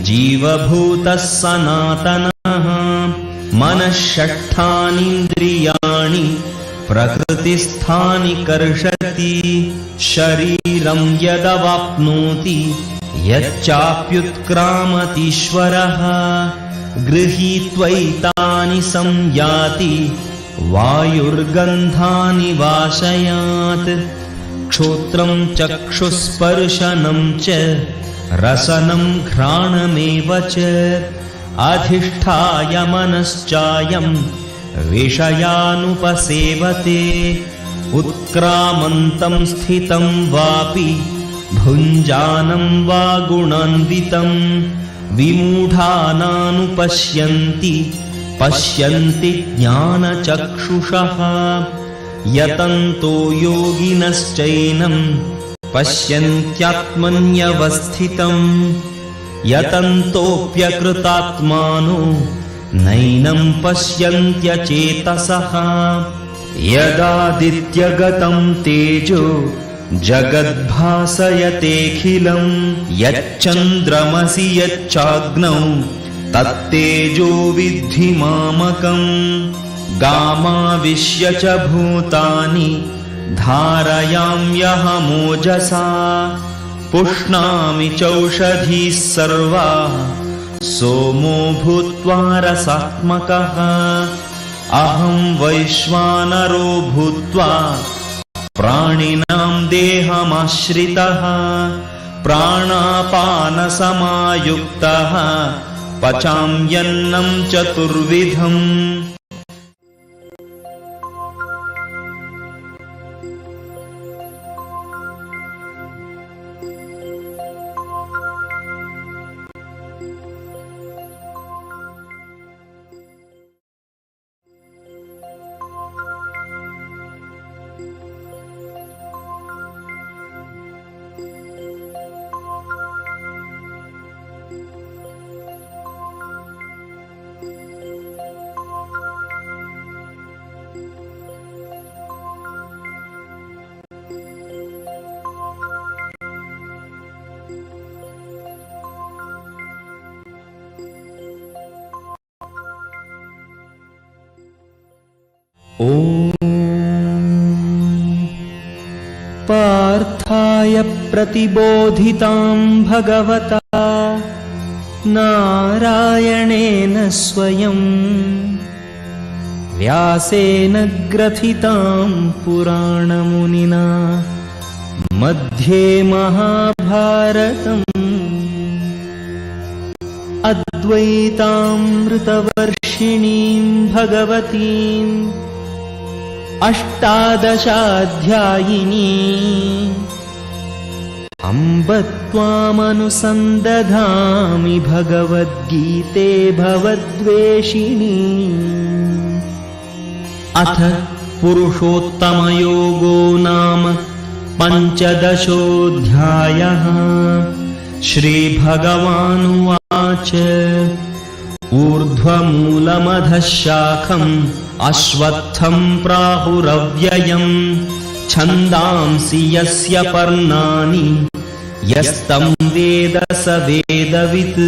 जीवभूतः सनातनः मनःषट्ठानीन्द्रियाणि प्रकृतिस्थानि कर्षति शरीरं यदवाप्नोति यच्चाप्युत्क्रामतीश्वरः गृहीत्वैतानि संयाति वायुर्गन्धानि वाशयात् क्षोत्रं चक्षुस्पर्शनं च रसनं घ्राणमेव च अधिष्ठाय मनश्चायं विषयानुपसेवते उत्क्रामन्तं स्थितं वापि भुञ्जानं वा गुणान्वितं विमूढानानुपश्यन्ति पश्यन्ति ज्ञानचक्षुषः यतन्तो योगिनश्चैनं पश्यन्त्यात्मन्यवस्थितं यतन्तोऽप्यकृतात्मानो नैनं पश्यन्त्यचेतसः यदादित्यगतं तेजो जगद्भासयतेऽखिलं यच्चन्द्रमसि यच्चाग्नौ तत्तेजो विद्धि मामकम् गामाविश्य च भूतानि धारयाम्यहमोजसा पुष्णामि चौषधीः सर्वाः सोमो भूत्वा रसात्मकः अहं वैश्वानरो भूत्वा प्राणिनां देहमाश्रितः प्राणापानसमायुक्तः पचाम्यन्नं चतुर्विधम् ॐ पार्थाय प्रतिबोधितां भगवता नारायणेन स्वयं व्यासेन ग्रथितां पुराणमुनिना मध्ये महाभारतम् अद्वैतामृतवर्षिणीं भगवतीम् अष्टादशाध्यायिनी अम्ब त्वामनुसन्दधामि भगवद्गीते भवद्वेषिणी अथ पुरुषोत्तमयोगो नाम पञ्चदशोऽध्यायः श्रीभगवानुवाच ऊर्ध्वमूलमधः शाखम् अश्वत्थं प्राहुरव्ययम् छन्दांसि यस्य पर्णानि यस्तं वेद स वेदवित्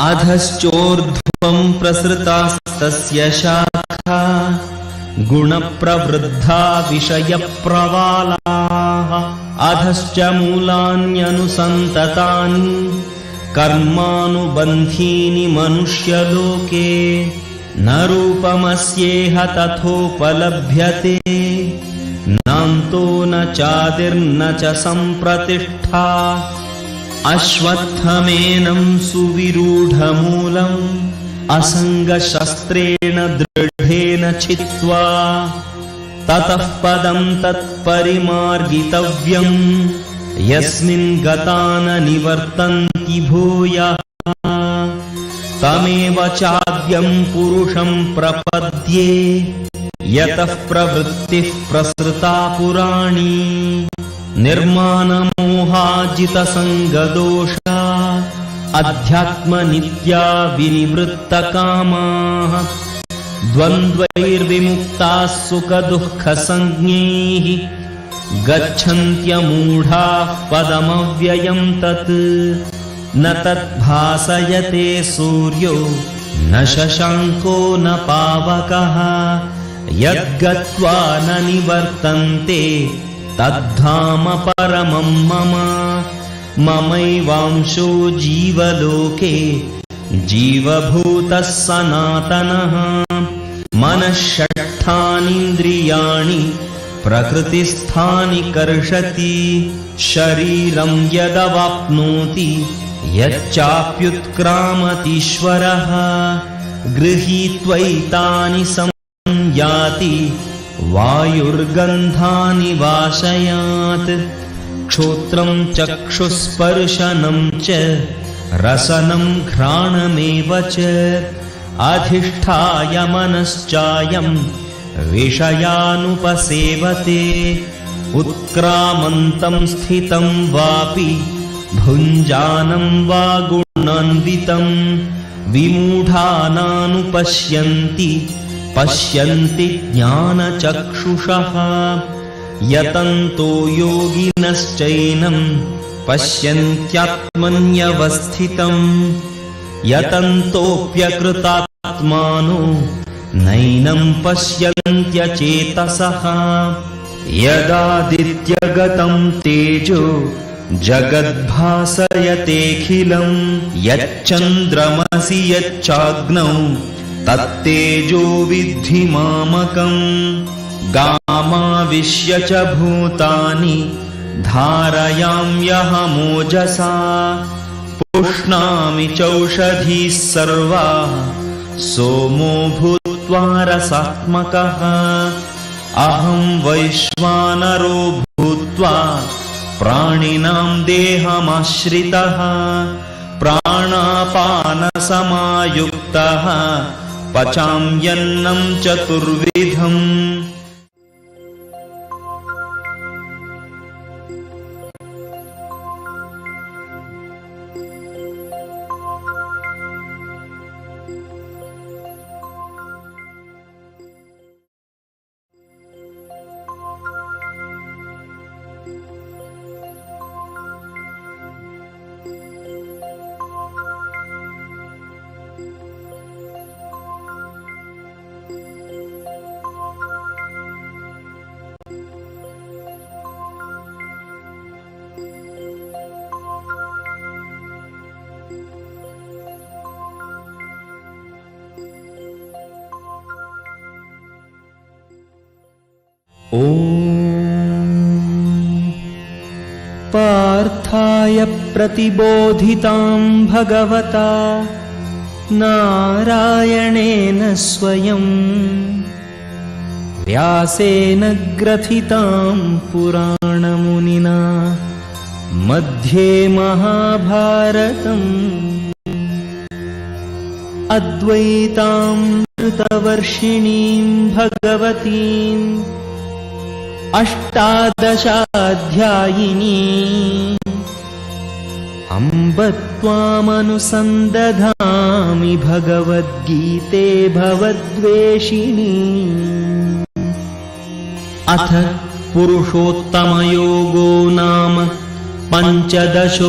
अधश्चोर्ध्वं प्रसृतास्तस्य शाखा गुणप्रवृद्धा विषयप्रवालाः अधश्च मूलान्यनुसन्ततानि कर्मानुबन्धीनि मनुष्यलोके न रूपमस्येह तथोपलभ्यते नान्तो न चादिर्न च सम्प्रतिष्ठा अश्वत्थमेनं सुविरूढमूलम् असङ्गशस्त्रेण दृढेन छित्त्वा ततः पदं तत्परिमार्गितव्यम् यस्मिन् गता न निवर्तन्ति भूयः तमेव चाद्यं पुरुषं प्रपद्ये यतः प्रवृत्तिः प्रसृता पुराणी निर्मानमोहाजितसङ्गदोषा अध्यात्मनित्या विनिवृत्तकामाः द्वन्द्वैर्विमुक्ताः सुखदुःखसञ्ज्ञैः गच्छन्त्यमूढाः पदमव्ययं तत् न तद्भासयते सूर्यो न शशाङ्को न पावकः यद्गत्वा न निवर्तन्ते तद्धाम परमं मम ममैवांशो जीवलोके जीवभूतः सनातनः मनःषट्ठानीन्द्रियाणि प्रकृतिस्थानि कर्षति शरीरं यदवाप्नोति यच्चाप्युत्क्रामतीश्वरः गृहीत्वैतानि संयाति वायुर्गन्धानि वाशयात् क्षोत्रं चक्षुस्पर्शनं च रसनं घ्राणमेव च अधिष्ठाय मनश्चायं विषयानुपसेवते उत्क्रामन्तं स्थितं वापि भुञ्जानं वा गुणान्वितं विमूढानानुपश्यन्ति पश्यन्ति ज्ञानचक्षुषः यतन्तो योगिनश्चैनं पश्यन्त्यात्मन्यवस्थितं यतन्तोऽप्यकृतात्मानो नैनं पश्यन्त्यचेतसः यदादित्यगतं तेजो जगद्भासयतेऽखिलं यच्चन्द्रमसि यच्चाग्नौ तत्तेजो विद्धि मामकम् गामाविश्य च भूतानि धारयाम्यहमोजसा पुष्णामि चौषधीः सर्वाः सोमो भूत्वा रसात्मकः अहं वैश्वानरो भूत्वा प्राणिनां देहमाश्रितः प्राणापानसमायुक्तः पचाम्यन्नं चतुर्विधम् ॐ पार्थाय प्रतिबोधितां भगवता नारायणेन स्वयं व्यासेन ग्रथितां पुराणमुनिना मध्ये महाभारतम् अद्वैतामृतवर्षिणीं भगवतीम् अष्टादशाध्यायिनी अम्ब त्वामनुसन्दधामि भगवद्गीते भवद्वेषिणी अथ पुरुषोत्तमयोगो नाम पञ्चदशोऽध्यायः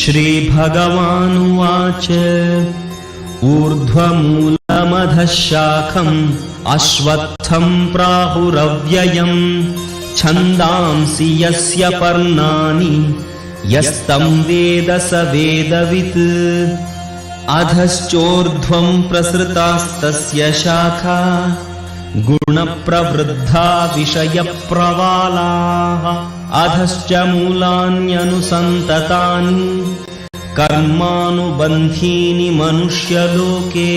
श्रीभगवानुवाच ऊर्ध्वमूलमधः शाखम् अश्वत्थं प्राहुरव्ययम् छन्दांसि यस्य पर्णानि यस्तं वेद स वेदवित् अधश्चोर्ध्वं प्रसृतास्तस्य शाखा गुणप्रवृद्धा विषयप्रवालाः अधश्च मूलान्यनुसन्ततानि कर्मानुबन्धीनि मनुष्यलोके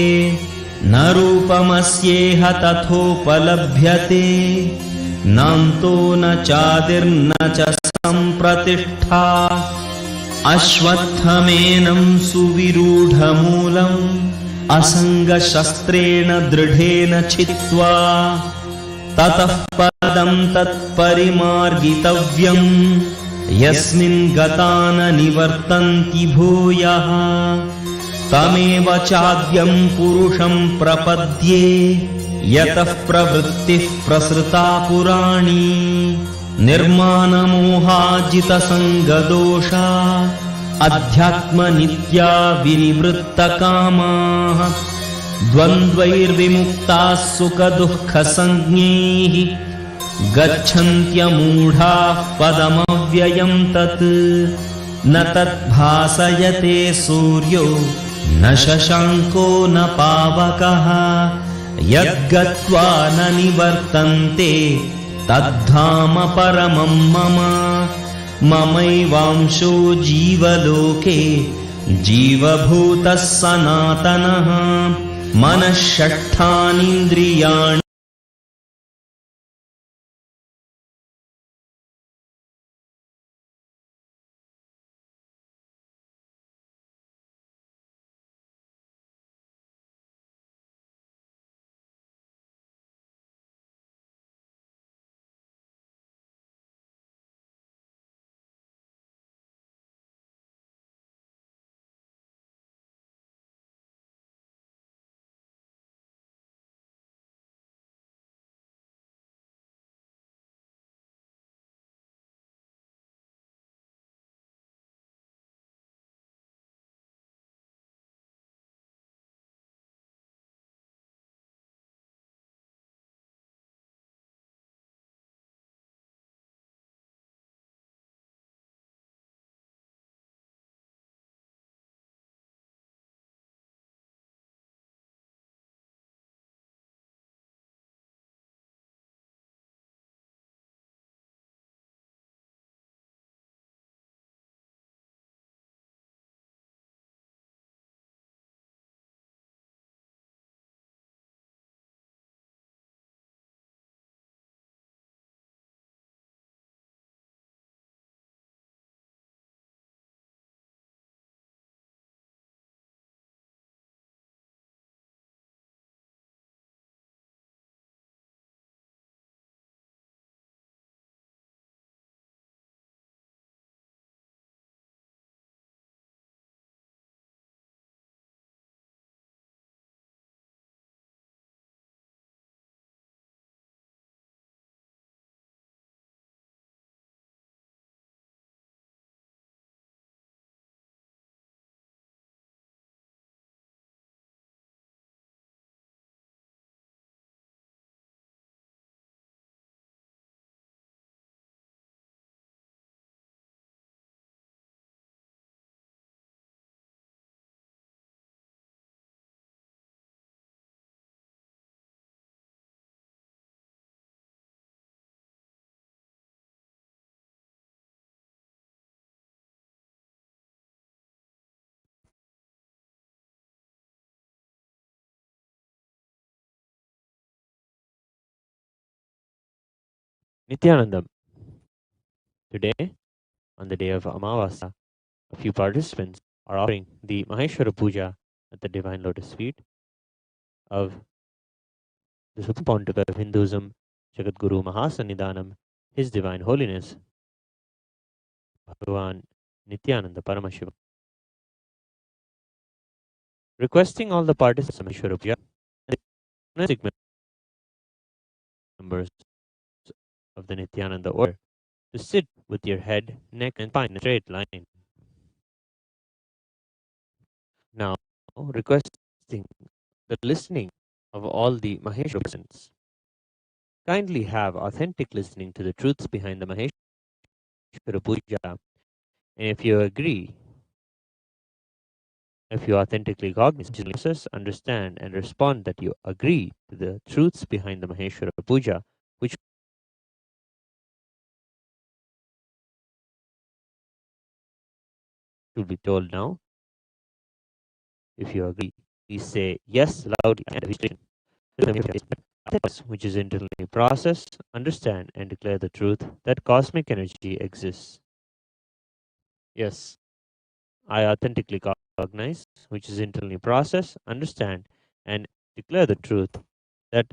न रूपमस्येह तथोपलभ्यते नान्तो न चादिर्न च सम्प्रतिष्ठा अश्वत्थमेनं सुविरूढमूलम् असङ्गशस्त्रेण दृढेन छित्त्वा ततः पदं तत्परिमार्गितव्यम् यस्मिन् गता न निवर्तन्ति भूयः तमेव चाद्यं पुरुषं प्रपद्ये यतः प्रवृत्तिः प्रसृता पुराणी निर्मानमोहाजितसङ्गदोषा अध्यात्मनित्या विनिवृत्तकामाः द्वन्द्वैर्विमुक्ताः सुखदुःखसञ्ज्ञैः गच्छन्त्यमूढाः पदमव्ययं तत् न तद्भासयते सूर्यो न शशाङ्को न पावकः यद्गत्वा न निवर्तन्ते तद्धाम परमं मम ममैवांशो जीवलोके जीवभूतः सनातनः मनः षट्ठानीन्द्रियाणि Nityanandam. Today, on the day of Amavasya, a few participants are offering the Maheshwara Puja at the Divine Lotus feet of the Supreme Pontiff of Hinduism, Jagadguru Mahasannidhanam, His Divine Holiness, Bhagavan Nityananda Paramashiva. Requesting all the participants of Maheshwara Puja and the members of the Nityananda order to sit with your head, neck, and spine in a straight line. Now, requesting the listening of all the Maheshwara presents. Kindly have authentic listening to the truths behind the Maheshwara Puja. And if you agree, if you authentically cognizant, understand, and respond that you agree to the truths behind the Maheshwara Puja, which will be told now. If you agree, please say yes loudly and which is internally process, understand, and declare the truth that cosmic energy exists. Yes, I authentically cognize, which is internally process, understand, and declare the truth that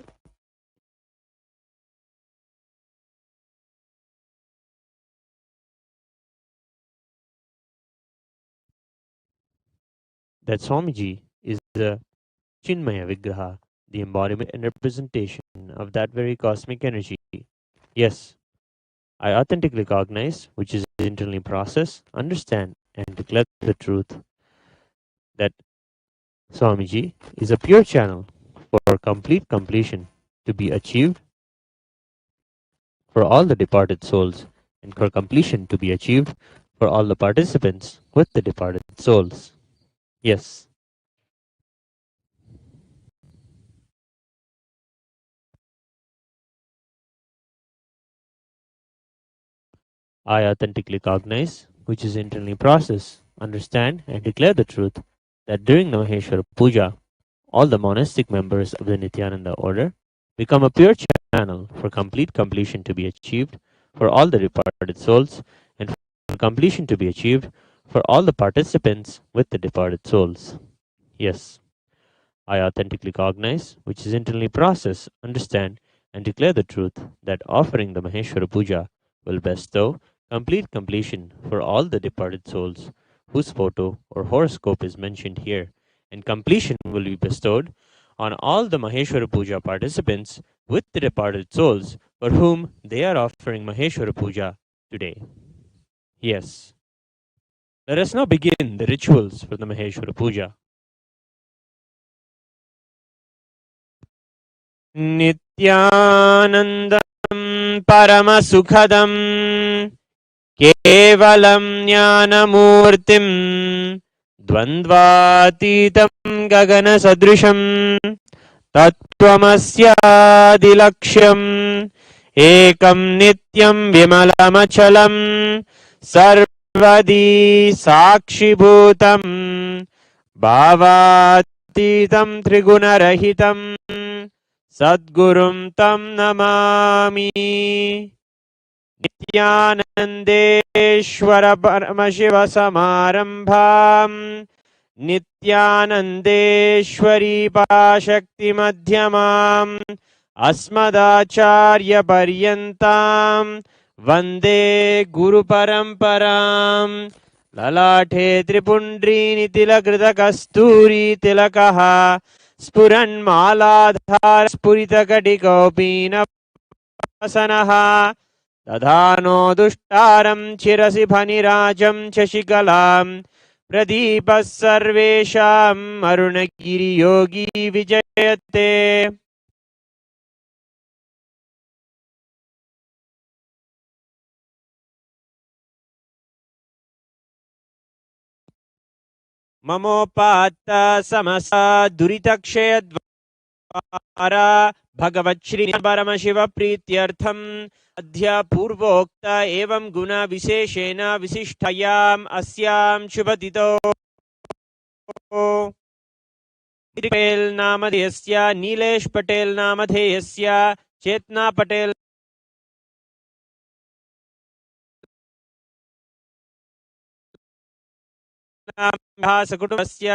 Swamiji is the Chinmaya Vigraha, the embodiment and representation of that very cosmic energy. Yes, I authentically cognize, which is internally process, understand, and declare the truth that Swamiji is a pure channel for complete completion to be achieved for all the departed souls, and for completion to be achieved for all the participants with the departed souls. Yes. I authentically cognize, which is internally process, understand, and declare the truth that during the Maheshwara Puja, all the monastic members of the Nityananda order become a pure channel for complete completion to be achieved for all the departed souls, and for completion to be achieved for all the participants with the departed souls. Yes, I authentically cognize, which is internally process, understand, and declare the truth that offering the Maheshwara Puja will bestow complete completion for all the departed souls whose photo or horoscope is mentioned here, and completion will be bestowed on all the Maheshwara Puja participants with the departed souls for whom they are offering Maheshwara Puja today. Yes. Let us now begin the rituals for the Maheshwara Puja. नित्यानन्दं परमसुखदं केवलं ज्ञानमूर्तिं द्वन्द्वातीतं गगनसदृशं तत्त्वमस्यादिलक्ष्यम् एकं नित्यं विमलमचलं सर्वदी साक्षिभूतं भावातीतं त्रिगुणरहितं सद्गुरुं तं नमामि नित्यानन्देश्वर परमशिवसमारम्भाम् नित्यानन्देश्वरी पराशक्तिमध्यमाम् अस्मदाचार्यपर्यन्तां वन्दे गुरुपरम्पराम् ललाटे त्रिपुण्ड्रीनितिलकृतकस्तूरीतिलकः स्फुरन्मालाधार स्फुरितकटिकौपीनवासनः दधानो दुष्टारं चिरसि फनिराजं शशिकलां प्रदीपः सर्वेषाम् अरुणगिरियोगी विजयते ममोपात्त समसा दुरितक्षयद्वारा भगवच्छ्री परमशिव प्रीत्यर्थम् अद्य पूर्वोक्त एवं गुण विशेषेण विशिष्टयाम् अस्यां शुभतिथौ पटेल नामधेयस्य नीलेश पटेल नामधेयस्य चेतना पटेल सकुटुम्बस्य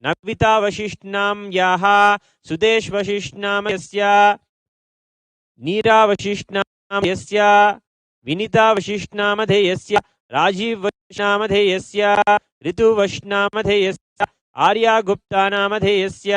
नविता वशिष्ठ नाम याः सुदेश वशिष्ठ नाम यस्य नीरा वशिष्ठ नाम यस्य विनीता वशिष्ठ नामधेयस्य राजीव वशिष्ठ नामधेयस्य ऋतु वशिष्ठ नामधेयस्य आर्या गुप्ता नामधेयस्य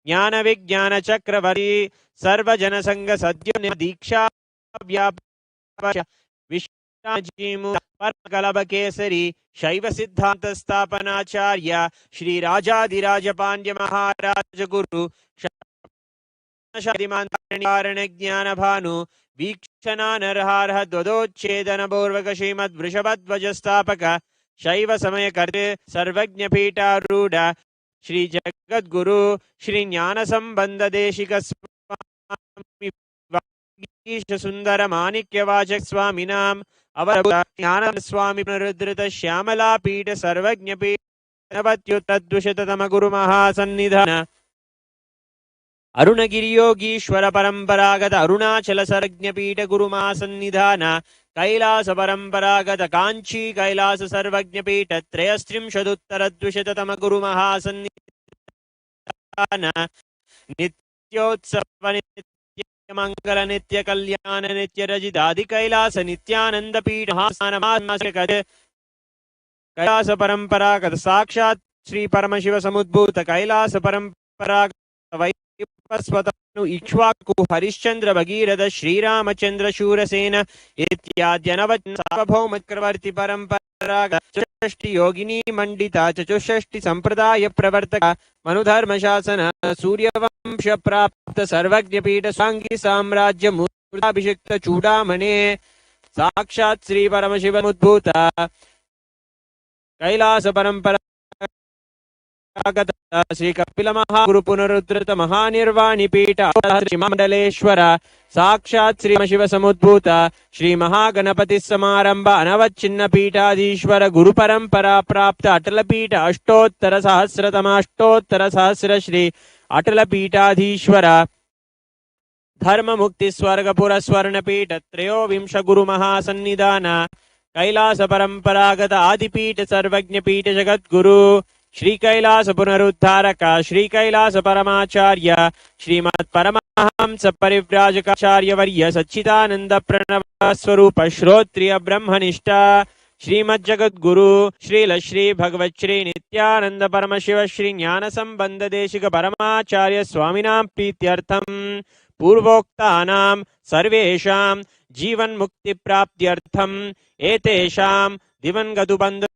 ज्ञान विज्ञान चक्रवर्ती सर्वजनसंग सद्यो दीक्षा व्यापक विश्वाजीमु परमकलभ केसरी शैव सिद्धांत स्थापनाचार्य श्री राजाधिराज पांड्य महाराज गुरु शादिमान ज्ञान भानु वीक्षणा नरहारः द्वदोच्छेदन पूर्वक श्रीमद् वृषभध्वज स्थापक शैव समय कर्ते सर्वज्ञ पीठारूढ़ श्री जगद्गुरु श्री ज्ञान संबंध देशिक स्वामी सुंदर माणिक्य वाचक स्वामी नाम अवर ज्ञान स्वामी पुनरुद्धृत श्यामला पीठ सर्वज्ञ पीठ नवत्युत्तद्विशततम गुरु महासन्निधान अरुणगिरि योगीश्वर परंपरागत अरुणाचल सर्वज्ञ पीठ गुरु महासन्निधान कैलास परंपरागत कांची कैलास सर्वज्ञ पीठ त्रयस्त्रिंशदुत्तरद्विशततम गुरु महासन्निधान नित्योत्सव मंगल नित्य कल्याण नित्य रजितादि कैलास नित्यानंद पीठ कैलास परंपरागत साक्षात श्री परमशिव समुद्भूत कैलास परंपरागत वैवस्वतनु इक्ष्वाकु हरिश्चंद्र भगीरथ श्रीरामचंद्र शूरसेन इत्याद्यनवत् सार्वभौम चक्रवर्ती परंपरागत चतुष्षष्टि योगिनी मंडिता चतुष्षष्टि संप्रदाय प्रवर्तक मनुधर्म शासन सूर्यवंश प्राप्त सर्वज्ञ पीठ सांगी साम्राज्य मूर्ताभिषिक्त चूड़ामणे साक्षात श्री परमशिव उद्भूत कैलास परंपरा श्री कपिल महागुरु पुनरुद्धृत महानिर्वाणी पीठ मंडलेश्वर साक्षात श्री शिव समुद्भूत श्री महागणपति समारंभ अनवच्छिन्न पीठाधीश्वर गुरु परंपरा प्राप्त अटल पीठ अष्टोत्तर सहस्र श्री अटल पीठाधीश्वर धर्म मुक्ति स्वर्गपुर स्वर्ण पीठ त्रयोविंश गुरु महासन्निधान कैलास परंपरागत आदिपीठ सर्वज्ञ पीठ जगद्गुरु श्री कैलास पुनरुद्धारक श्री कैलास परमाचार्य श्रीमत् परमहंस परिव्राजकाचार्य वर्य सच्चिदानंद प्रणव स्वरूप श्रोत्रिय ब्रह्मनिष्ठा श्रीमद् जगद्गुरु श्रील श्री भगवत श्री नित्यानंद परमशिव श्री ज्ञान संबंध देशिक परमाचार्य स्वामिनां प्रीत्यर्थम पूर्वोक्तानां सर्वेषां जीवन मुक्ति प्राप्त्यर्थम एतेषां दिवंगत बंधु